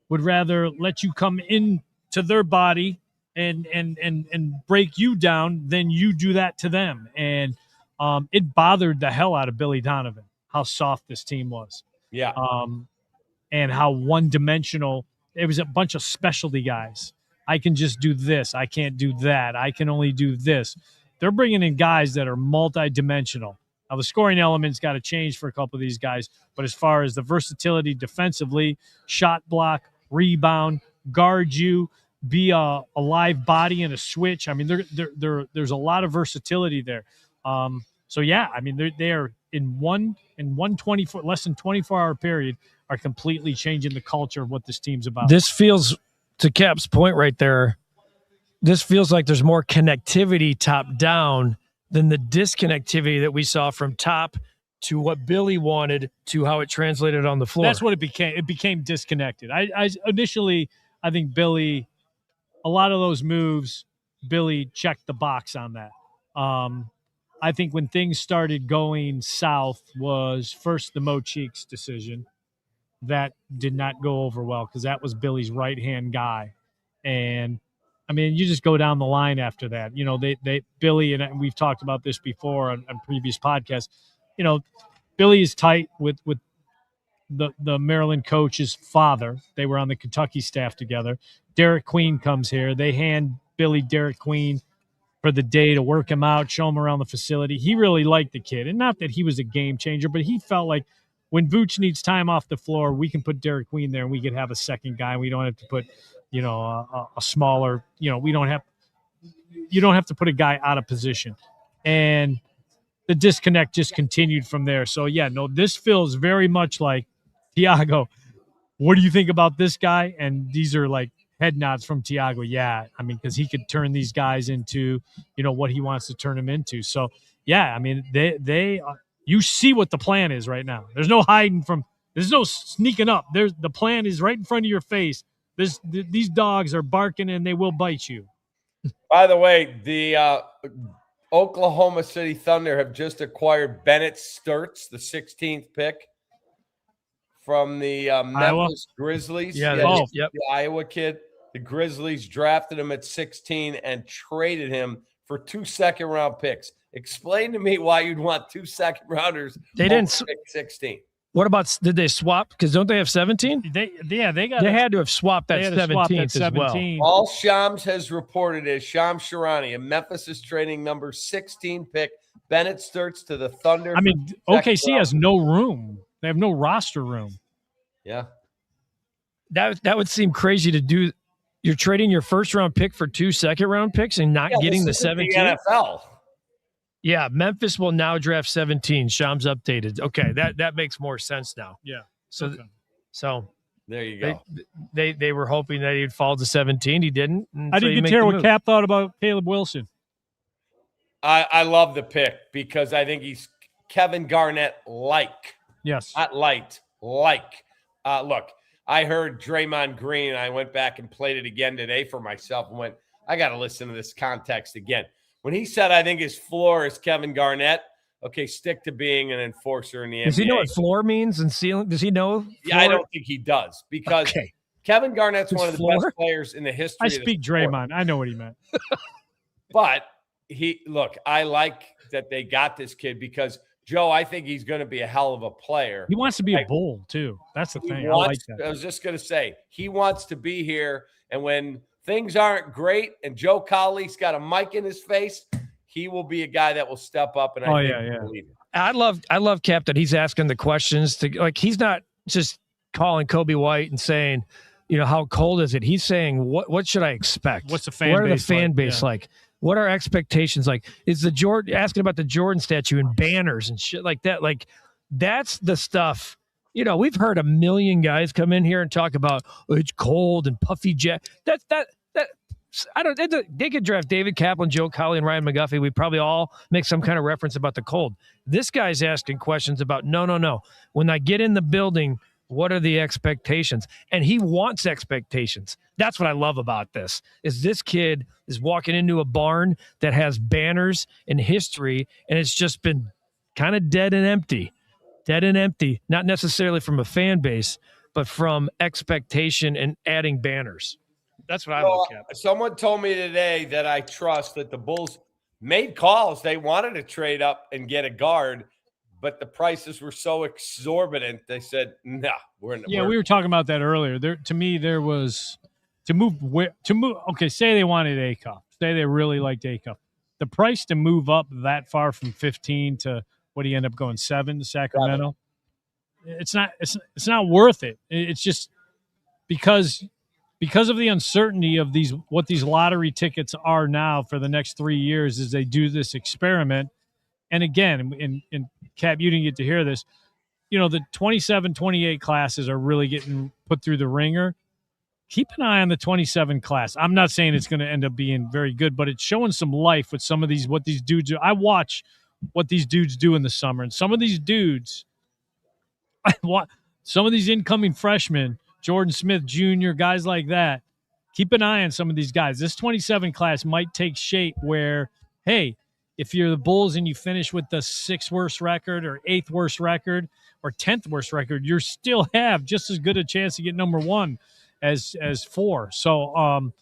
would rather let you come into their body and break you down than you do that to them. And it bothered the hell out of Billy Donovan how soft this team was. Yeah. And how one-dimensional. It was a bunch of specialty guys. I can just do this. I can't do that. I can only do this. They're bringing in guys that are multi-dimensional. Now, the scoring element's got to change for a couple of these guys, but as far as the versatility defensively, shot block, rebound, guard you, be a live body and a switch. I mean, there's a lot of versatility there. So yeah, I mean, they are in less than 24-hour period are completely changing the culture of what this team's about. This feels, to Cap's point right there, this feels like there's more connectivity top down than the disconnectivity that we saw from top to what Billy wanted to how it translated on the floor. That's what it became. It became disconnected. I initially think Billy, a lot of those moves, Billy checked the box on that. I think when things started going south was first the Mo Cheeks decision. That did not go over well because that was Billy's right-hand guy. And, I mean, you just go down the line after that. You know, Billy, and we've talked about this before on previous podcasts, you know, Billy is tight with the Maryland coach's father. They were on the Kentucky staff together. Derek Queen comes here. They hand Billy Derek Queen for the day to work him out, show him around the facility. He really liked the kid. And not that he was a game changer, but he felt like when Vooch needs time off the floor, we can put Derek Queen there and we could have a second guy. We don't have to put, you know, a smaller, you know, you don't have to put a guy out of position. And the disconnect just continued from there. So, yeah, no, this feels very much like, Tiago, what do you think about this guy? And these are like head nods from Tiago. Yeah, I mean, because he could turn these guys into, you know, what he wants to turn them into. So, yeah, I mean, you see what the plan is right now. There's no hiding from. There's no sneaking up. The plan is right in front of your face. These dogs are barking and they will bite you. By the way, the Oklahoma City Thunder have just acquired Bennett Sturtz, the 16th pick from the Memphis Grizzlies. Yeah, the Iowa kid. The Grizzlies drafted him at 16 and traded him for 2 second-round picks. Explain to me why you'd want 2 second-rounders. They didn't pick 16. What about, did they swap? Because don't they have 17? They had to have swapped that 17th as well. All Shams has reported is Shams Sharani, and Memphis is trading number 16 pick Bennett Sturtz to the Thunder. I mean, OKC has no room. They have no roster room. Yeah. That would seem crazy to do. You're trading your first-round pick for 2 second-round picks and not getting the 17? The NFL. Yeah, Memphis will now draft 17. Shams updated. Okay, that makes more sense now. Yeah. So there you go. They were hoping that he'd fall to 17. He didn't. I didn't hear what Cap thought about Caleb Wilson. I love the pick because I think he's Kevin Garnett-like. Yes. Not light, like. Look, I heard Draymond Green, and I went back and played it again today for myself and went, I got to listen to this context again. When he said, I think his floor is Kevin Garnett, okay, stick to being an enforcer in the NBA. Does he know what floor means and ceiling? Does he know? Yeah, I floor? don't think he does because Okay. Kevin Garnett's His one of the floor? best players in the history I of the speak sport. Draymond. I know what he meant. But I like that they got this kid because Joe, I think he's going to be a hell of a player. He wants to be a Bull too. That's the thing. I like that. I was just going to say he wants to be here, and when things aren't great, and Joe Cowley's got a mic in his face, he will be a guy that will step up. And I think he'll lead it. I love Cap that he's asking the questions to like he's not just calling Kobe White and saying, how cold is it? He's saying what should I expect? What's the fan what are the base fan like? base like? What are expectations like? Is the Jordan asking about the Jordan statue and banners and shit like that? Like that's the stuff. We've heard a million guys come in here and talk about it's cold and puffy jet. They could draft David Kaplan, Joe Cowley, and Ryan McGuffey. We probably all make some kind of reference about the cold. This guy's asking questions about no. When I get in the building, what are the expectations? And he wants expectations. That's what I love about this. Is this kid is walking into a barn that has banners and history, and it's just been kind of dead and empty. Not necessarily from a fan base, but from expectation and adding banners. That's what I love, Cap. Someone told me today that I trust that the Bulls made calls. They wanted to trade up and get a guard, but the prices were so exorbitant. They said, "No, we're not." Yeah, we were talking about that earlier. To me, there was to move. Okay, say they wanted ACUP. Say they really liked ACUP. The price to move up that far from 15 to what do you end up going 7 to Sacramento? It's not worth it. It's just because of the uncertainty of what these lottery tickets are now for the next 3 years as they do this experiment. And again, in Cap, you didn't get to hear this. The 27, 28 classes are really getting put through the ringer. Keep an eye on the 27 class. I'm not saying it's going to end up being very good, but it's showing some life with what these dudes do. I watch what these dudes do in the summer, and some of these dudes, some of these incoming freshmen, Jordan Smith Jr., guys like that, keep an eye on some of these guys. This 27 class might take shape where, hey, if you're the Bulls and you finish with the 6th worst record or 8th worst record or 10th worst record, you still have just as good a chance to get number 1 as 4. So,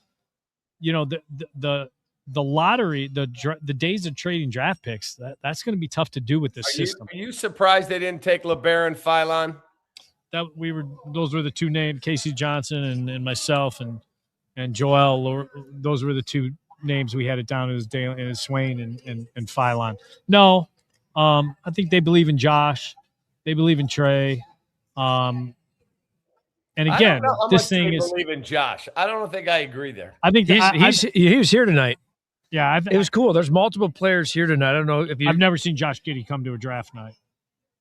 the lottery, the days of trading draft picks, that's going to be tough to do with this system. Are you surprised they didn't take LeBaron Philon? Those were the two names, Casey Johnson and myself and Joel. Those were the two names we had it down as Swain and Philon. No, I think they believe in Josh. They believe in Trey. And again, this thing is believe in Josh. I don't think I agree there. I think he was here tonight. Yeah, it was cool. There's multiple players here tonight. I don't know if I've never seen Josh Giddey come to a draft night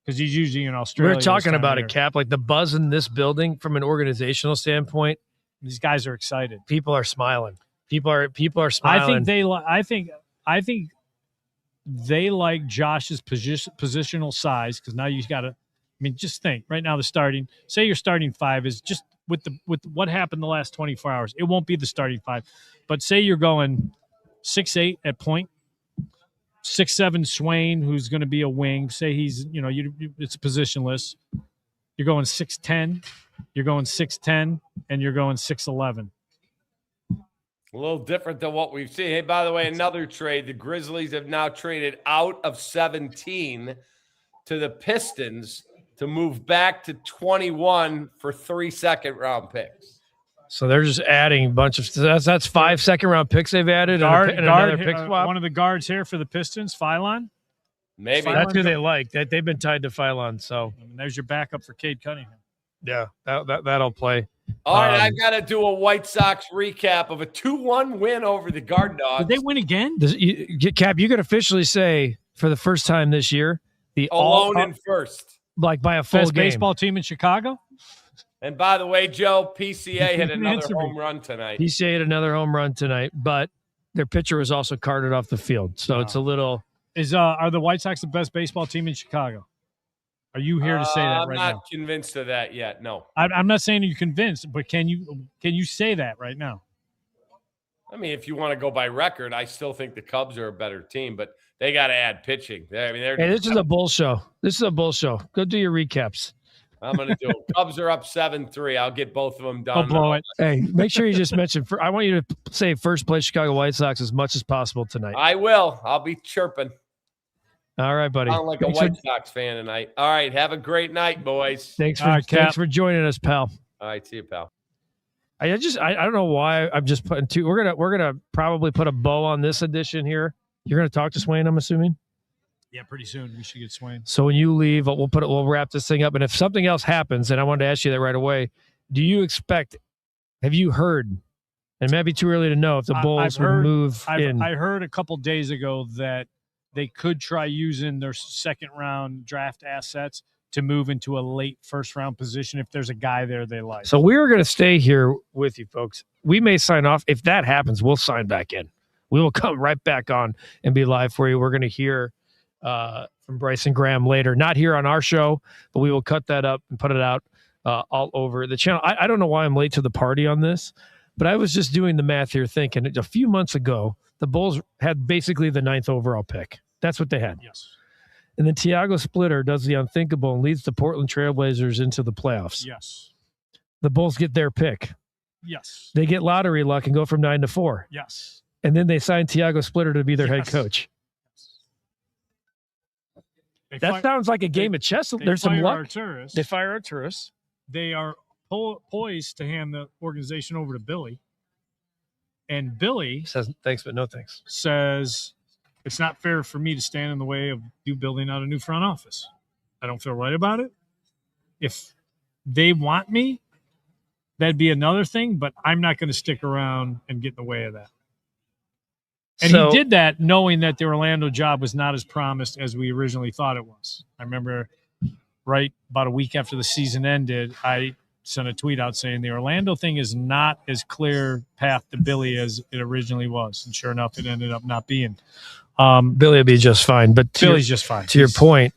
because he's usually in Australia. We were talking about it, Cap, like the buzz in this building from an organizational standpoint. These guys are excited. People are smiling. People are smiling. I think they like Josh's positional size because now you got to. I mean, just think right now say your starting 5 is just with what happened the last 24 hours. It won't be the starting 5, but say you're going 6'8" at point, 6'7" Swain, who's going to be a wing. Say he's it's positionless. You're going 6'10", you're going 6'10", and you're going 6'11". A little different than what we've seen. Hey, by the way, another trade. The Grizzlies have now traded out of 17 to the Pistons to move back to 21 for 3 second-round picks. So they're just adding a bunch of that's 5 second-round picks they've added and another pick swap. One of the guards here for the Pistons, Philon. Maybe that's who they like. That they've been tied to Philon. So there's your backup for Cade Cunningham. Yeah, that'll play. All right, I got to do a White Sox recap of a 2-1 win over the Guard Dogs. Did they win again? Cap, you could officially say for the first time this year, alone in first. Like by a full best game. Baseball team in Chicago. And by the way, Joe, PCA had another home run tonight. PCA had another home run tonight, but their pitcher was also carted off the field. So it's a little. Are the White Sox the best baseball team in Chicago? Are you here to say that right now? I'm not convinced of that yet. No, I'm not saying you're convinced, but can you say that right now? I mean, if you want to go by record, I still think the Cubs are a better team, but they got to add pitching. I mean, Hey, this is a bull show. This is a bull show. Go do your recaps. I'm going to do it. Cubs are up 7-3. I'll get both of them done. I'll blow it. Hey, make sure you just mention. I want you to say first place Chicago White Sox as much as possible tonight. I will. I'll be chirping. All right, buddy. Sound like a White Sox fan tonight. All right, have a great night, boys. Thanks for joining us, pal. All right, see you, pal. I don't know why I'm just putting two. We're gonna probably put a bow on this edition here. You're gonna talk to Swain, I'm assuming. Yeah, pretty soon we should get Swain. So when you leave, we'll wrap this thing up. And if something else happens, and I wanted to ask you that right away, have you heard? And it might be too early to know if the Bulls would move in. I heard a couple days ago that they could try using their second round draft assets to move into a late first round position if there's a guy there they like. So we were going to stay here with you folks. We may sign off. If that happens, we'll sign back in. We will come right back on and be live for you. We're going to hear from Bryson Graham later, not here on our show, but we will cut that up and put it out all over the channel. I don't know why I'm late to the party on this, but I was just doing the math here thinking a few months ago, the Bulls had basically the 9th overall pick. That's what they had. Yes. And then Tiago Splitter does the unthinkable and leads the Portland Trailblazers into the playoffs. Yes. The Bulls get their pick. Yes. They get lottery luck and go from 9 to 4. Yes. And then they sign Tiago Splitter to be their head coach. That sounds like a game of chess. There's some luck. They fire Arturis. They are poised to hand the organization over to Billy. And Billy says, thanks, but no thanks. Says, it's not fair for me to stand in the way of you building out a new front office. I don't feel right about it. If they want me, that'd be another thing, but I'm not going to stick around and get in the way of that. And he did that knowing that the Orlando job was not as promised as we originally thought it was. I remember right about a week after the season ended, I sent a tweet out saying the Orlando thing is not as clear path to Billy as it originally was. And sure enough, it ended up not being. Billy will be just fine. But Billy's just fine. To your point,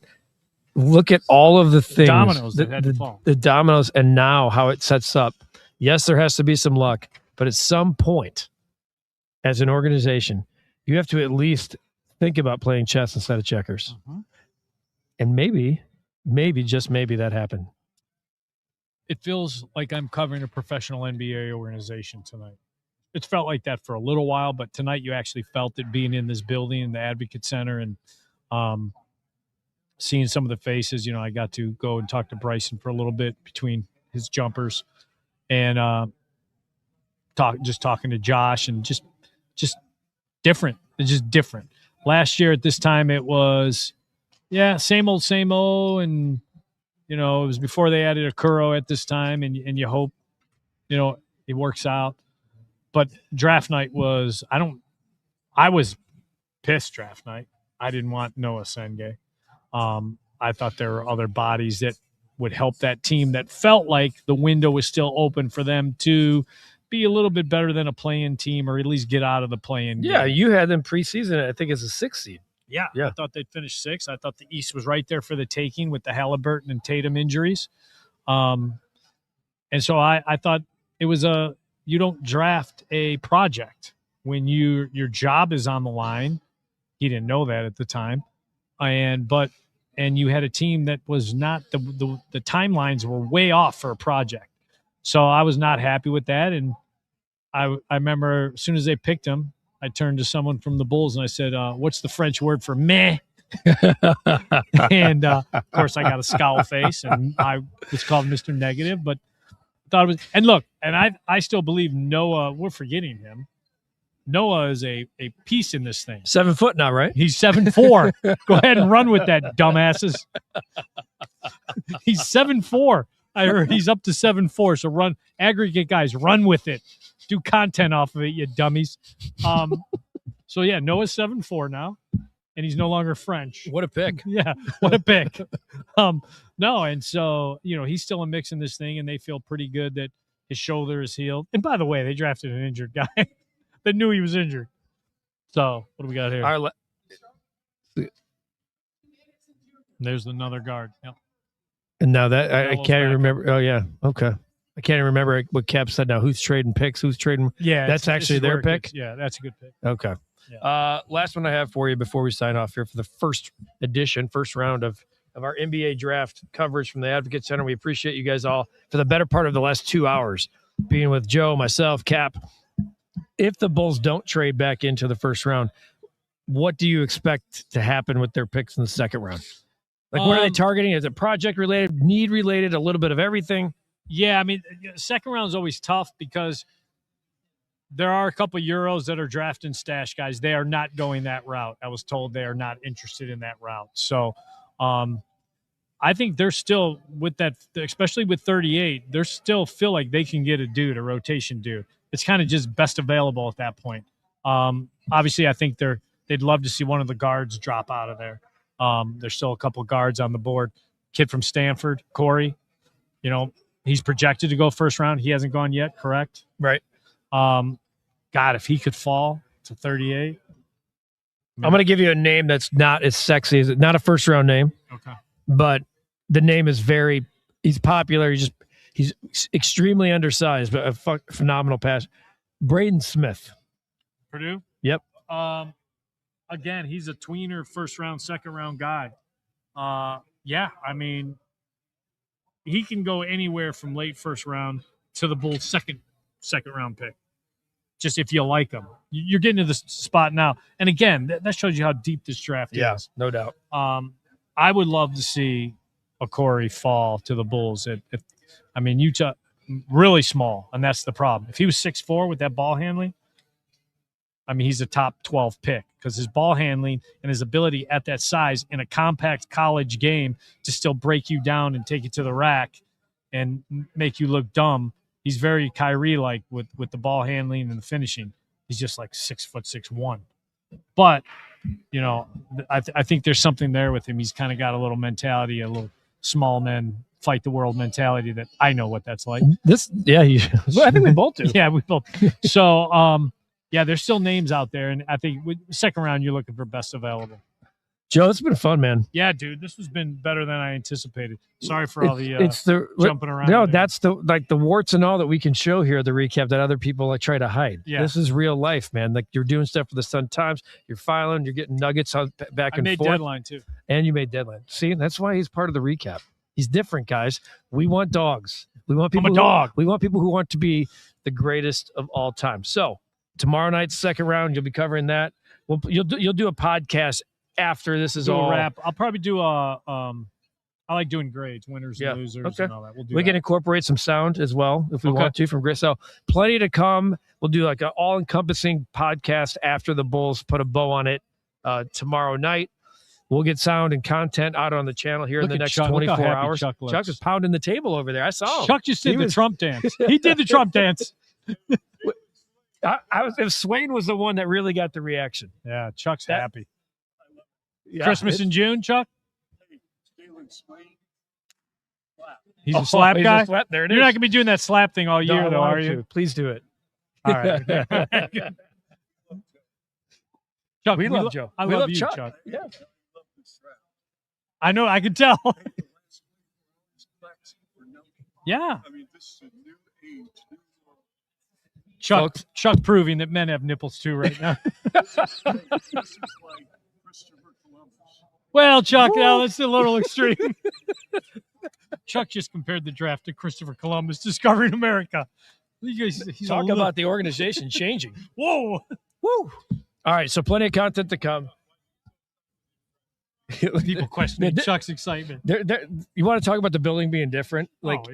look at all of the things. Dominoes that had to fall. The dominoes and now how it sets up. Yes, there has to be some luck. But at some point, as an organization, you have to at least think about playing chess instead of checkers. Mm-hmm. And maybe, just maybe that happened. It feels like I'm covering a professional NBA organization tonight. It's felt like that for a little while, but tonight you actually felt it being in this building, in the Advocate Center, and seeing some of the faces. You know, I got to go and talk to Bryson for a little bit between his jumpers and talking to Josh and just different. It's just different. Last year at this time, it was, same old, and you know, it was before they added a Kuro at this time, and you hope, you know, it works out. But draft night was, I was pissed draft night. I didn't want Noah Senge. I thought there were other bodies that would help that team that felt like the window was still open for them to be a little bit better than a play-in team or at least get out of the play-in game. You had them preseason, I think, as a 6th seed. Yeah, I thought they'd finish 6th. I thought the East was right there for the taking with the Halliburton and Tatum injuries. And so I thought it was you don't draft a project when your job is on the line. He didn't know that at the time. And you had a team that was not the timelines were way off for a project. So I was not happy with that. And I remember as soon as they picked him, I turned to someone from the Bulls and I said, what's the French word for meh? And of course I got a scowl face and I was called Mr. Negative, but thought it was, and look, and I still believe Noah, we're forgetting him. Noah is a piece in this thing. 7 foot now, right? He's 7'4". Go ahead and run with that, dumbasses. He's 7'4". I heard he's up to 7'4". So run, aggregate guys, run with it. Do content off of it, you dummies. So yeah, Noah's 7'4" now, and he's no longer French. What a pick! Yeah, what a pick. No, and so you know he's still a mix in this thing, and they feel pretty good that his shoulder is healed. And by the way, they drafted an injured guy that knew he was injured. So what do we got here? There's another guard. Yep. And now that I can't remember. Oh yeah, okay. I can't even remember what Cap said now. Who's trading picks? Who's trading? Yeah, That's actually their pick? Yeah, that's a good pick. Okay. Yeah. Last one I have for you before we sign off here for the first round of our NBA draft coverage from the Advocate Center. We appreciate you guys all for the better part of the last 2 hours being with Joe, myself, Cap. If the Bulls don't trade back into the first round, what do you expect to happen with their picks in the second round? Like, what are they targeting? Is it project related, need related, a little bit of everything? Yeah, I mean, second round is always tough because there are a couple of Euros that are drafting stash guys. They are not going that route. I was told they are not interested in that route. So I think they're still with that, especially with 38, they still feel like they can get a rotation dude. It's kind of just best available at that point. Obviously, I think they'd love to see one of the guards drop out of there. There's still a couple of guards on the board. Kid from Stanford, Corey, he's projected to go first round. He hasn't gone yet, correct? Right. God, if he could fall to 38. I'm going to give you a name that's not as sexy as not a first round name. Okay. But the name is he's popular. He's extremely undersized, but a phenomenal pass. Braden Smith. Purdue? Yep. Again, he's a tweener, first round, second round guy. Yeah, I mean, he can go anywhere from late first round to the Bulls' second round pick. Just if you like him, you're getting to this spot now. And again, that shows you how deep this draft is. No doubt. I would love to see a Corey fall to the Bulls. Utah, really small, and that's the problem. If he was 6'4" with that ball handling, he's a top 12 pick because his ball handling and his ability at that size in a compact college game to still break you down and take you to the rack and make you look dumb. He's very Kyrie-like with the ball handling and the finishing. He's just like 6'6'1". But, I think there's something there with him. He's kind of got a little mentality, a little small men fight the world mentality that I know what that's like. I think we both do. Yeah, we both. So, there's still names out there. And I think with second round, you're looking for best available. Joe, it's been fun, man. Yeah, dude, this has been better than I anticipated. Sorry for all the jumping around. No, there. that's the warts and all that we can show here, the recap that other people try to hide. Yeah. This is real life, man. Like, you're doing stuff for the Sun Times, you're filing, you're getting nuggets back and forth. I made Deadline too. And you made Deadline. See, that's why he's part of the recap. He's different, guys. We want dogs. We want people. I'm a dog. We want people who want to be the greatest of all time. So tomorrow night's second round, you'll be covering that. You'll do a podcast after this is all wrap. I'll probably do I like doing grades, winners and losers, and all that. We can incorporate some sound as well if we want to from Grit. So plenty to come. We'll do like an all-encompassing podcast after the Bulls put a bow on it tomorrow night. We'll get sound and content out on the channel here in the next 24 hours. Chuck is pounding the table over there. I saw him. Chuck just did the Trump dance. He did the Trump dance. If Swain was the one that really got the reaction. Yeah, Chuck's happy. Yeah, Christmas in June, Chuck? He's a slap guy? There it You're is. not going to be doing that slap thing all year, though, are you? Please do it. All right. Chuck, we love Joe. I love you, Chuck. Yeah. I know. I can tell. Yeah. Chuck proving that men have nipples too right now. Well, Chuck, now that's a little extreme. Chuck just compared the draft to Christopher Columbus discovering America. He's Talk about the organization changing. Whoa. Woo. All right, so plenty of content to come. People questioning Chuck's excitement. You want to talk about the building being different?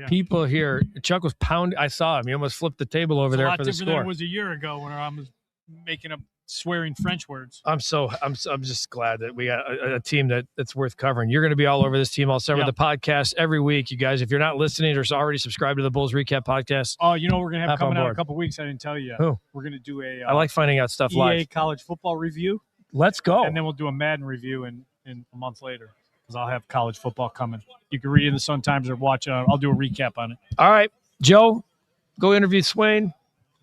People here, Chuck was pounding. I saw him. He almost flipped the table over there for the score. Than it was a year ago when I was making up swearing French words. I'm just glad that we got a team that's worth covering. You're going to be all over this team all summer. The podcast every week, you guys. If you're not listening or already subscribed to the Bulls Recap podcast, we're going to have coming out in a couple weeks. I didn't tell you yet. Who? We're going to do I like finding out stuff EA live. college football review. Let's go. And then we'll do a Madden review in a month later because I'll have college football coming. You can read it in the Sun Times or watch it. I'll do a recap on it. All right, Joe, go interview Swain.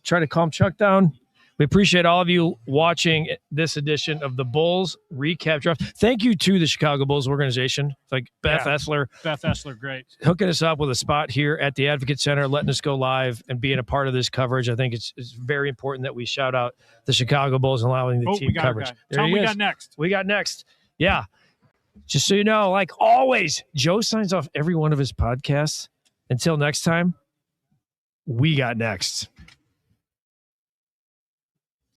Try to calm Chuck down. We appreciate all of you watching this edition of the Bulls Recap Draft. Thank you to the Chicago Bulls organization, like Beth Essler. Beth Essler, great. Hooking us up with a spot here at the Advocate Center, letting us go live and being a part of this coverage. I think it's very important that we shout out the Chicago Bulls and allowing the team coverage. Tell me we got next. We got next. Yeah. Just so you know, like always, Joe signs off every one of his podcasts. Until next time, we got next.